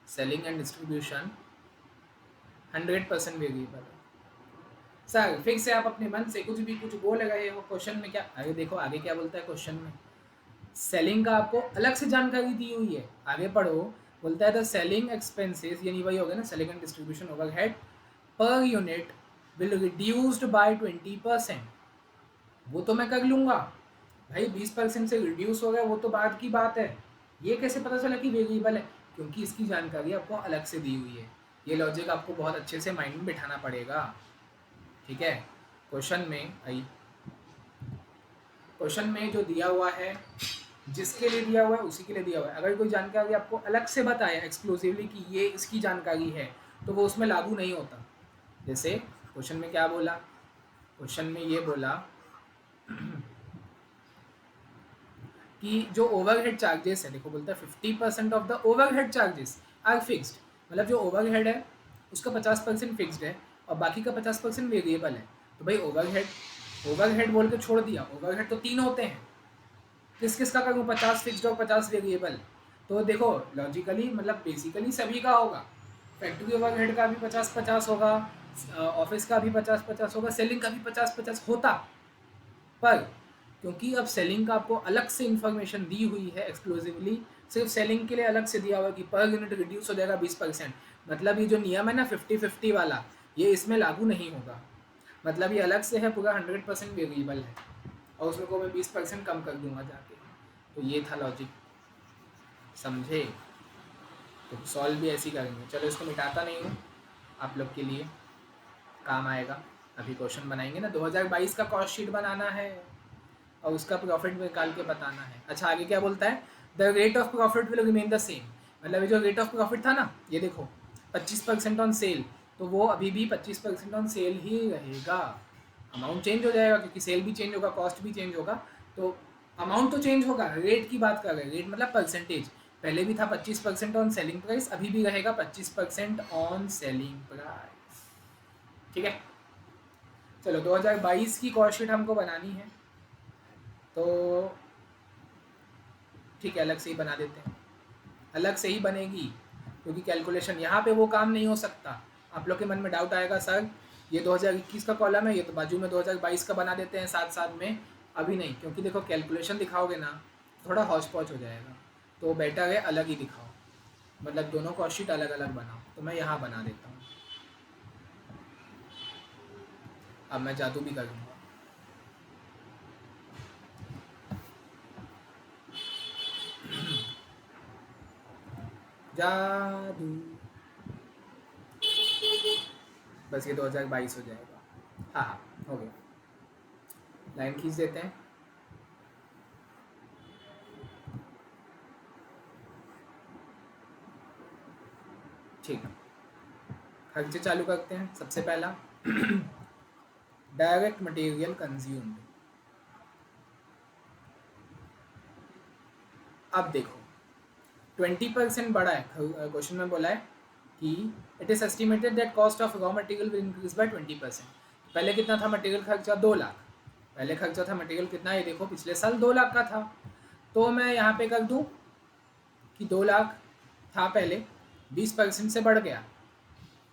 [SPEAKER 1] selling and distribution 100% variable है। सर फिर से आप अपने मन से कुछ भी कुछ बोल रहे हो, क्वेश्चन में क्या आगे देखो आगे क्या बोलता है क्वेश्चन में, सेलिंग का आपको अलग से जानकारी दी हुई है, आगे पढ़ो, बोलता है द सेलिंग एक्सपेंसेस, यानी वही हो गया ना selling and distribution overhead per unit will reduced by 20%। वो तो मैं कर लूँगा भाई, 20% से रिड्यूस हो गया वो तो बाद की बात है, ये कैसे पता चला कि वेरिएबल है, क्योंकि इसकी जानकारी आपको अलग से दी हुई है। ये लॉजिक आपको बहुत अच्छे से माइंड में बिठाना पड़ेगा, ठीक है। क्वेश्चन में आई, क्वेश्चन में जो दिया हुआ है जिसके लिए दिया हुआ है उसी के लिए दिया हुआ है, अगर कोई जानकारी आपको अलग से बताया एक्सक्लूसिवली कि ये इसकी जानकारी है तो वो उसमें लागू नहीं होता। जैसे क्वेश्चन में क्या बोला, क्वेश्चन में ये बोला कि जो ओवरहेड चार्जेस है, देखो बोलता है 50% of the overhead charges are fixed, मतलब जो ओवरहेड है उसका 50% फिक्स्ड है और बाकी का 50% वेरिएबल है। तो भाई ओवरहेड, ओवरहेड बोल के छोड़ दिया, ओवरहेड तो 3 होते हैं, किस किस का करूँ 50 फिक्स्ड और 50 वेरिएबल, तो देखो लॉजिकली मतलब बेसिकली सभी का होगा, फैक्ट्री ओवरहेड का भी 50-50 होगा, ऑफिस का भी 50-50 होगा, सेलिंग का भी 50-50 होता, पर क्योंकि अब सेलिंग का आपको अलग से इन्फॉर्मेशन दी हुई है एक्सक्लूसिवली, सिर्फ सेलिंग के लिए अलग से दिया हुआ कि पर यूनिट रिड्यूस हो जाएगा 20%, मतलब ये जो नियम है ना 50-50 वाला, ये इसमें लागू नहीं होगा, मतलब ये अलग से है, पूरा 100% वेरिएबल है, और उसमें को मैं 20% कम कर दूंगा जाके। तो ये था लॉजिक, समझे। तो सॉल्व भी ऐसे ही करेंगे, चलो इसको मिटाता नहीं हूँ, आप लोग के लिए काम आएगा। अभी क्वेश्चन बनाएंगे ना, 2022 का कॉस्ट शीट बनाना है और उसका प्रॉफिट निकाल के बताना है। अच्छा आगे क्या बोलता है, the rate of profit will remain the same, मतलब ये जो रेट ऑफ प्रॉफिट था ना, ये देखो 25% ऑन सेल, तो वो अभी भी 25% ऑन सेल ही रहेगा। अमाउंट चेंज हो जाएगा क्योंकि सेल भी चेंज होगा, कॉस्ट भी चेंज होगा, तो अमाउंट तो चेंज होगा, रेट की बात कर रहे हैं, रेट मतलब परसेंटेज। पहले भी था 25% ऑन सेलिंग प्राइस, अभी भी रहेगा 25% ऑन सेलिंग प्राइस। ठीक है, चलो 2022 की कॉस्ट शीट हमको बनानी है, तो ठीक है अलग से ही बना देते हैं, अलग से ही बनेगी क्योंकि कैलकुलेशन यहाँ पे वो काम नहीं हो सकता। आप लोग के मन में डाउट आएगा सर ये 2021 का कॉलम है, ये तो बाजू में 2022 का बना देते हैं साथ साथ में। अभी नहीं, क्योंकि देखो कैलकुलेशन दिखाओगे ना थोड़ा हौच पौच हो जाएगा, तो बेटर है अलग ही दिखाओ, मतलब दोनों कॉस्ट शीट अलग अलग बनाओ। तो मैं यहाँ बना देता हूँ, अब मैं जादू भी करूँगा। जादू, बस ये 2022 हो जाएगा। हाँ हाँ हो गया, लाइन खींच देते हैं। ठीक है, खर्चे चालू करते हैं। सबसे पहला डायरेक्ट मटेरियल कंज्यूम्ड। अब देखो 20% बढ़ा है, क्वेश्चन में बोला है कि it is estimated that cost of raw material will increase by 20%। पहले कितना था मटेरियल खर्चा, 2 लाख। पहले खर्चा था मटेरियल कितना, ये देखो पिछले साल 2 लाख का था, तो मैं यहाँ पे कर दूँ कि 2 लाख था पहले, 20% से बढ़ गया,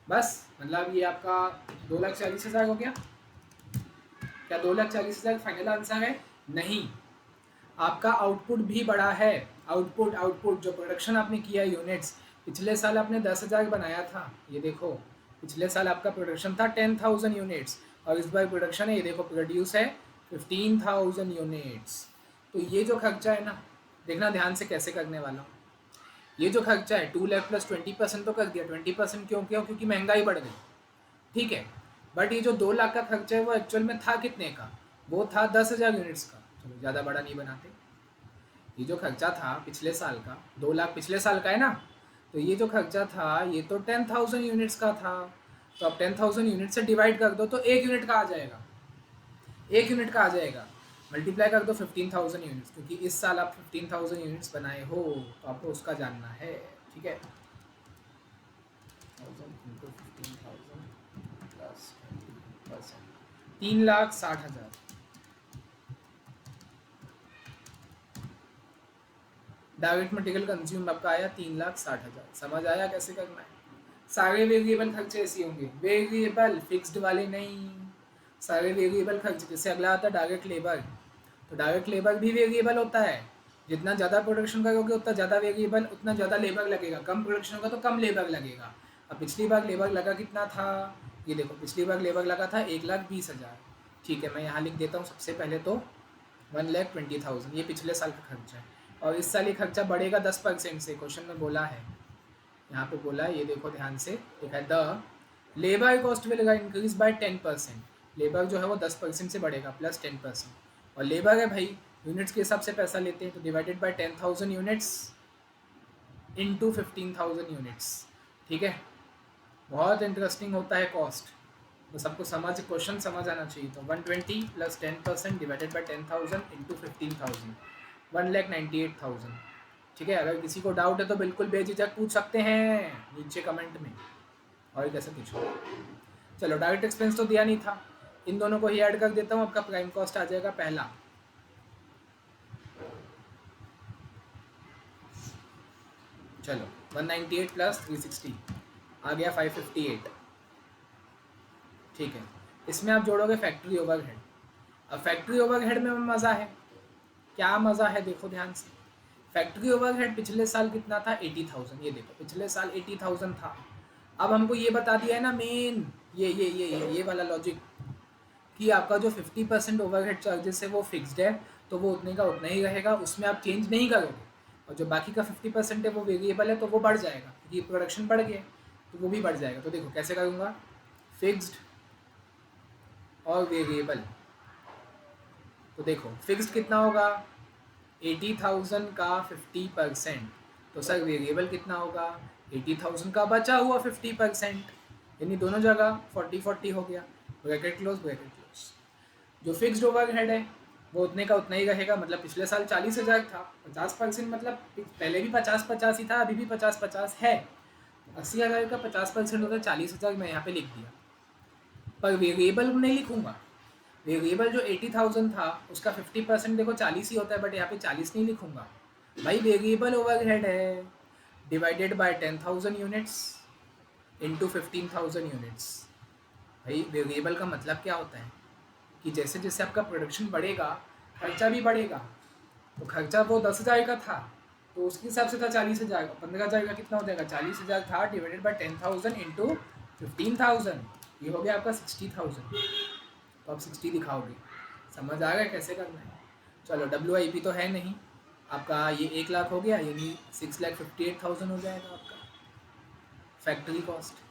[SPEAKER 1] बस मतलब ये आपका 2,40,000 हो गया। क्या 2,40,000 फाइनल आंसर है? नहीं, आपका आउटपुट भी बढ़ा है। आउटपुट आउटपुट जो प्रोडक्शन आपने किया यूनिट्स, पिछले साल आपने 10,000 बनाया था, ये देखो पिछले साल आपका प्रोडक्शन था 10,000 यूनिट्स, और इस बार प्रोडक्शन है ये देखो प्रोड्यूस है 15,000 यूनिट्स। तो ये जो खर्चा है ना, देखना ध्यान से कैसे करने वाला हूँ। ये जो खर्चा है 2 लाख प्लस 20% तो कर दिया, 20% क्यों किया, क्योंकि महंगाई बढ़ गई, ठीक है। बट ये जो 2 लाख का खर्चा है वो एक्चुअल में था कितने का, वो था 10,000 यूनिट्स का। चलो ज़्यादा बड़ा नहीं बनाते, ये जो खर्चा था पिछले साल का, 2 लाख पिछले साल का है ना, तो ये जो खर्चा था ये तो 10,000 यूनिट्स का था। तो अब 10,000 यूनिट से डिवाइड कर दो तो 1 यूनिट का आ जाएगा, 1 यूनिट का आ जाएगा। मल्टीप्लाई कर दो 15,000 यूनिट्स, क्योंकि इस साल आप 15,000 यूनिट्स बनाए हो, तो आपको उसका जानना है, ठीक है। 3,60,000। डायरेक्ट मटेरियल कंज्यूम आपका आया 3,60,000। समझ आया कैसे करना है? सारे वेरिएबल खर्चे ऐसे होंगे, वेरिएबल फिक्स्ड वाले नहीं, सारे वेरिएबल खर्चे। जैसे अगला आता है डायरेक्ट लेबर, तो डायरेक्ट लेबर भी वेरिएबल होता है। जितना ज़्यादा प्रोडक्शन करोगे उतना ज़्यादा वेरिएबल, उतना ज़्यादा लेबर लगेगा। कम प्रोडक्शन होगा तो कम लेबर लगेगा। अब पिछली बार लेबर लगा कितना था, ये देखो पिछली बार लेबर लगा था 1,20,000। ठीक है, मैं यहाँ लिख देता हूँ सबसे पहले तो 1,20,000 ये पिछले साल का खर्चा है। और इस साल ये खर्चा बढ़ेगा 10% से, क्वेश्चन में बोला है, यहाँ पे बोला है, ये देखो ध्यान से लिखा है, the labour cost will increase by 10%। Labour जो है वो 10% से बढ़ेगा प्लस 10%। और लेबर है भाई, यूनिट्स के हिसाब से पैसा लेते हैं, तो divided by 10,000 units into 15,000 units. ठीक है, बहुत इंटरेस्टिंग होता है कॉस्ट, तो सबको समझ क्वेश्चन समझ आना चाहिए। तो 120 प्लस 10% डिवाइडेड बाई 10,000 इंटू 15,000, 1,98,000। ठीक है, अगर किसी को डाउट है तो बिल्कुल बेझिझक पूछ सकते हैं नीचे कमेंट में, और कैसे पूछो। चलो डायरेक्ट एक्सपेंस तो दिया नहीं था, इन दोनों को ही ऐड कर देता हूँ, आपका प्राइम कॉस्ट आ जाएगा पहला। चलो 198 प्लस 360 आ गया 558। ठीक है, इसमें आप जोड़ोगे फैक्ट्री ओवरहेड। अब फैक्ट्री ओवरहेड में मज़ा है, क्या मज़ा है देखो ध्यान से। फैक्ट्री ओवरहेड पिछले साल कितना था, 80,000। ये देखो पिछले साल 80,000 था। अब हमको ये बता दिया है ना मेन, ये वाला लॉजिक, कि आपका जो 50% ओवरहेड चार्जेस है वो फिक्स्ड है, तो वो उतने का उतना ही रहेगा, उसमें आप चेंज नहीं करोगे। और जो बाकी का 50% है वो वेरिएबल है, तो वो बढ़ जाएगा क्योंकि प्रोडक्शन बढ़ गया, तो वो भी बढ़ जाएगा। तो देखो कैसे करूँगा, फिक्स्ड और वेरिएबल, तो देखो फिक्स्ड कितना होगा 80,000 का 50%, तो सर वेरिएबल कितना होगा 80,000 का बचा हुआ 50%, यानी दोनों जगह 40-40 हो गया, ब्रैकेट क्लोज ब्रैकेट क्लोज। जो फिक्स्ड ओवरहेड है वो उतने का उतना ही रहेगा, मतलब पिछले साल 40,000 था, 50% मतलब पहले भी 50-50 ही था, अभी भी 50-50 है, 80,000 का 50% होता है 40,000, मैं यहाँ पे लिख दिया। पर वेरिएबल नहीं लिखूंगा, वेरिएबल जो 80,000 था उसका 50% देखो 40 ही होता है, बट यहाँ पे 40 नहीं लिखूंगा भाई, वेरिएबल ओवरहेड है, divided by 10,000 units into 15,000 units. भाई वेरिएबल का मतलब क्या होता है कि जैसे जैसे आपका प्रोडक्शन बढ़ेगा खर्चा भी बढ़ेगा, तो खर्चा वो 10,000 का था तो उसके हिसाब से था 40,000 का, 15,000 का कितना हो जाएगा 40,000 था डिवाइडेड बाय 10,000 इंटू 15,000, ये हो गया आपका 60,000, तो आप 60 दिखाओगे। समझ आ गया कैसे करना है। चलो WIP तो है नहीं आपका, ये 1 लाख हो गया, यानी 6,58,000 हो जाएगा आपका फैक्ट्री कॉस्ट।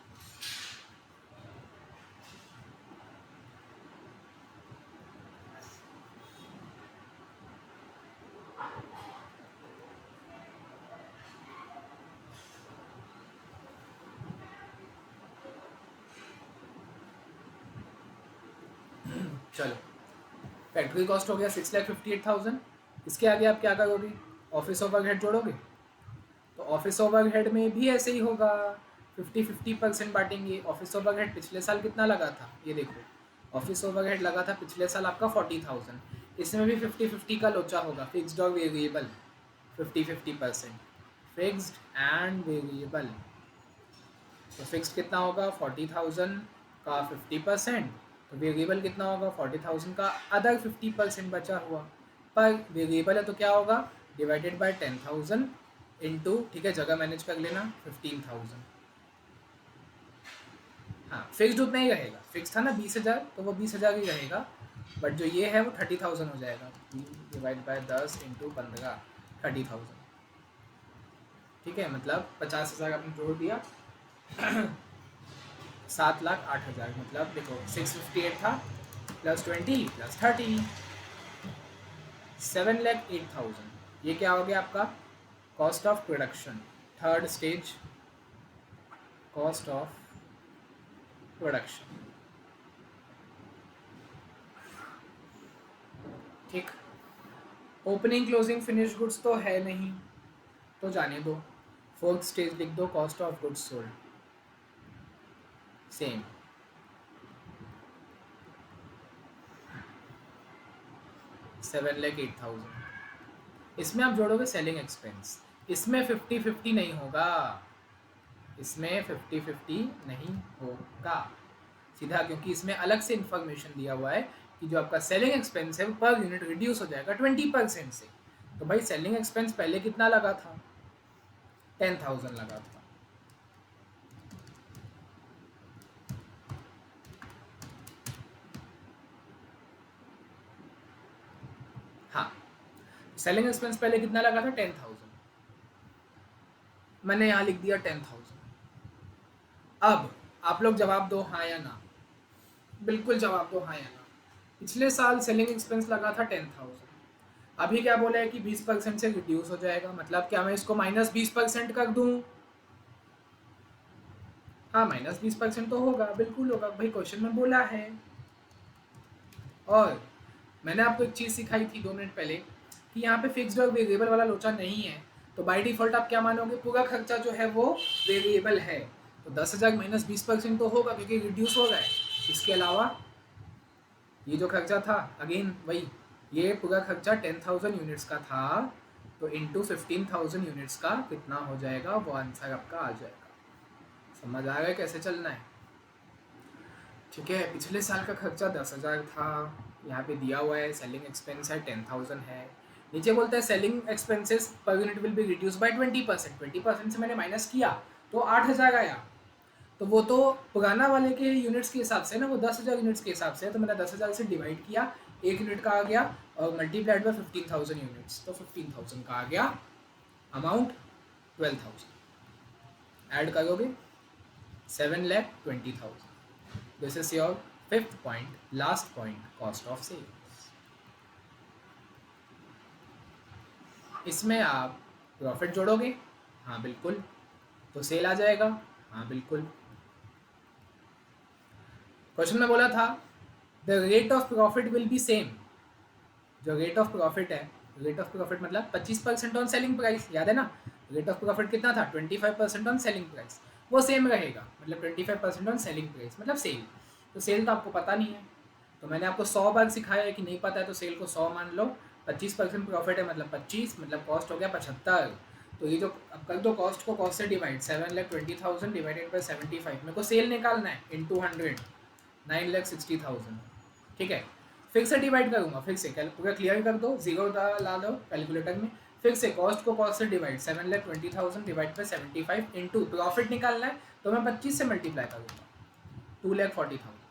[SPEAKER 1] चलो फैक्ट्री कॉस्ट हो गया 6,58,000, इसके आगे आप क्या करोगे, ऑफिस ओवरहेड जोड़ोगे, तो ऑफिस ओवरहेड में भी ऐसे ही होगा, 50-50% बांटेंगे। ऑफिस ओवरहेड पिछले साल कितना लगा था, ये देखो ऑफिस ओवरहेड लगा था पिछले साल आपका 40,000, इसमें भी 50-50 का लोचा होगा, फिक्स्ड और वेरिएबल 50-50%, फिक्स्ड एंड वेरिएबल। तो फिक्स्ड कितना होगा 40,000 का 50%, तो वेरिएबल कितना होगा 40,000 का अदर 50% बचा हुआ, पर वेरिएबल है तो क्या होगा डिवाइडेड बाय 10,000 इंटू, ठीक है जगह मैनेज कर लेना 15,000। हाँ फिक्स्ड उतना ही रहेगा, फिक्स था ना 20,000 तो वो 20,000 ही रहेगा, बट जो ये है वो 30,000 हो जाएगा, डिवाइड बाय 10 इंटू 15 30,000, ठीक है मतलब 50,000 आपने जोड़ दिया 7,08,000, मतलब देखो 658 था +20 +30 7,08,000, ये क्या हो गया आपका cost of production, third stage cost of production. ठीक, ओपनिंग क्लोजिंग फिनिश गुड्स तो है नहीं तो जाने दो, फोर्थ स्टेज लिख दो cost of goods sold, same 7,08,000। इसमें आप जोड़ोगे सेलिंग एक्सपेंस, इसमें 50-50 नहीं होगा, इसमें 50-50 नहीं होगा सीधा, क्योंकि इसमें अलग से इंफॉर्मेशन दिया हुआ है कि जो आपका सेलिंग एक्सपेंस है वो पर यूनिट रिड्यूस हो जाएगा 20% से। तो भाई सेलिंग एक्सपेंस पहले कितना लगा था 10,000 लगा था, हाँ सेलिंग एक्सपेंस पहले कितना लगा था 10,000, मैंने यहाँ लिख दिया 10,000। अब आप लोग जवाब दो हाँ या ना, बिल्कुल जवाब दो हाँ या ना। पिछले साल सेलिंग एक्सपेंस लगा था 10,000, अभी क्या बोला है कि 20% से रिड्यूस हो जाएगा, मतलब क्या मैं इसको -20% कर दूं, हाँ -20% तो होगा, बिल्कुल होगा भाई, क्वेश्चन में बोला है। और मैंने आपको एक चीज़ सिखाई थी 2 मिनट पहले कि यहाँ पे फिक्स्ड और वेरिएबल वाला लोचा नहीं है, तो बाय डिफ़ॉल्ट आप क्या मानोगे पूरा खर्चा जो है वो वेरिएबल है, तो 10,000 -20% तो होगा क्योंकि रिड्यूस हो रहा है। इसके अलावा ये जो खर्चा था अगेन वही, ये पूरा खर्चा 10,000 यूनिट्स का था, तो इंटू 15,000 यूनिट्स का कितना हो जाएगा वो आंसर आपका आ जाएगा। समझ आ गया कैसे चलना है, ठीक है। पिछले साल का खर्चा 10,000 था, यहाँ पे दिया हुआ है सेलिंग एक्सपेंस है 10,000 है, नीचे बोलता है selling expenses per unit will be reduce by 20%, 20% से मैंने माइनस किया तो 8,000 आया, तो वो तो पुराना वाले के यूनिट्स के हिसाब से ना, वो 10,000 यूनिट्स के हिसाब से है, तो मैंने 10,000 से डिवाइड किया, 1 यूनिट का आ गया और मल्टीप्लाइड बाय 15,000 यूनिट्स, तो 15,000 का आ गया अमाउंट 12,000, ऐड करोगे 7,20,000, this is your 5th point, last point, cost of sales. इसमें आप प्रॉफिट जोड़ोगे, हाँ बिल्कुल, तो सेल आ जाएगा, हाँ बिल्कुल। क्वेश्चन में बोला था the rate of profit will be same. जो रेट ऑफ प्रॉफिट है, रेट ऑफ प्रॉफिट मतलब 25% ऑन सेलिंग प्राइस, याद है ना। रेट ऑफ प्रॉफिट कितना था, 25% ऑन सेलिंग प्राइस, वो सेम रहेगा, मतलब 25% ऑन सेलिंग प्राइस मतलब सेल। तो सेल तो आपको पता नहीं है, तो मैंने आपको 100 बार सिखाया है कि नहीं पता है तो सेल को 100 मान लो। 25% प्रॉफिट है मतलब 25, मतलब कॉस्ट हो गया 75। तो ये जो अब कर दो कॉस्ट को कॉस्ट से डिवाइड, 7,20,000 डिवाइडेड बाई 75, मेरे को सेल निकालना है इंटू 100, 9,60,000। ठीक है, फिर से डिवाइड करूँगा, फिर से पूरा क्लियर कर दो, जीरो ला दो कैलकुलेटर में, फिर से कॉस्ट को कॉस्ट से divide, 7,20,000 divide by 75 into profit निकालना है तो मैं 25 से मल्टीप्लाई करूँगा, 2,40,000।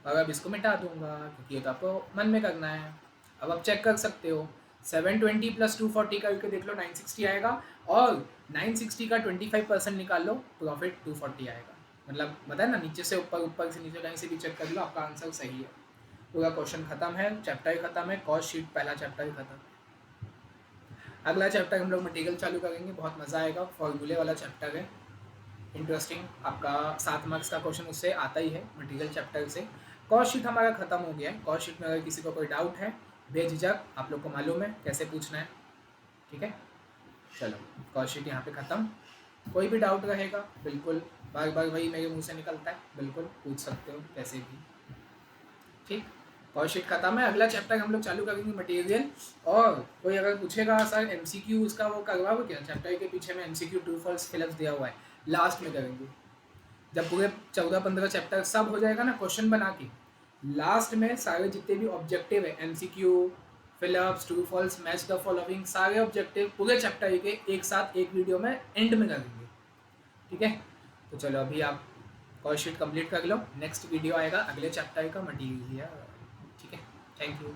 [SPEAKER 1] और अब इसको मिटा दूंगा क्योंकि ये तो आपको मन में करना है। अब आप चेक कर सकते हो, 720 प्लस 240 करके देख लो, 960 आएगा, और 960 का 25% निकाल लो, प्रॉफिट 240 आएगा। मतलब बताए ना, नीचे से ऊपर, ऊपर से नीचे, कहीं से भी चेक कर लो, आपका आंसर सही है। पूरा क्वेश्चन खत्म है, चैप्टर ही खत्म है, कॉस्ट शीट पहला चैप्टर ही खत्म। अगला चैप्टर हम लोग मटेरियल चालू करेंगे, बहुत मज़ा आएगा, फॉर्मूले वाला चैप्टर है, इंटरेस्टिंग। आपका 7 मार्क्स का क्वेश्चन उससे आता ही है, मटेरियल चैप्टर से। कॉस्ट शीट हमारा खत्म हो गया है। कॉस्ट शीट में अगर किसी को कोई डाउट है, बेझिझक, आप लोग को मालूम है कैसे पूछना है, ठीक है। चलो, कॉस्ट शीट यहाँ पे ख़त्म। कोई भी डाउट रहेगा बिल्कुल, बार बार वही मेरे मुंह से निकलता है, बिल्कुल पूछ सकते हो कैसे भी, ठीक। कॉस्ट शीट खत्म है, अगला चैप्टर हम लोग चालू करेंगे मटेरियल। और कोई अगर पूछेगा सर MCQ उसका वो करवाओ क्या, चैप्टर के पीछे में MCQ ट्रू फॉल्स फिलअप्स दिया हुआ है, लास्ट में करेंगे। जब पूरे 14-15 चैप्टर सब हो जाएगा ना क्वेश्चन बना के, लास्ट में सारे जितने भी ऑब्जेक्टिव है, MCQ, fill ups, true false, match the following, सारे ऑब्जेक्टिव पूरे चैप्टर के एक साथ एक वीडियो में एंड में करेंगे, ठीक है। तो चलो अभी आप कॉस्ट शीट कंप्लीट कर लो, नेक्स्ट वीडियो आएगा अगले चैप्टर का मटीरियल, ठीक है। Thank you.